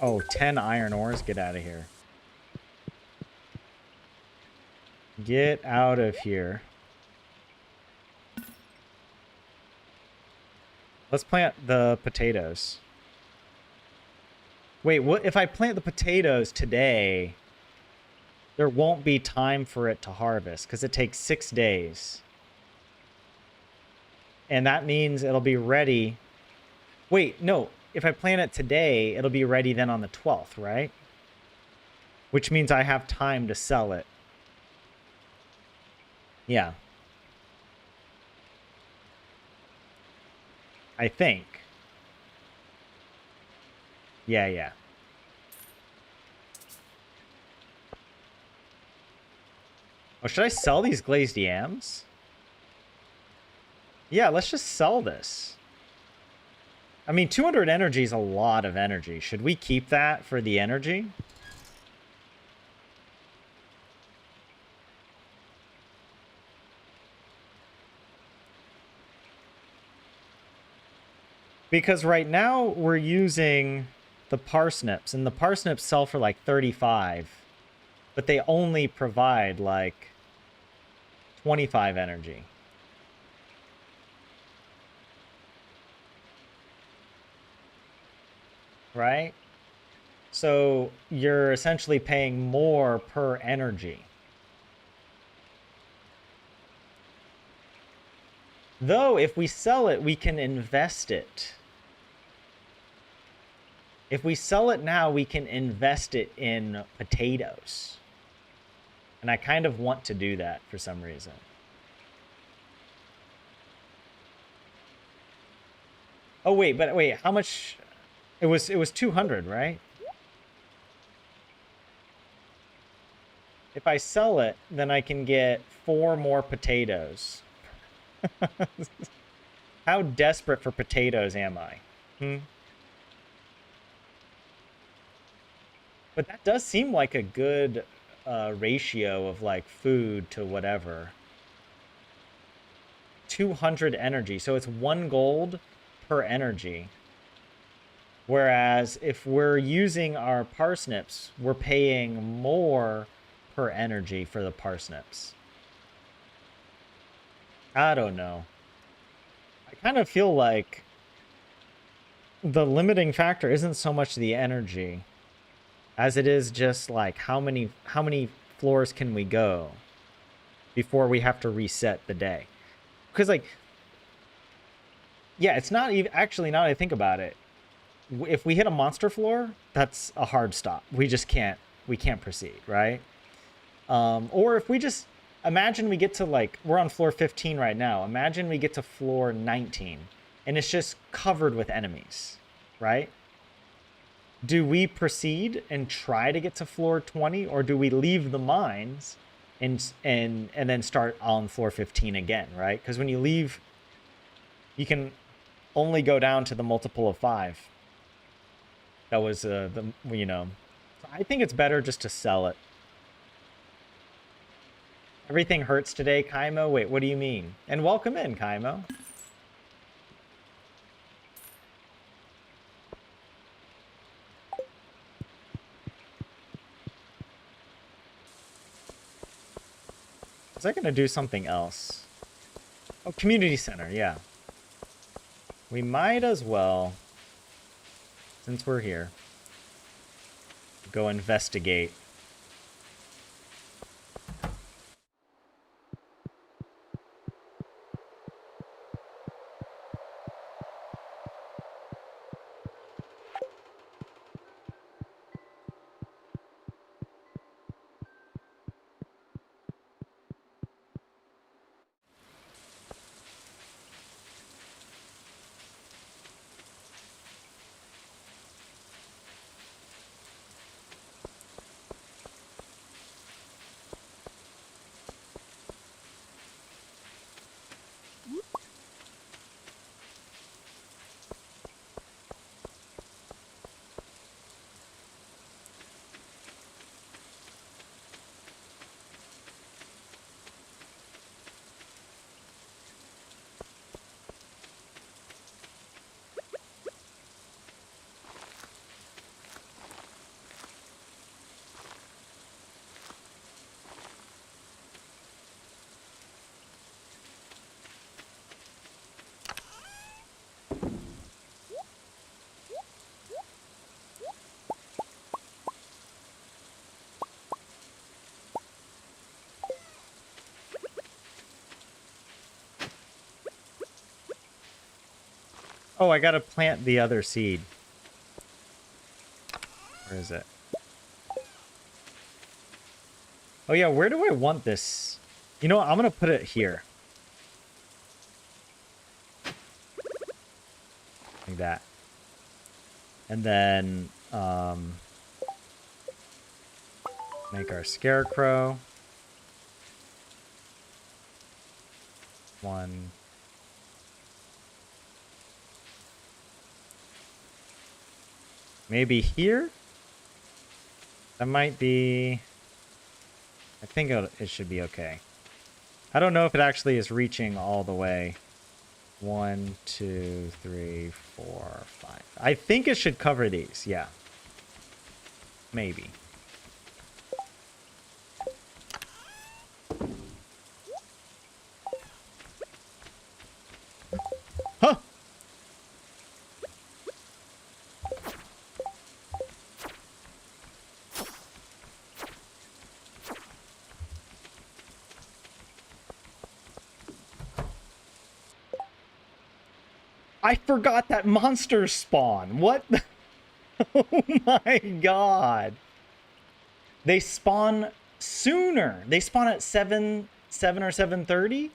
Oh, 10 iron ores? Get out of here. Get out of here. Let's plant the potatoes. Wait, what if I plant the potatoes today? There won't be time for it to harvest because it takes 6 days. And that means it'll be ready. Wait, no. If I plant it today, it'll be ready then on the 12th, right? Which means I have time to sell it. Yeah. I think. Yeah, yeah. Oh, should I sell these glazed yams? Yeah, let's just sell this. I mean, 200 energy is a lot of energy. Should we keep that for the energy? Because right now we're using the parsnips, and the parsnips sell for like 35, but they only provide like 25 energy. Right? So you're essentially paying more per energy. Though, if we sell it, we can invest it. If we sell it now, we can invest it in potatoes. And I kind of want to do that for some reason. Oh, wait, but wait, how much? It was 200, right? If I sell it, then I can get 4 more potatoes. How desperate for potatoes am I? But that does seem like a good ratio of like food to whatever. 200 energy. So it's 1 gold per energy. Whereas if we're using our parsnips, we're paying more per energy for the parsnips. I don't know. I kind of feel like the limiting factor isn't so much the energy as it is just like how many floors can we go before we have to reset the day. Because like, yeah, it's not even actually, now that I think about it, if we hit a monster floor, that's a hard stop. We can't proceed, right? Or if we just imagine we get to like, we're on floor 15 right now. Imagine we get to floor 19 and it's just covered with enemies, right? Do we proceed and try to get to floor 20, or do we leave the mines and then start on floor 15 again, right? Because when you leave, you can only go down to the multiple of 5. That was I think it's better just to sell it. Everything hurts today, Kaimo. Wait, what do you mean? And welcome in, Kaimo. Was I gonna do something else? Oh, community center, yeah. We might as well, since we're here, go investigate. Oh, I gotta plant the other seed. Where is it? Oh yeah, where do I want this? You know what? I'm gonna put it here. Like that. And then, make our scarecrow. 1. Maybe here? That might be... I think it should be okay. I don't know if it actually is reaching all the way. 1, 2, 3, 4, 5. I think it should cover these, yeah. Maybe. Huh! I forgot that monsters spawn. What? Oh my god. They spawn sooner. They spawn at 7 or 7:30.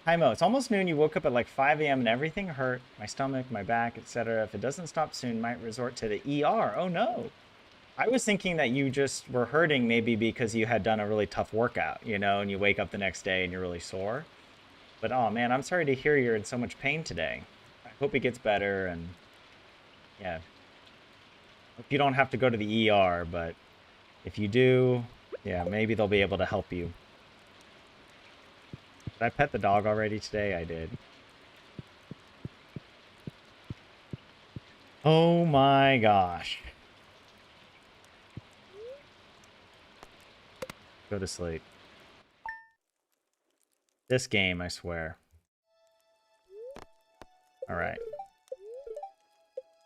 Haimo, it's almost noon. You woke up at like 5 a.m. and everything hurt. My stomach, my back, etc. If it doesn't stop soon, might resort to the ER. Oh no. I was thinking that you just were hurting maybe because you had done a really tough workout, you know, and you wake up the next day and you're really sore. But oh man, I'm sorry to hear you're in so much pain today. I hope it gets better, and yeah. Hope you don't have to go to the ER, but if you do, yeah, maybe they'll be able to help you. Did I pet the dog already today? I did. Oh my gosh. Go to sleep. This game, I swear. All right.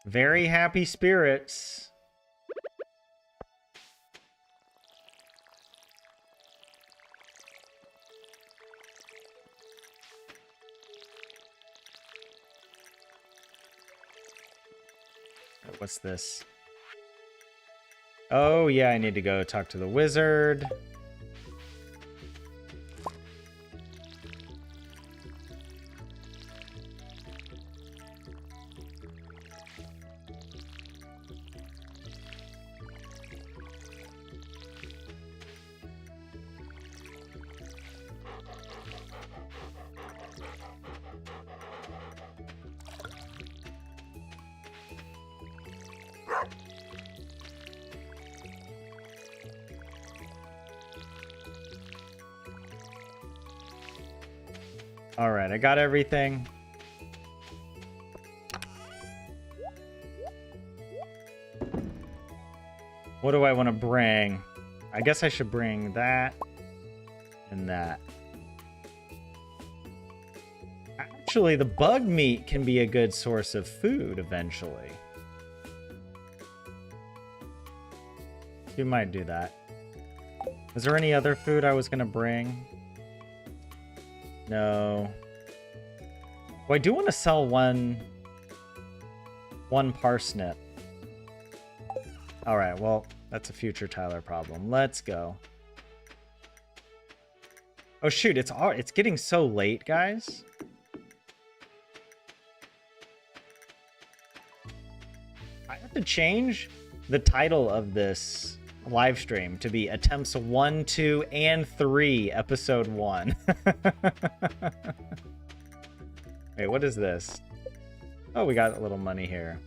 Very happy spirits. What's this? Oh, yeah, I need to go talk to the wizard. All right, I got everything. What do I want to bring? I guess I should bring that and that. Actually, the bug meat can be a good source of food eventually. We might do that. Is there any other food I was going to bring? No. Well, I do want to sell one parsnip. All right, well, that's a future Tyler problem. Let's go. Oh shoot, it's getting so late, guys. I have to change the title of this live stream to be Attempts 1, 2, and 3, Episode 1. Wait, what is this? Oh, we got a little money here.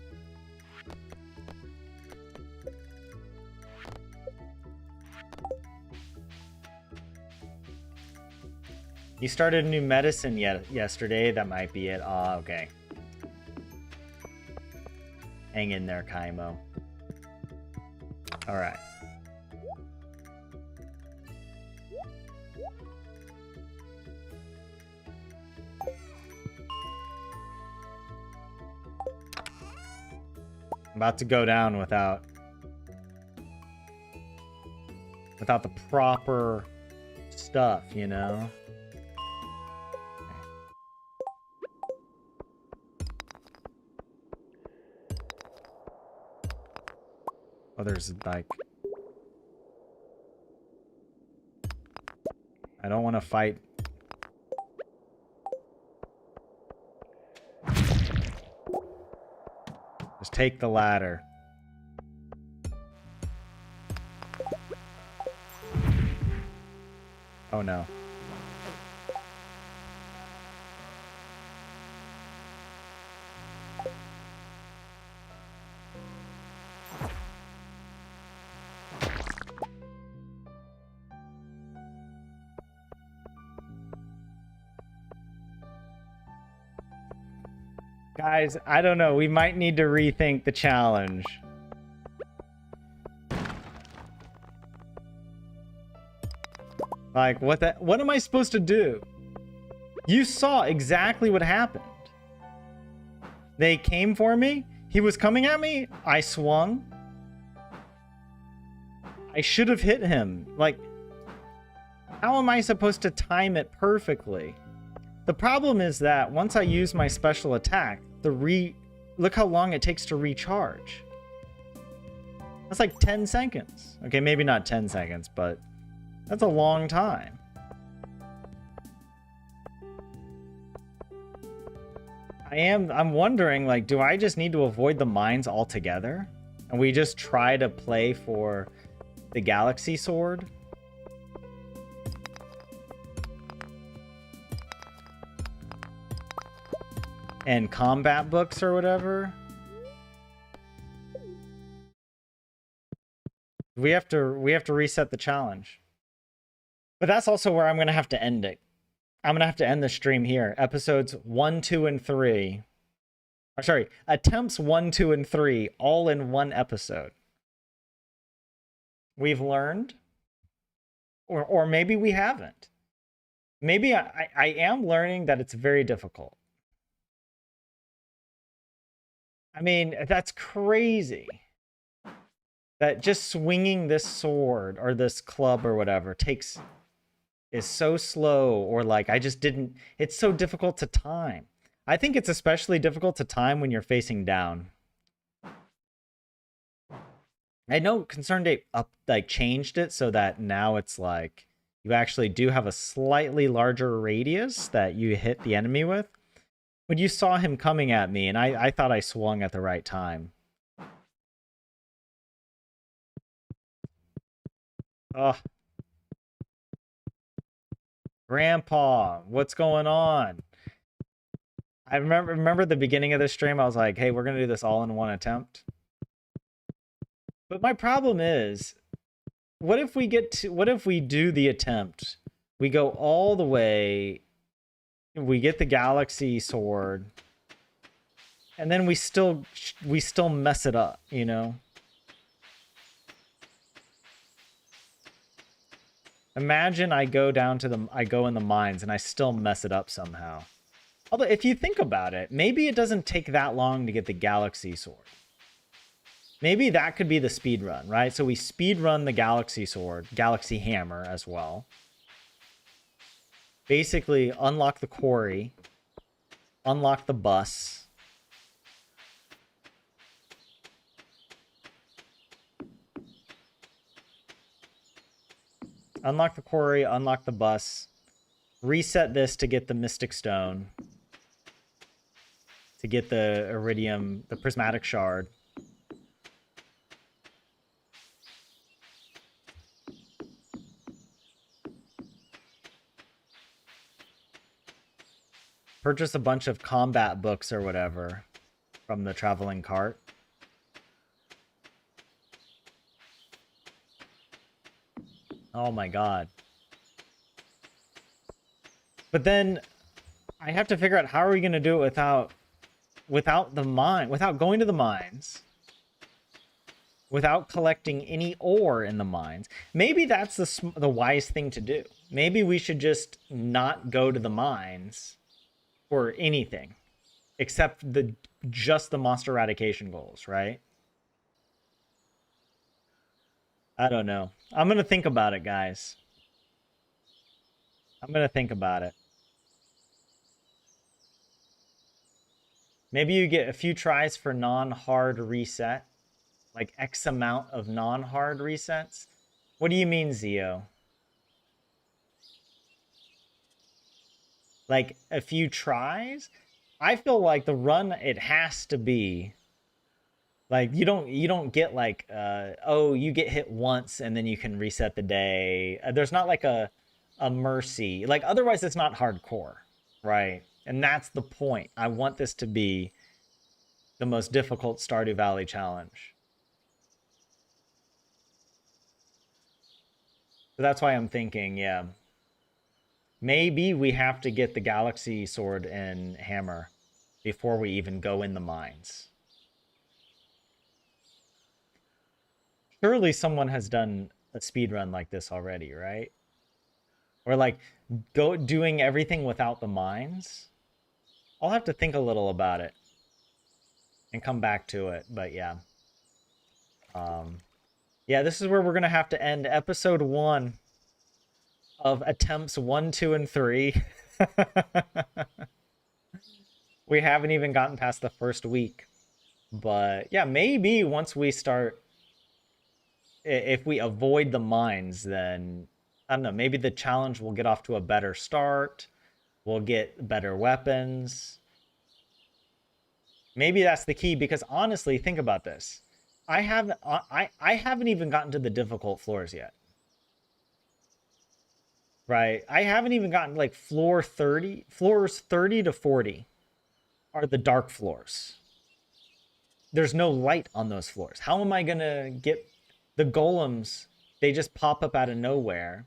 You started a new medicine yesterday. That might be it. Ah, okay. Hang in there, Kaimo. All right. I'm about to go down without the proper stuff, you know? Oh, there's like... I don't want to fight. Just take the ladder. Oh no. Guys, I don't know. We might need to rethink the challenge. Like, what am I supposed to do? You saw exactly what happened. They came for me. He was coming at me. I swung. I should have hit him. Like, how am I supposed to time it perfectly? The problem is that once I use my special attack, look how long it takes to recharge. That's like 10 seconds. Okay, maybe not 10 seconds, but that's a long time. I'm wondering, like, do I just need to avoid the mines altogether? And we just try to play for the Galaxy Sword? And combat books or whatever? We have to reset the challenge. But that's also where I'm going to have to end it. I'm gonna have to end the stream here. Episodes 1, 2, and 3. Or sorry, attempts 1, 2, and 3, all in one episode. We've learned, or maybe we haven't. Maybe I am learning that it's very difficult. I mean, that's crazy. That just swinging this sword or this club or whatever is so slow, or like I just didn't, it's so difficult to time. I think it's especially difficult to time when you're facing down. I know ConcernedApe changed it so that now it's like you actually do have a slightly larger radius that you hit the enemy with. But you saw him coming at me, and I thought I swung at the right time. Oh, Grandpa, what's going on? I remember the beginning of this stream, I was like, hey, we're gonna do this all in one attempt. But my problem is, what if we do the attempt? We go all the way, we get the galaxy sword, and then we still mess it up, you know? Imagine I go in the mines and I still mess it up somehow. Although if you think about it, maybe it doesn't take that long to get the galaxy sword. Maybe that could be the speed run, right? So we speed run the galaxy sword, galaxy hammer as well. Basically unlock the quarry, unlock the bus. Unlock the quarry, unlock the bus, reset this to get the Mystic Stone, to get the Iridium, the Prismatic Shard. Purchase a bunch of combat books or whatever from the traveling cart. Oh my god. But then I have to figure out how are we going to do it without going to the mines, without collecting any ore in the mines. Maybe that's the wise thing to do. Maybe we should just not go to the mines for anything except just the monster eradication goals, right? I don't know. I'm going to think about it, guys. I'm going to think about it. Maybe you get a few tries for non-hard reset. Like X amount of non-hard resets. What do you mean, Zio? Like a few tries? I feel like the run, it has to be like you don't get like oh, you get hit once and then you can reset the day. There's not like a mercy. Like otherwise it's not hardcore, right? And that's the point. I want this to be the most difficult Stardew Valley challenge. So that's why I'm thinking, yeah. Maybe we have to get the galaxy sword and hammer before we even go in the mines. Surely someone has done a speed run like this already, right? Or like doing everything without the mines. I'll have to think a little about it and come back to it, but yeah. Yeah, this is where we're gonna have to end episode 1 of attempts 1, 2, and 3. We haven't even gotten past the first week. But yeah, maybe once we start, if we avoid the mines, then I don't know, maybe the challenge will get off to a better start. We'll get better weapons. Maybe that's the key, because honestly, think about this. I haven't even gotten to the difficult floors yet. Right? I haven't even gotten like floors 30 to 40 are the dark floors. There's no light on those floors. How am I gonna get the golems? They just pop up out of nowhere.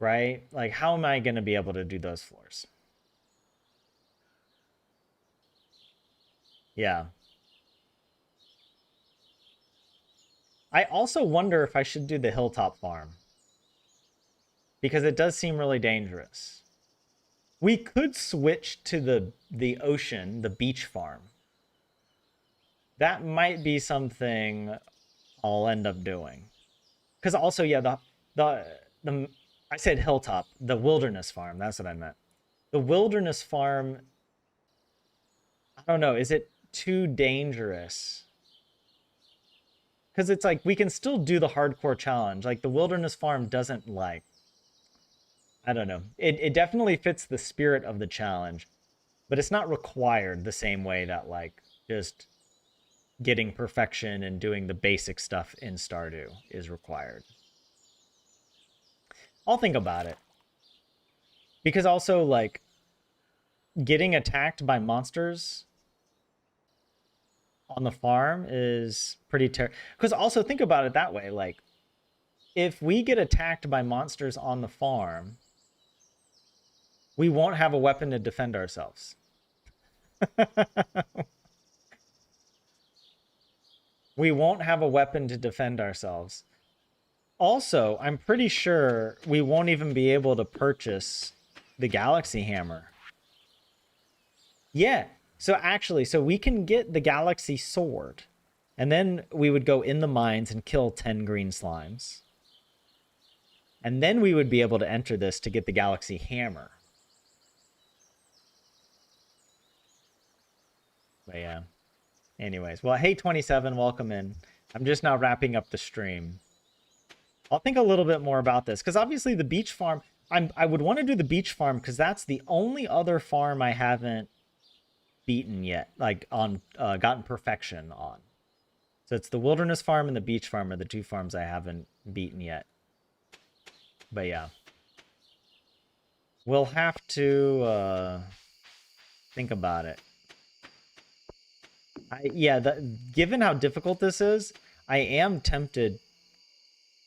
right? Like, how am I going to be able to do those floors? Yeah. I also wonder if I should do the hilltop farm because it does seem really dangerous. We could switch to the ocean, the beach farm. That might be something I'll end up doing. Because also, yeah, the I said hilltop, the wilderness farm. That's what I meant. The wilderness farm. I don't know. Is it too dangerous? Because it's like we can still do the hardcore challenge. Like the wilderness farm doesn't like. I don't know. It definitely fits the spirit of the challenge, but it's not required the same way that like just getting perfection and doing the basic stuff in Stardew is required. I'll think about it. Because also like getting attacked by monsters on the farm is pretty terrible. Because also think about it that way, like if we get attacked by monsters on the farm, we won't have a weapon to defend ourselves. We won't have a weapon to defend ourselves. Also, I'm pretty sure we won't even be able to purchase the Galaxy Hammer. Yeah. So actually, so we can get the Galaxy Sword, and then we would go in the mines and kill 10 green slimes. And then we would be able to enter this to get the Galaxy Hammer. But yeah. Anyways, well, hey, 27, welcome in. I'm just now wrapping up the stream. I'll think a little bit more about this because obviously the beach farm, I would want to do the beach farm because that's the only other farm I haven't beaten yet, like on gotten perfection on. So it's the wilderness farm and the beach farm are the two farms I haven't beaten yet. But yeah, we'll have to think about it. Yeah, given how difficult this is, I am tempted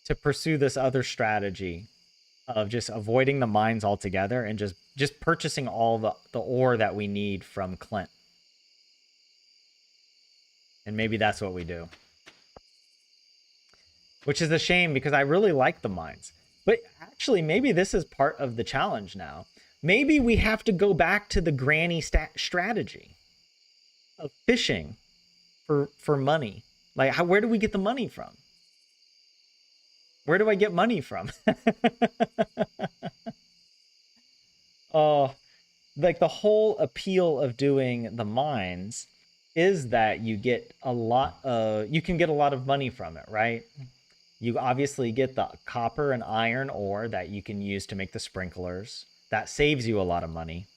to pursue this other strategy of just avoiding the mines altogether and just purchasing all the ore that we need from Clint. And maybe that's what we do. Which is a shame because I really like the mines. But actually, maybe this is part of the challenge now. Maybe we have to go back to the granny strategy of fishing for money. Like, where do we get the money from? Where do I get money from? Oh, like the whole appeal of doing the mines is that you get a lot of, you can get a lot of money from it, right? You obviously get the copper and iron ore that you can use to make the sprinklers. That saves you a lot of money.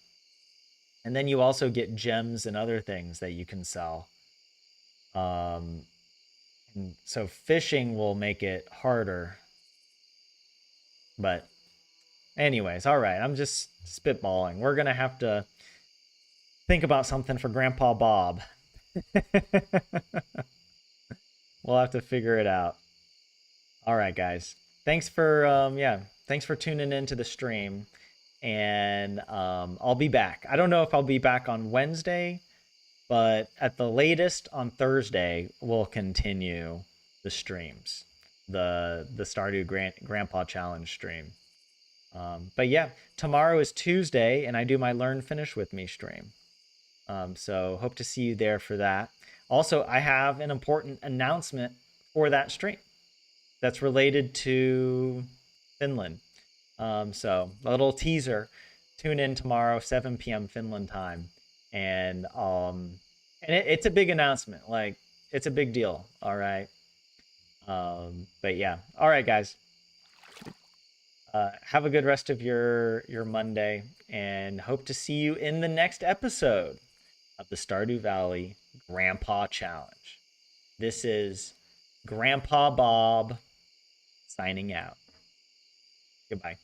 And then you also get gems and other things that you can sell. And so fishing will make it harder. But anyways, all right. I'm just spitballing. We're going to have to think about something for Grandpa Bob. We'll have to figure it out. All right, guys. Thanks for thanks for tuning into the stream. And I'll be back. I don't know if I'll be back on Wednesday, but at the latest on Thursday, we'll continue the streams, the Stardew Grandpa Challenge stream. But yeah, tomorrow is Tuesday, and I do my Learn Finish With Me stream. So hope to see you there for that. Also, I have an important announcement for that stream that's related to Finland. So a little teaser. Tune in tomorrow, 7 p.m. Finland time, and it's a big announcement. Like it's a big deal. All right. But yeah. All right, guys. Have a good rest of your Monday, and hope to see you in the next episode of the Stardew Valley Grandpa Challenge. This is Grandpa Bob signing out. Goodbye.